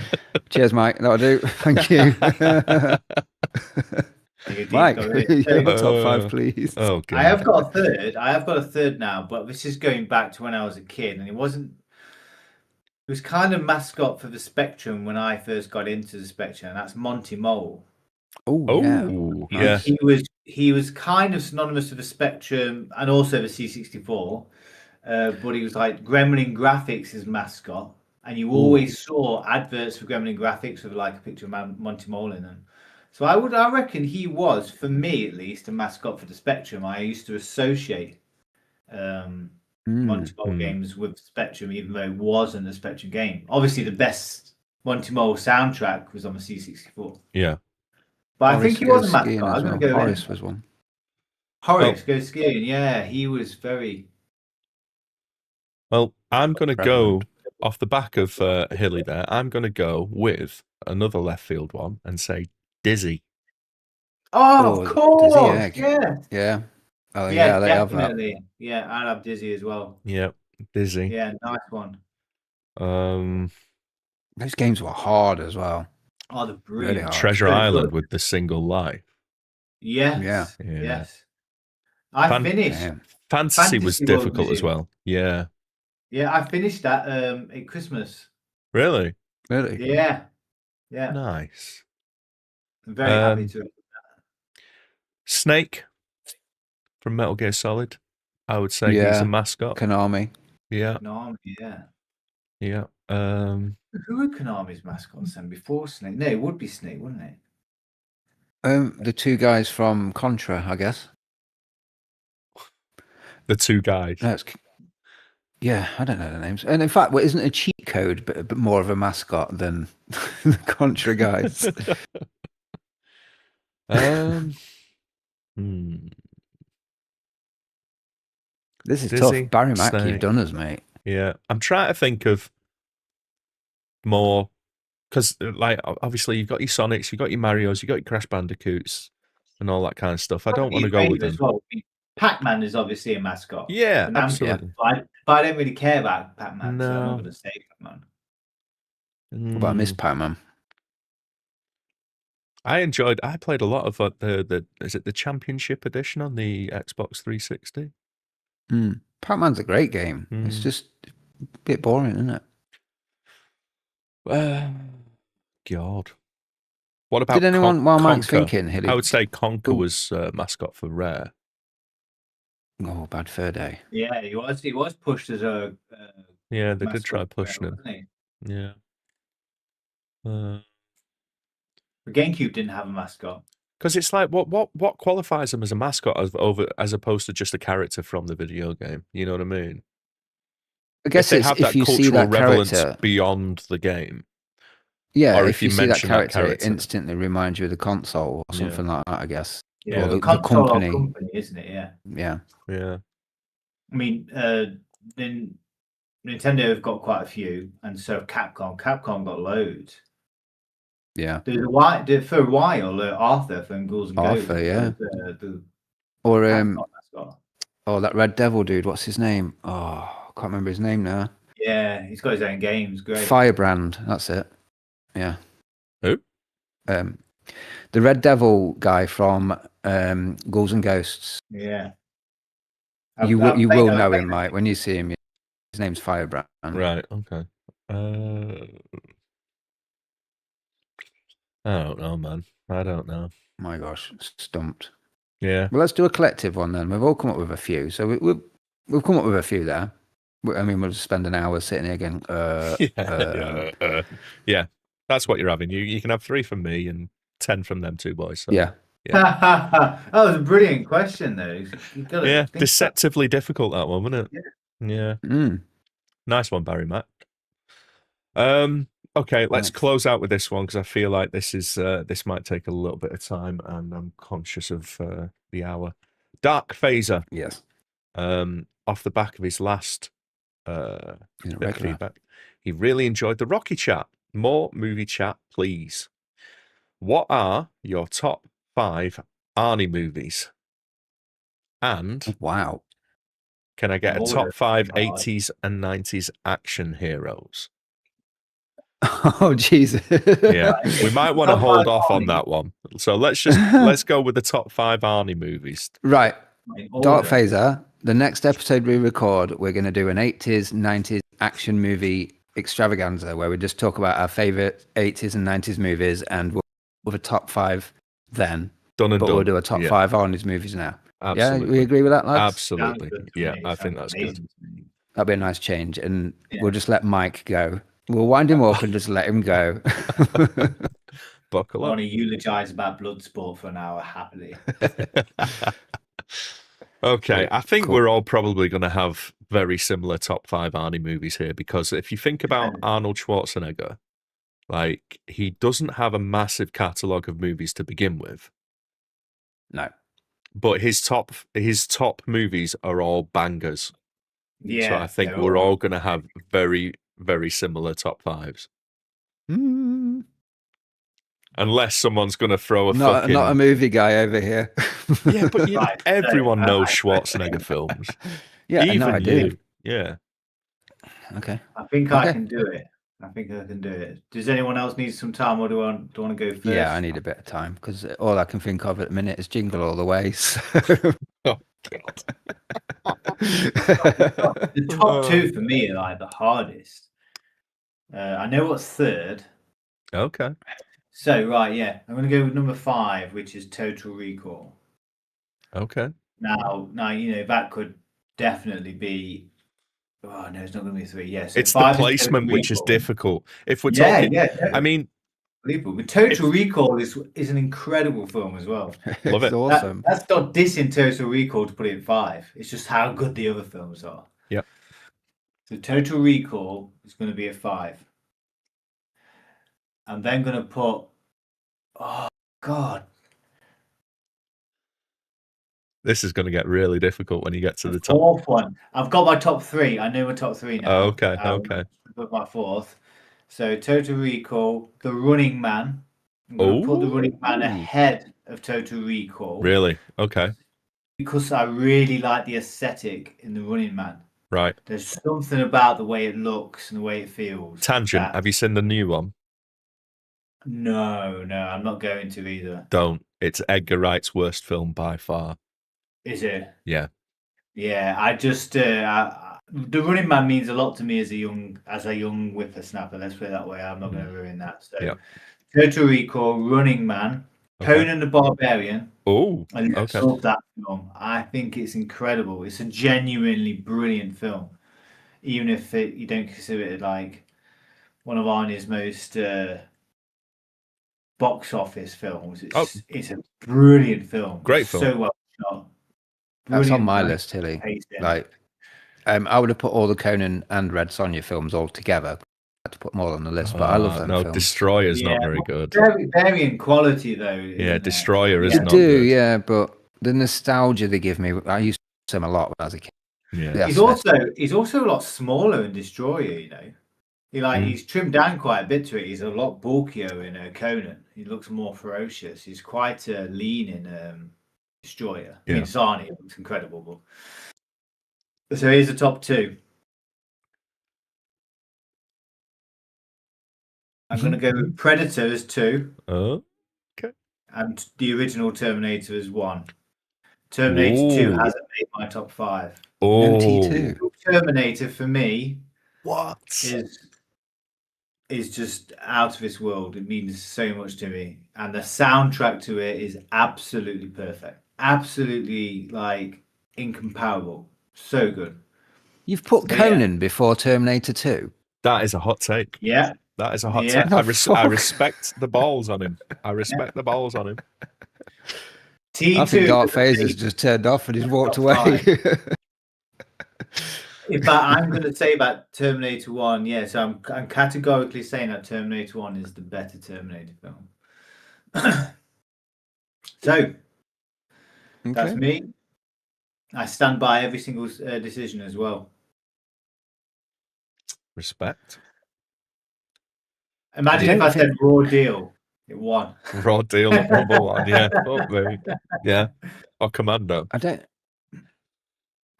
Cheers, Mike. That'll do. Thank you. Mike, top 5, please. Oh, God. I have got a third now, but this is going back to when I was a kid, and it was kind of mascot for the Spectrum when I first got into the Spectrum, and that's Monty Mole. Oh, yeah. He was kind of synonymous with the Spectrum and also the C64. But he was like Gremlin Graphics' his mascot, and you always saw adverts for Gremlin Graphics with like a picture of Monty Mole in them. So I reckon he was, for me at least, a mascot for the Spectrum. I used to associate Monty Mole games with Spectrum, even though it wasn't a Spectrum game. Obviously, the best Monty Mole soundtrack was on the C64. Yeah, but I think he was a mascot. I'm going to go. Horace was one. Horace goes skiing. Yeah, he was very. Well, I'm going to go off the back of Hilly there. I'm going to go with another left field one and say Dizzy. Oh, of course. Dizzy Egg. Yeah. Oh, yeah, they definitely. have that. Yeah, I love Dizzy as well. Yeah, Dizzy. Yeah, nice one. Those games were hard as well. Oh, they're brilliant. Really hard. Treasure Island with the single life. Yes. Yeah. Yes. I finished. Fantasy was difficult as well. Yeah. Yeah, I finished that at Christmas. Really? Yeah. Yeah. Nice. I'm very happy to. Snake from Metal Gear Solid. I would say he's a mascot. Konami. Yeah. Konami, yeah. Yeah. Who were Konami's mascots then before Snake? No, it would be Snake, wouldn't it? The 2 guys from Contra, I guess. The 2 guys. Yeah, I don't know the names. And in fact, isn't a cheat code but more of a mascot than the Contra guys? This is tough. Barry Mack, you've done us, mate. Yeah, I'm trying to think of more, because like obviously you've got your Sonics, you've got your Marios, you've got your Crash Bandicoots and all that kind of stuff. I don't want to go with them. Well. Pac-Man is obviously a mascot. Yeah, absolutely. But I don't really care about Pac-Man, so I'm not going to say Pac-Man. What about Miss Pac-Man? I played a lot of is it the Championship Edition on the Xbox 360? Pac-Man's a great game. It's just a bit boring, isn't it? God. What about Did anyone, while Mike's Conker? thinking, Hilly? I would say Conker was mascot for Rare. Oh, Bad Fur Day. Yeah, he was pushed as a. Yeah, they did try pushing him. Yeah. The GameCube didn't have a mascot. Because it's like, what qualifies them as a mascot as opposed to just a character from the video game? You know what I mean? I guess if they have if you see that character beyond the game. Yeah, or if you see that character, it instantly reminds you of the console or something like that, I guess. Yeah, or the company, isn't it? Yeah. Yeah. I mean, then Nintendo have got quite a few, and so Capcom. Capcom got loads. Yeah. For a while, Arthur from Ghouls and Ghosts. Arthur, yeah. The Or mascot. oh, that Red Devil dude. What's his name? Oh, I can't remember his name now. Yeah, he's got his own games. Great. Firebrand. That's it. Yeah. Who? The Red Devil guy from Ghouls and Ghosts. Yeah. You will know him, Mike, when you see him. His name's Firebrand. Right. Okay. I don't know, man. I don't know. My gosh, stumped. Yeah. Well, let's do a collective one then. We've all come up with a few. So we've come up with a few there. I mean, we'll spend an hour sitting here again. Yeah. That's what you're having. You can have 3 from me and 10 from them 2 boys. So. Yeah. That was a brilliant question, though. Yeah, deceptively difficult, that one, wasn't it? Yeah. Nice one, Barry Mac. Okay, let's close out with this one because I feel like this might take a little bit of time, and I'm conscious of the hour. Dark Phaser. Yes. Off the back of his last He's a bit of regular. feedback, he really enjoyed the Rocky chat. More movie chat, please. What are your top 5 Arnie movies? And Wow. can I get a top 5 80s and 90s action heroes? Oh, Jesus. Yeah, we might want to hold off on that one. So let's go with the top 5 Arnie movies. Right. Dark Phaser. The next episode we record, we're going to do an 80s, 90s action movie extravaganza where we just talk about our favorite 80s and 90s movies, and we'll have a top 5 then. Done and but done. We'll do a top 5 Arnie's movies now. Absolutely. Yeah, we agree with that, lads? Absolutely. Yeah, I think that's good. That'd be a nice change, and we'll just let Mike go. We'll wind him up and just let him go. Buckle I up. want to eulogize about Bloodsport for an hour happily. Okay, I think we're all probably going to have very similar top 5 Arnie movies here, because if you think about Arnold Schwarzenegger, like, he doesn't have a massive catalogue of movies to begin with. No. But his top movies are all bangers. Yeah. So I think we're all going to have very, very similar top 5s. Unless someone's going to throw not a movie guy over here. Yeah, but everyone knows Schwarzenegger films. Yeah, even I do. You. Yeah. Okay. I think I can do it. Does anyone else need some time, or do I want to go first? Yeah, I need a bit of time because all I can think of at the minute is Jingle All the Way. So. Oh, God. The top 2 for me are like the hardest. I know what's third. Okay. So, right, yeah. I'm going to go with number 5, which is Total Recall. Okay. Now, that could definitely be... Oh, no, it's not going to be 3. Yes. It's the placement which is difficult. If we're talking... I mean... But Total Recall is an incredible film as well. Love it. Awesome. That's not dissing Total Recall to put it at 5. It's just how good the other films are. Yep. So Total Recall is going to be at 5. I'm then going to put... Oh, God. This is going to get really difficult when you get to the top. 4th one. I've got my top 3. I know my top 3 now. Oh, okay, okay. Put my 4th. So Total Recall, The Running Man. I'm going to put The Running Man ahead of Total Recall. Really? Okay. Because I really like the aesthetic in The Running Man. Right. There's something about the way it looks and the way it feels. Tangent. Have you seen the new one? No, I'm not going to either. Don't. It's Edgar Wright's worst film by far. Is it? Yeah. Yeah, I just The Running Man means a lot to me as a young whippersnapper. Let's put it that way. I'm not going to ruin that. So, Total Recall, Running Man, Conan the Barbarian. Oh, I love that film. I think it's incredible. It's a genuinely brilliant film, even if you don't consider it like one of Arnie's most box office films. It's a brilliant film. Great film. So well shot. That's on my list, Hilly. Like, I would have put all the Conan and Red Sonja films all together. I had to put them all on the list, but I love them. No, films. Destroyer's not very good. Very in quality though. Yeah, Destroyer is not good. Yeah, but the nostalgia they give me, I used to see them a lot when I was a kid. Yeah. He's also a lot smaller in Destroyer, you know. He's trimmed down quite a bit to it. He's a lot bulkier in Conan. He looks more ferocious. He's quite lean in Destroyer. I mean, Sarni looks incredible. But so here's the top two. I'm going to go with Predator as 2. Okay. And the original Terminator as 1. Terminator 2 hasn't made my top 5. MT2. Terminator for me is just out of this world. It means so much to me. And the soundtrack to it is absolutely perfect. Absolutely incomparable. So good. You've put Conan before Terminator 2? That is a hot take. Yeah. That is a hot take. I respect the balls on him. I think Dark Phaser's just turned off and he's walked away. In fact, I'm going to say about Terminator 1, yes, I'm categorically saying that Terminator 1 is the better Terminator film. So, that's me. I stand by every single decision as well. Respect. Imagine if I said Raw Deal, it won. Raw Deal at number 1, yeah. Fuck me. Yeah. Or Commando. I don't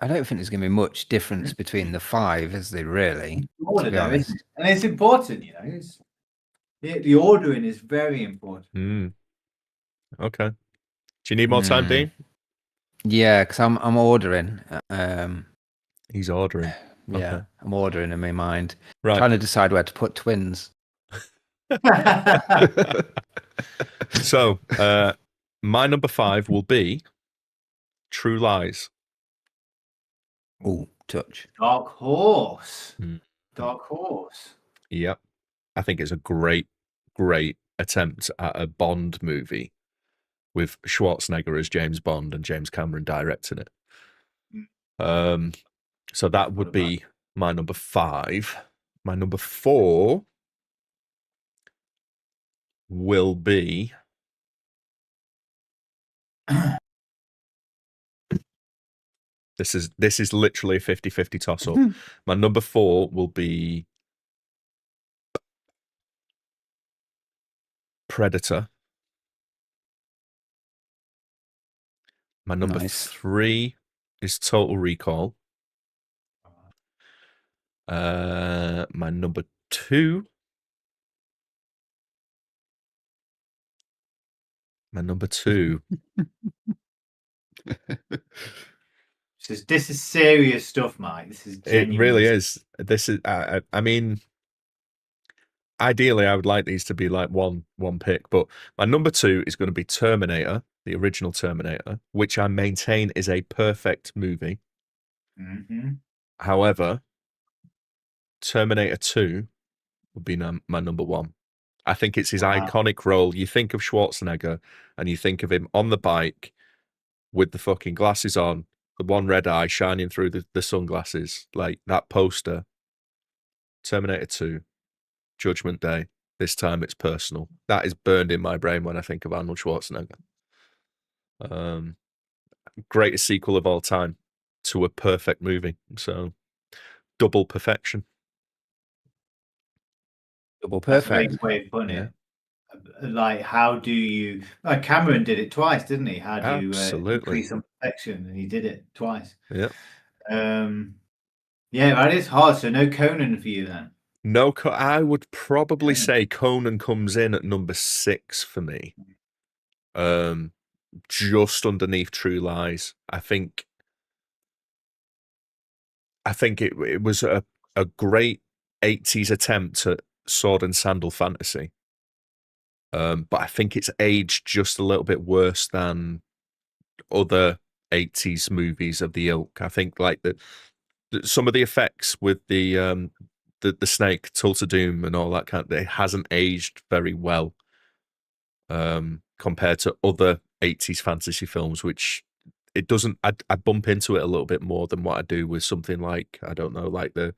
think there's going to be much difference between the 5, is there really? Order, though, isn't it? And it's important, the ordering is very important. Okay. Do you need more time, Dean? Yeah, because I'm ordering. He's ordering. Yeah, okay. I'm ordering in my mind. Right. Trying to decide where to put twins. So, my number 5 will be True Lies. Oh, touch. Dark Horse. Dark Horse. Yep. I think it's a great attempt at a Bond movie with Schwarzenegger as James Bond and James Cameron directing it. So that would be my number 5. My number 4 will be This is literally a 50-50 toss-up. My number 4 will be Predator. My number 3 is Total Recall. My number 2. This is serious stuff, Mike. This is genuine. It really is. This is. I mean, ideally, I would like these to be like one pick, but my number 2 is going to be Terminator, the original Terminator, which I maintain is a perfect movie. However, Terminator 2 would be my number 1. I think it's his iconic role. You think of Schwarzenegger, and you think of him on the bike with the fucking glasses on, the one red eye shining through the sunglasses, like that poster. Terminator 2, Judgment Day. This time it's personal. That is burned in my brain when I think of Arnold Schwarzenegger. Greatest sequel of all time to a perfect movie. So, double perfection. Double perfect. That's a great way of putting it. Like, how do you... Cameron did it twice, didn't he? How do you increase on perfection? And he did it twice. Yeah. Yeah, that is hard. So no Conan for you then? No, I would probably say Conan comes in at number 6 for me. Just underneath True Lies. I think it was a great 80s attempt at sword and sandal fantasy. But I think it's aged just a little bit worse than other 80s movies of the ilk. I think like some of the effects with the snake, Tulsa Doom and all that kind of, it hasn't aged very well compared to other 80s fantasy films, which it doesn't. I bump into it a little bit more than what I do with something like, I don't know, like the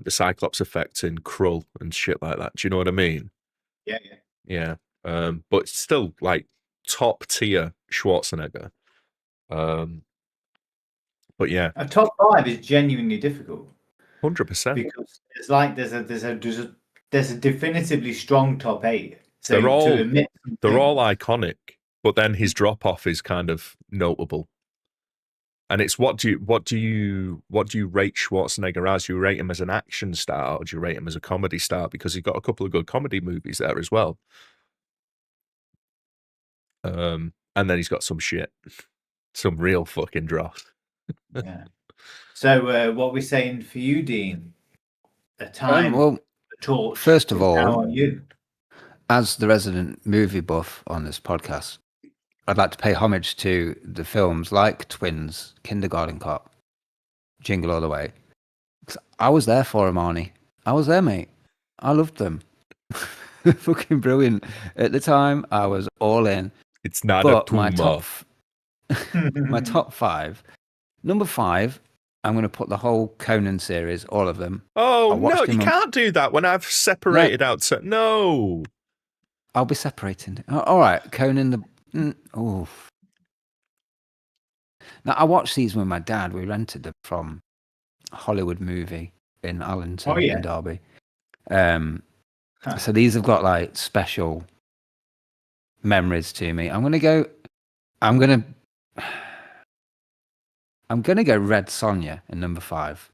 Cyclops effect in Krull and shit like that. Do you know what I mean? Yeah. But still like top tier Schwarzenegger. But yeah, A top 5 is genuinely difficult. 100%. because it's like there's a definitively strong top 8. So They're all to admit they're all something- iconic, but then his drop off is kind of notable. And it's what do you rate Schwarzenegger as? Do you rate him as an action star, or do you rate him as a comedy star? Because he's got a couple of good comedy movies there as well. And then he's got some shit, some real fucking dross. Yeah. So what we're saying for you, Dean? A time, well, a torch. first of is now all, on you. as the resident movie buff on this podcast, I'd like to pay homage to the films like Twins, Kindergarten Cop, Jingle All the Way. 'Cause I was there for them, Arnie. I was there, mate. I loved them. Fucking brilliant. At the time, I was all in. It's not But a my tumor. my top 5. Number 5, I'm going to put the whole Conan series, all of them. I Oh, watched no, him you on- can't do that when I've separated out. No. I'll be separating. All right, Conan the. Oh. Now I watched these with my dad. We rented them from a Hollywood movie in Allenton, Oh, yeah. in Derby. So these have got like special memories to me. I'm gonna go Red Sonja in number 5.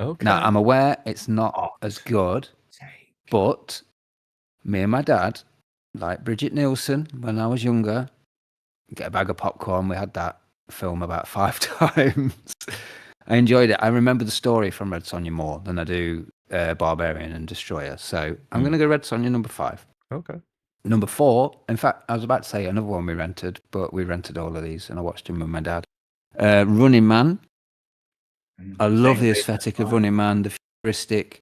Okay. Now I'm aware it's not as good, but me and my dad, like Bridget Nielsen, when I was younger, get a bag of popcorn. We had that film about 5 times. I enjoyed it. I remember the story from Red Sonja more than I do Barbarian and Destroyer. So I'm going to go Red Sonja number 5. Okay. Number 4, in fact, I was about to say another one we rented, but we rented all of these and I watched them with my dad. Running Man. I love the aesthetic of Running Man, the futuristic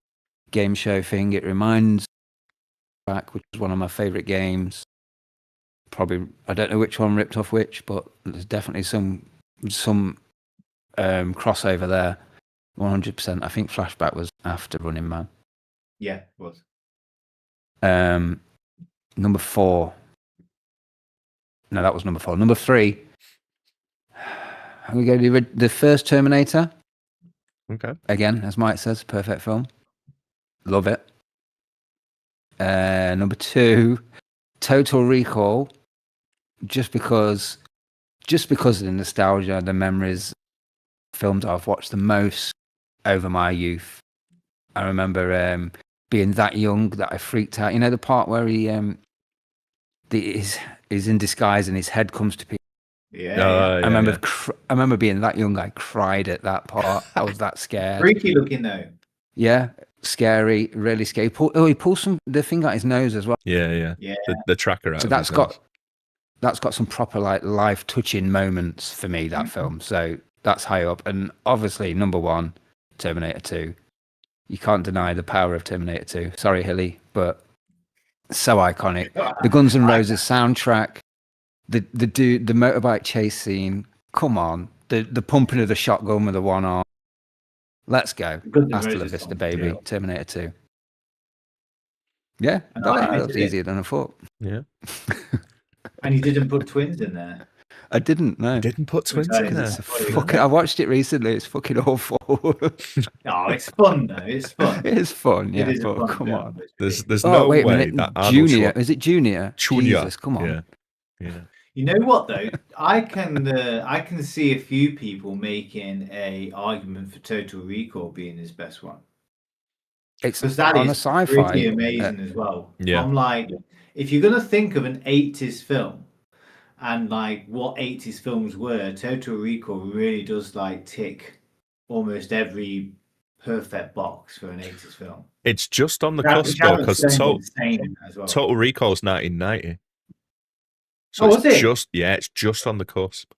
game show thing. It reminds back, which is one of my favorite games. Probably, I don't know which one ripped off which, but there's definitely some crossover there. 100%. I think Flashback was after Running Man. Yeah, it was. Number 4. No, that was number 4. Number 3. We go to the first Terminator. Okay. Again, as Mike says, perfect film. Love it. Number 2, Total Recall. Just because of the nostalgia, the memories, films I've watched the most over my youth. I remember being that young that I freaked out. You know the part where he is in disguise and his head comes to people. Yeah. I remember being that young. I cried at that part. I was that scared. Freaky looking though. Yeah, scary, really scary. He pulls the thing out his nose as well. Yeah. The tracker out. So of that's his got some proper like life touching moments for me. That film. So that's high up. And obviously number 1, Terminator 2. You can't deny the power of Terminator 2. Sorry, Hilly, but so iconic. The Guns N' Roses soundtrack, the motorbike chase scene. Come on, the pumping of the shotgun with the one arm. Let's go. Guns N' Hasta la Roses vista, song, baby. yeah. That was admitted easier than I thought. Yeah. And you didn't put Twins in there. I didn't know. Didn't put Twins That in is there. I watched it recently. It's fucking awful. Oh, it's fun though. It's fun. It's fun, yeah. It is a But fun come film, on. but it's There's Oh, no wait a way minute. that Arnold Junior. Is it Junior? Junior. Jesus, come on. Yeah. You know what though? I can see a few people making a argument for Total Recall being his best one, It's because that on is a sci-fi. pretty amazing as well. Yeah. I'm like, if you're gonna think of an 80s film and like what 80s films were, Total Recall really does like tick almost every perfect box for an 80s film. It's just on the cusp though, because Total Recall's 1990. So was it? It's just on the cusp.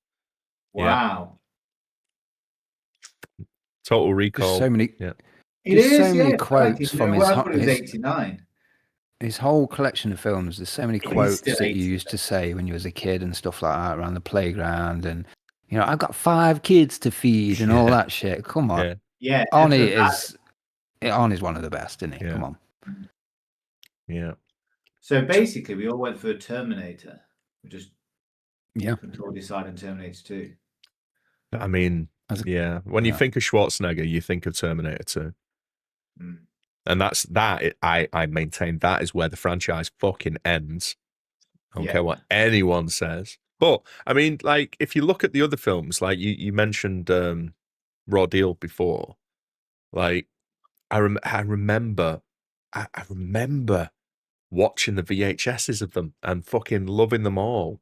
Wow. Total Recall. There's so many. Yeah. There's so many quotes from his. I thought it was 89. His whole collection of films. There's so many It is quotes still that you 80s, used to say when you was a kid and stuff like that around the playground, and I've got 5 kids to feed and all that shit. Come on, Yeah. Arnie's one of the best, isn't he? Yeah. Come on. Yeah. So basically, we all went for a Terminator. We just Yeah. all decided Terminator 2. I mean, when you think of Schwarzenegger, you think of Terminator 2. And that's that. I maintain that is where the franchise fucking ends. I don't care what anyone says. But I mean, like, if you look at the other films, like you mentioned Raw Deal before, like I remember watching the VHSs of them and fucking loving them all.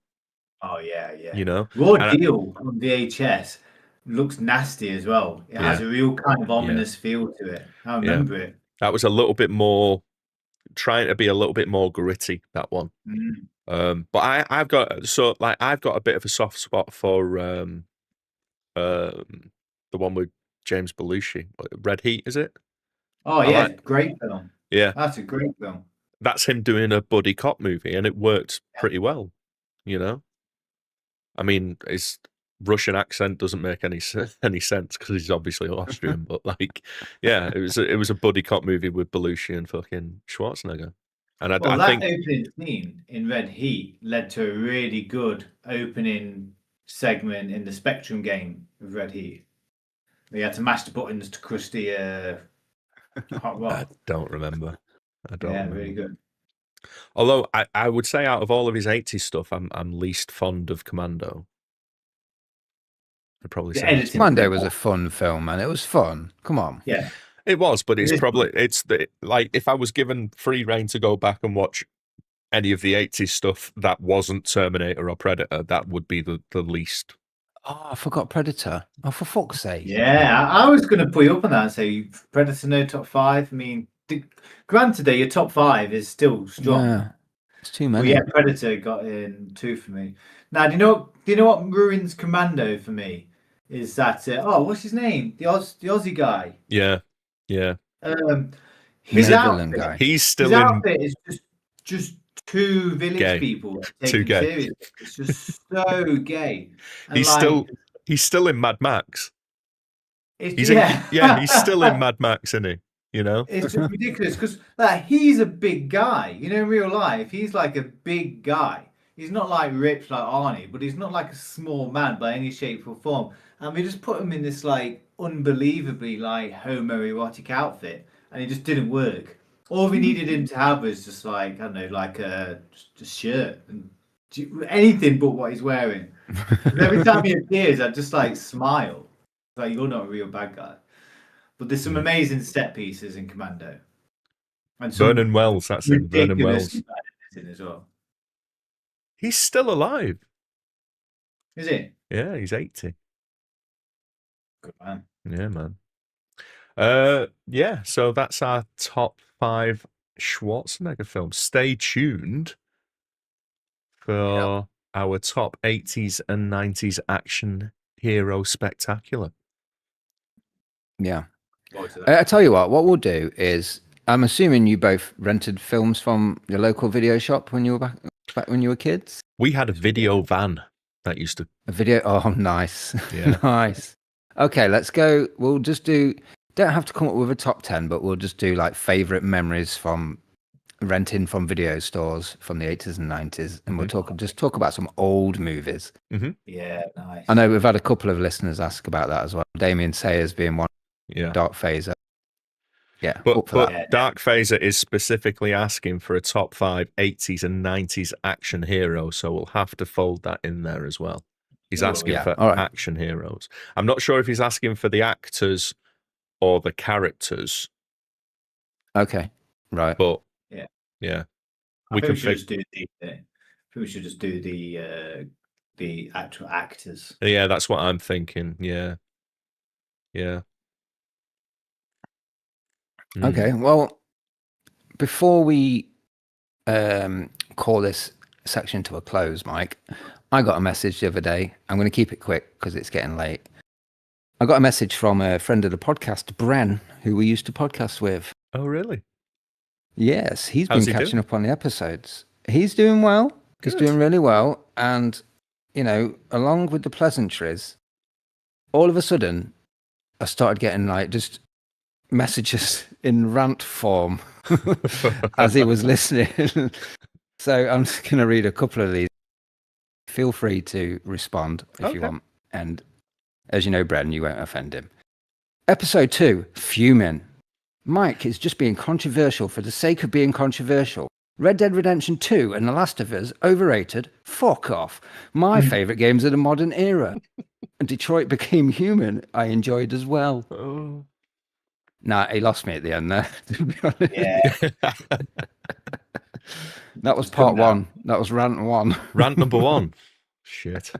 Oh yeah. You know, Raw Deal on VHS looks nasty as well. It has a real kind of ominous feel to it. I remember it. That was a little bit more trying to be a little bit more gritty, that one. But I've got a bit of a soft spot for the one with James Belushi, Red Heat, is it? Oh yeah, great film. Yeah, that's a great film. That's him doing a buddy cop movie, and it worked pretty well. You know, I mean, his Russian accent doesn't make any sense because he's obviously Austrian. But like, yeah, it was a buddy cop movie with Belushi and fucking Schwarzenegger. And I think that opening scene in Red Heat led to a really good opening segment in the Spectrum game of Red Heat. We had to mash the buttons to crush the hot rock. I don't remember. Really good. Although I would say out of all of his 80s stuff, I'm least fond of Commando. I'd probably say Commando was a fun film, man. It was fun. Come on. Yeah. It was, but like if I was given free reign to go back and watch any of the 80s stuff that wasn't Terminator or Predator, that would be the least. Oh, I forgot Predator. Oh, for fuck's sake. Yeah, I was going to put you up on that and say Predator no top 5. I mean, granted, your top 5 is still strong. Yeah, it's too many. But yeah, Predator got in 2 for me. Now, do you know what ruins Commando for me? Is that what's his name? The Aussie guy. Yeah. His Netherlands outfit. Guy. He's still his outfit is just 2 village gay. people Too gay. Seriously. It's just so gay. And he's still in Mad Max. He's still in Mad Max, isn't he? You know, it's just ridiculous because he's a big guy. You know, in real life, he's like a big guy. He's not like ripped like Arnie, but he's not like a small man by any shape or form. And we just put him in this like unbelievably like homoerotic outfit, and it just didn't work. All we needed him to have was just like, I don't know, like a shirt and anything but what he's wearing. And every time he appears, I just like smile. Like, you're not a real bad guy. But there's some amazing set pieces in Commando. And Vernon Wells, that's it. Vernon Wells as well. He's still alive. Is he? Yeah, he's 80. Good man. Yeah, man. Yeah, so that's our top 5 Schwarzenegger films. Stay tuned for our top 80s and 90s action hero spectacular. Yeah. I tell you what we'll do is, I'm assuming you both rented films from your local video shop when you were back when you were kids? We had a video van that used to... A video... Oh, nice. Yeah. Nice. Okay, let's go. We'll just do... Don't have to come up with a top 10, but we'll just do like favourite memories from renting from video stores from the 80s and 90s. And we'll talk about some old movies. Mm-hmm. Yeah, nice. I know we've had a couple of listeners ask about that as well. Damien Sayers being one. Yeah. Dark Phaser. Yeah. But Dark Phaser is specifically asking for a top 5 80s and 90s action hero, so we'll have to fold that in there as well. He's asking for action heroes. I'm not sure if he's asking for the actors or the characters. Okay. Right. But yeah. We should just do the actual actors. Yeah, that's what I'm thinking. Yeah. Okay, well, before we call this section to a close, Mike, I got a message the other day. I'm going to keep it quick because it's getting late. I got a message from a friend of the podcast, Bren, who we used to podcast with. Oh, really? Yes, he's been catching up on the episodes. He's doing well. Good. He's doing really well. And, you know, along with the pleasantries, all of a sudden, I started getting like just messages in rant form as he was listening. So I'm just going to read a couple of these. Feel free to respond if you want. And as you know, Brendan, you won't offend him. Episode 2, Fuming. Mike is just being controversial for the sake of being controversial. Red Dead Redemption 2 and The Last of Us, overrated? Fuck off. My favourite games of the modern era. And Detroit Became Human, I enjoyed as well. Oh. Nah, he lost me at the end there, to be honest. Yeah. That was Just part come down. one. That was rant one. Rant number 1. Shit.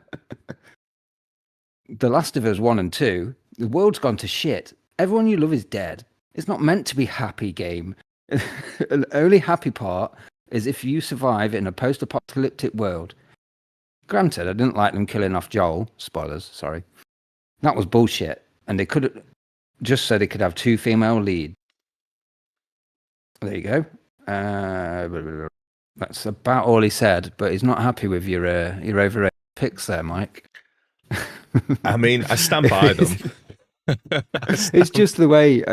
The Last of Us 1 and 2, the world's gone to shit. Everyone you love is dead. It's not meant to be happy game. The only happy part is if you survive in a post-apocalyptic world. Granted, I didn't like them killing off Joel. Spoilers, sorry. That was bullshit. And they could have just said they could have 2 female leads. There you go. That's about all he said, but he's not happy with your overrated picks there, Mike. I mean, I stand by them. It's just the way.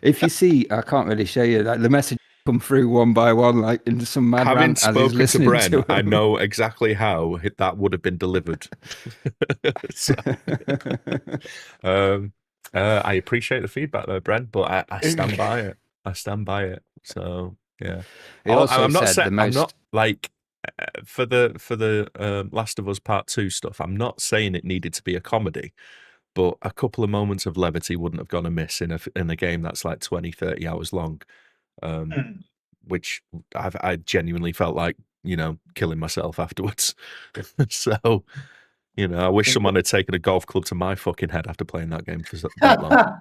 If you see, I can't really show you like the message come through one by one, like into some mad Having rant as he's spoken to listening Bren, to I him. know exactly how that would have been delivered. So, I appreciate the feedback though, Bren, but I stand by it. I stand by it. So yeah. He also I'm not said saying the I'm most. not like for the Last of Us Part 2 stuff. I'm not saying it needed to be a comedy, but a couple of moments of levity wouldn't have gone amiss in a game that's like 20, 30 hours long. Which I genuinely felt like, killing myself afterwards. So, I wish someone had taken a golf club to my fucking head after playing that game for that long,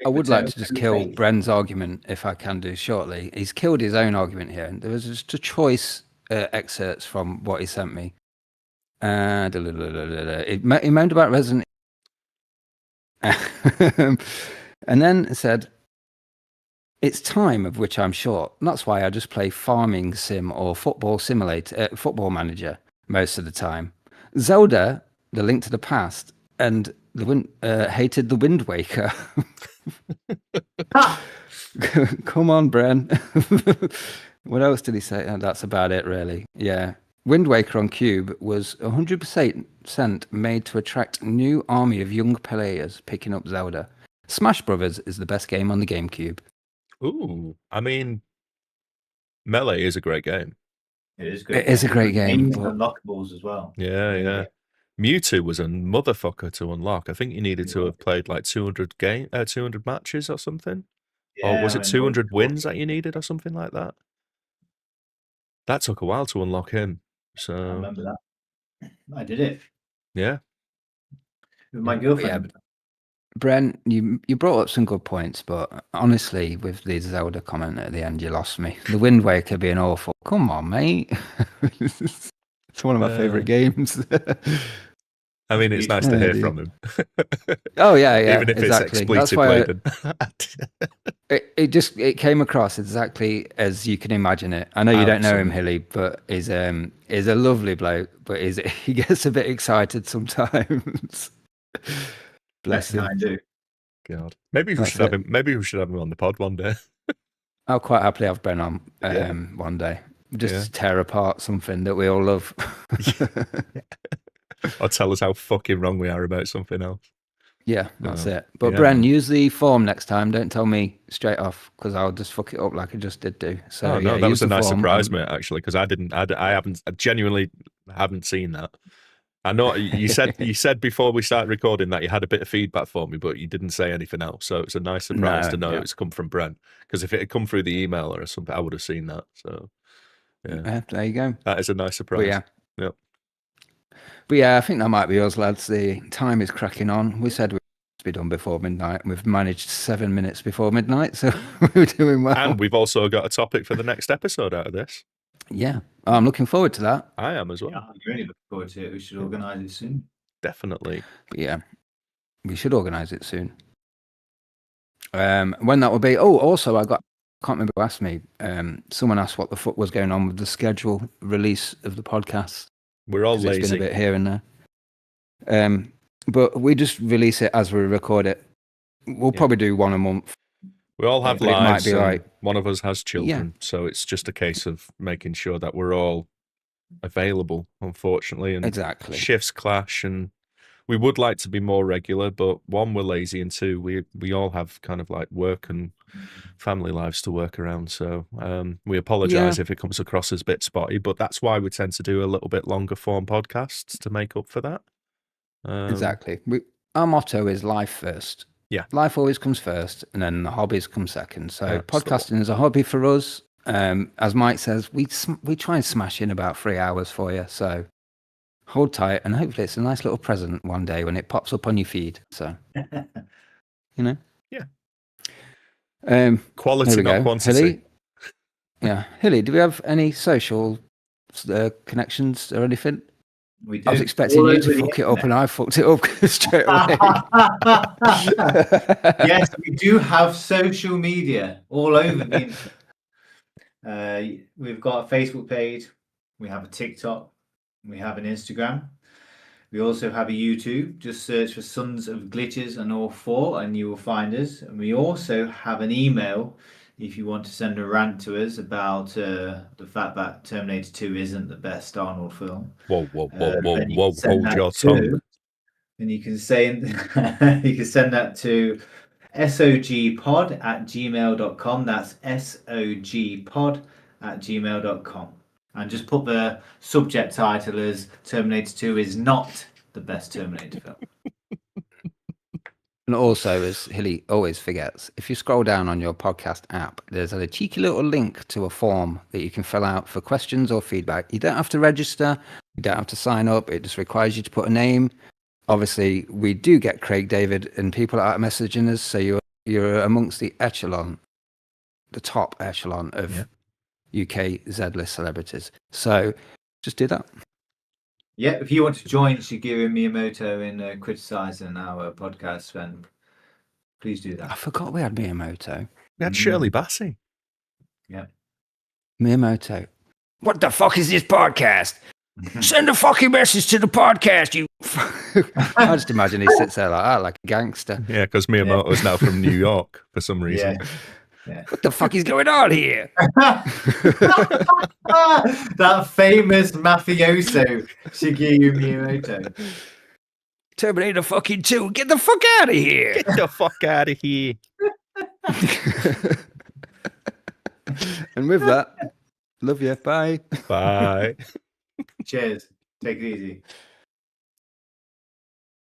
I would like to just kill Bren's argument if I can do shortly. He's killed his own argument here. There was just a choice excerpts from what he sent me. He moaned about Resident and then it said, it's time of which I'm short. That's why I just play farming sim or football manager most of the time. Zelda, The Link to the Past, and hated the Wind Waker. Come on, Bren. What else did he say? Oh, that's about it, really. Yeah. Wind Waker on Cube was 100% made to attract a new army of young players picking up Zelda. Smash Brothers is the best game on the GameCube. Ooh, I mean, Melee is a great game. It is good. It is a great game. But unlockables as well. Yeah. Mewtwo was a motherfucker to unlock. I think you needed to have played like 200 matches or something. Yeah, or was it 200 wins that you needed or something like that? That took a while to unlock him. So I remember that. I did it. Yeah. With my girlfriend. Yeah. Brent, you brought up some good points, but honestly, with the Zelda comment at the end, you lost me. The Wind Waker being awful. Come on, mate. It's one of my favourite games. I mean, it's nice to hear from him. Oh yeah, Even if exactly. it's expletive laden. It came across exactly as you can imagine it. I know you don't know him, Hilly, but he's a lovely bloke, but he gets a bit excited sometimes. Bless him. I do. God, maybe we should have him. Maybe we should have him on the pod one day. I'll quite happily have Ben on one day, just to tear apart something that we all love. Or tell us how fucking wrong we are about something else. Yeah, that's it. But Bren, use the form next time. Don't tell me straight off, because I'll just fuck it up like I just did do. So no, that was a nice surprise, mate. Actually, because I genuinely haven't seen that. I know you said before we started recording that you had a bit of feedback for me, but you didn't say anything else. So it's a nice surprise to know it's come from Brent. Because if it had come through the email or something, I would have seen that. So yeah, there you go. That is a nice surprise. But yeah, I think that might be us, lads. The time is cracking on. We said we'd be done before midnight. We've managed 7 minutes before midnight, so we're doing well. And we've also got a topic for the next episode out of this. Yeah, I'm looking forward to that. I am as well. Yeah, I'm really looking forward to it. We should organise it soon. Definitely. Yeah, we should organise it soon. When that will be. Oh, also, can't remember who asked me. Someone asked what the fuck was going on with the schedule release of the podcast. We're all lazy. It's been a bit here and there. But we just release it as we record it. We'll probably do one a month. We all have lives. It might be right. One of us has children, so it's just a case of making sure that we're all available, unfortunately. And exactly. Shifts clash, and we would like to be more regular, but one, we're lazy, and two, we all have kind of like work and family lives to work around. So we apologise if it comes across as a bit spotty, but that's why we tend to do a little bit longer form podcasts to make up for that. Exactly. Our motto is life first. Yeah. Life always comes first, and then the hobbies come second. So Absolutely. podcasting is a hobby for us. As Mike says, we try and smash in about 3 hours for you. So hold tight, and hopefully it's a nice little present one day when it pops up on your feed. So, you know. Yeah. Quality, not quantity. Hilly, yeah. Hilly, do we have any social connections or anything? We do. I was expecting you to fuck it up, and I fucked it up straight away. Yes, we do have social media all over the internet. We've got a Facebook page, we have a TikTok, we have an Instagram, we also have a YouTube. Just search for Sons of Glitches and All 4 and you will find us. And we also have an email if you want to send a rant to us about the fact that Terminator 2 isn't the best Arnold film. Whoa, hold your tongue. And you can say you can send that to sogpod@gmail.com. That's sogpod@gmail.com. And just put the subject title as Terminator 2 is not the best Terminator film. And also, as Hilly always forgets, if you scroll down on your podcast app, there's a cheeky little link to a form that you can fill out for questions or feedback. You don't have to register. You don't have to sign up. It just requires you to put a name. Obviously, we do get Craig David and people are messaging us, so you're amongst the top echelon of UK Z-list celebrities. So just do that. Yeah, if you want to join Shigeru Miyamoto in criticising our podcast, then please do that. I forgot we had Miyamoto. We had Shirley Bassey. Yeah. Miyamoto. What the fuck is this podcast? Send a fucking message to the podcast, you. I just imagine he sits there like that, like a gangster. Yeah, because Miyamoto is now from New York for some reason. Yeah. What the fuck is going on here? That famous mafioso, Shigeru Miyamoto. Terminator fucking 2, get the fuck out of here. Get the fuck out of here. And with that, love you. Bye. Bye. Cheers. Take it easy.